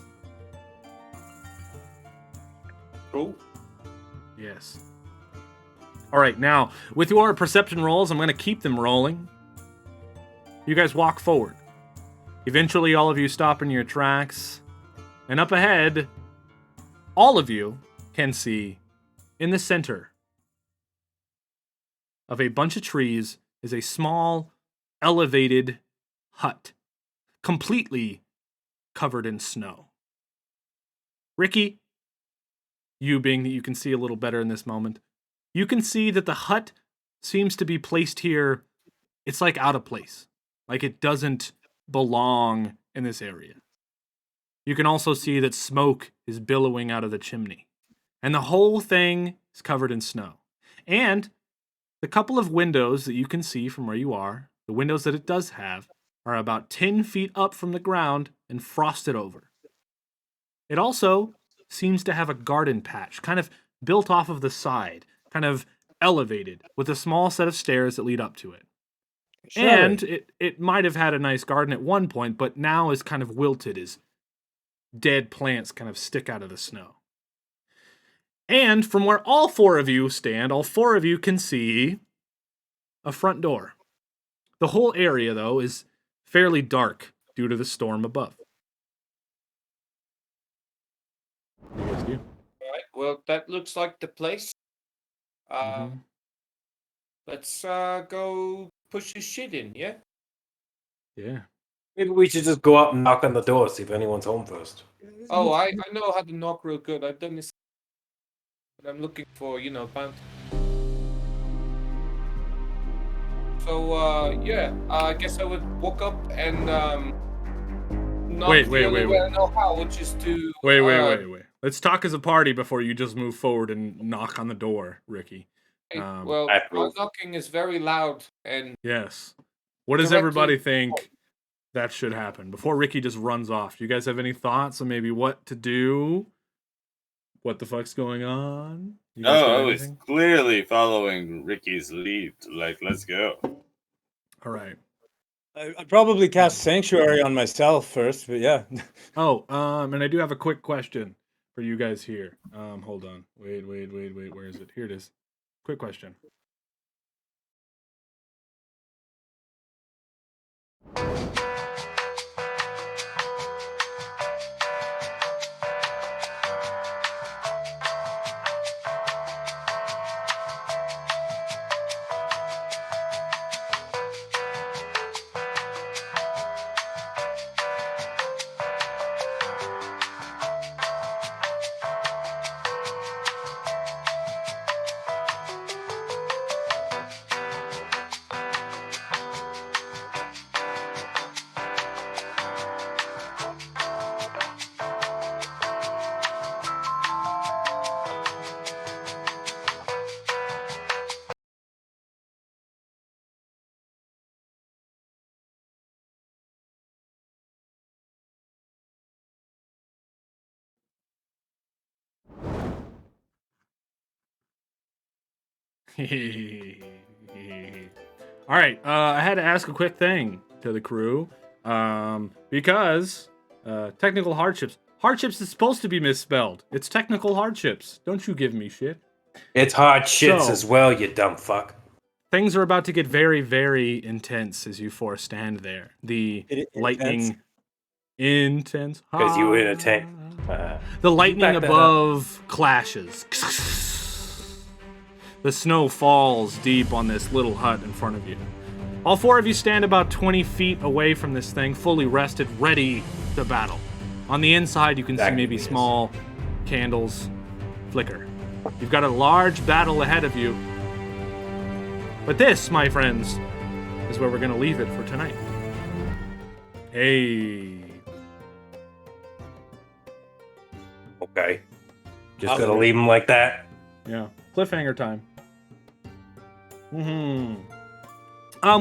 Oh. Yes. All right, now, with your perception rolls, I'm going to keep them rolling. You guys walk forward. Eventually, all of you stop in your tracks. And up ahead, all of you can see in the center of a bunch of trees is a small, elevated hut, completely covered in snow. Ricky, you being that you can see a little better in this moment, you can see that the hut seems to be placed here. It's like out of place. Like it doesn't belong in this area. You can also see that smoke is billowing out of the chimney. And the whole thing is covered in snow. And the couple of windows that you can see from where you are, the windows that it does have, are about 10 feet up from the ground and frosted over. It also seems to have a garden patch, kind of built off of the side, kind of elevated, with a small set of stairs that lead up to it. Sure. And it might have had a nice garden at one point, but now is kind of wilted as dead plants kind of stick out of the snow. And from where all four of you stand, all four of you can see a front door. The whole area, though, is fairly dark due to the storm above. What do you guys do? All right. Well, that looks like the place. Let's go push this shit in. Yeah. Yeah. Maybe we should just go up and knock on the door, see if anyone's home first. Oh, I know how to knock real good. I've done this. But I'm looking for, bounty. So, yeah, I guess I would walk up and knock Wait. way I know how, which is to... Wait. Let's talk as a party before you just move forward and knock on the door, Ricky. Well, my knocking is very loud and... Yes. What does everybody think that should happen? Before Ricky just runs off, do you guys have any thoughts on maybe what to do? What the fuck's going on? I was clearly following Ricky's lead. Like, let's go. All right. I'd probably cast Sanctuary on myself first, but yeah. And I do have a quick question for you guys here. Hold on. Wait. Where is it? Here it is. Quick question. All right, I had to ask a quick thing to the crew because technical hardships. Hardships is supposed to be misspelled. It's technical hardships. Don't you give me shit. It's hard shits as well, you dumb fuck. Things are about to get very, very intense as you four stand there. The lightning... Intense. Because you were in a tank. The lightning above clashes. The snow falls deep on this little hut in front of you. All four of you stand about 20 feet away from this thing, fully rested, ready to battle. On the inside, you can see maybe small candles flicker. You've got a large battle ahead of you. But this, my friends, is where we're going to leave it for tonight. Hey. Okay. Just gonna leave him like that? Yeah. Cliffhanger time.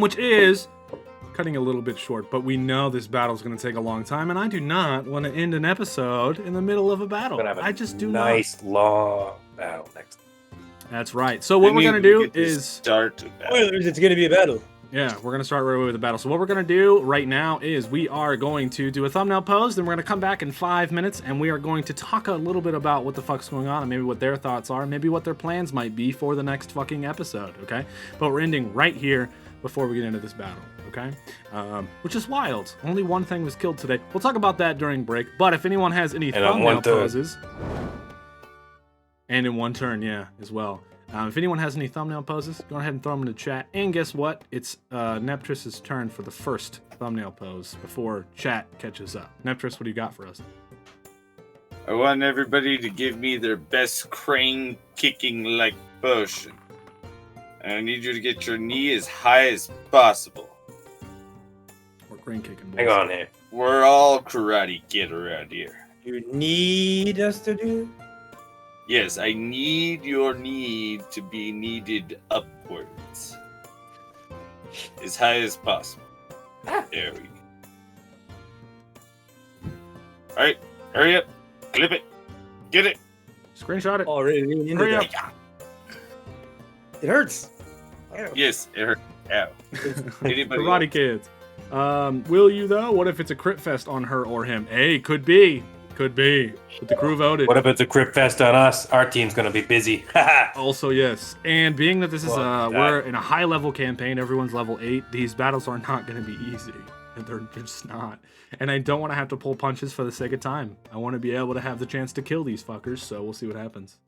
Which is cutting a little bit short, but we know this battle's gonna take a long time, and I do not want to end an episode in the middle of a battle. I just do not. Nice long battle next time. That's right. So what we're gonna do is start. Spoilers, it's gonna be a battle. Yeah, we're gonna start right away with the battle. So what we're gonna do right now is we are going to do a thumbnail pose, then we're gonna come back in 5 minutes, and we are going to talk a little bit about what the fuck's going on, and maybe what their thoughts are, maybe what their plans might be for the next fucking episode, okay? But we're ending right here before we get into this battle, okay? Which is wild. Only one thing was killed today. We'll talk about that during break, but if anyone has any thumbnail poses... And in one turn, yeah, as well. If anyone has any thumbnail poses, go ahead and throw them in the chat. And guess what? It's Neptrus's turn for the first thumbnail pose before chat catches up. Neptrus, what do you got for us? I want everybody to give me their best crane kicking like potion. And I need you to get your knee as high as possible. Or crane kicking. Hang on here. We're all karate kid around here. You need us to do? Yes, I need your knee to be kneaded upwards. As high as possible. There we go. Alright, hurry up. Clip it. Get it. Screenshot it. Already into hurry up. It hurts. Yes, it hurts. Ow. Anybody Karate else? kids. Will you though? What if it's a crit fest on her or him? Hey, could be. Could be. But the crew voted. What if it's a crit fest on us? Our team's gonna be busy. Also, yes. And being that this is we're in a high level campaign, everyone's level 8, these battles are not gonna be easy They're just not. And I don't want to have to pull punches for the sake of time. I want to be able to have the chance to kill these fuckers, so we'll see what happens.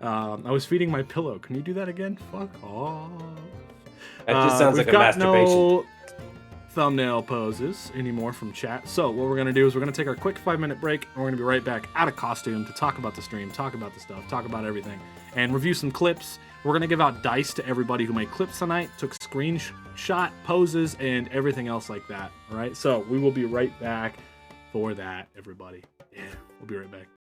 I was feeding my pillow. Can you do that again? Fuck off. That just sounds like a masturbation. No thumbnail poses anymore from chat. So what we're going to do is we're going to take our quick 5-minute break, and we're going to be right back out of costume to talk about the stream, talk about the stuff, talk about everything, and review some clips. We're going to give out dice to everybody who made clips tonight, took screenshot poses, and everything else like that. All right, so we will be right back for that, everybody. Yeah, we'll be right back.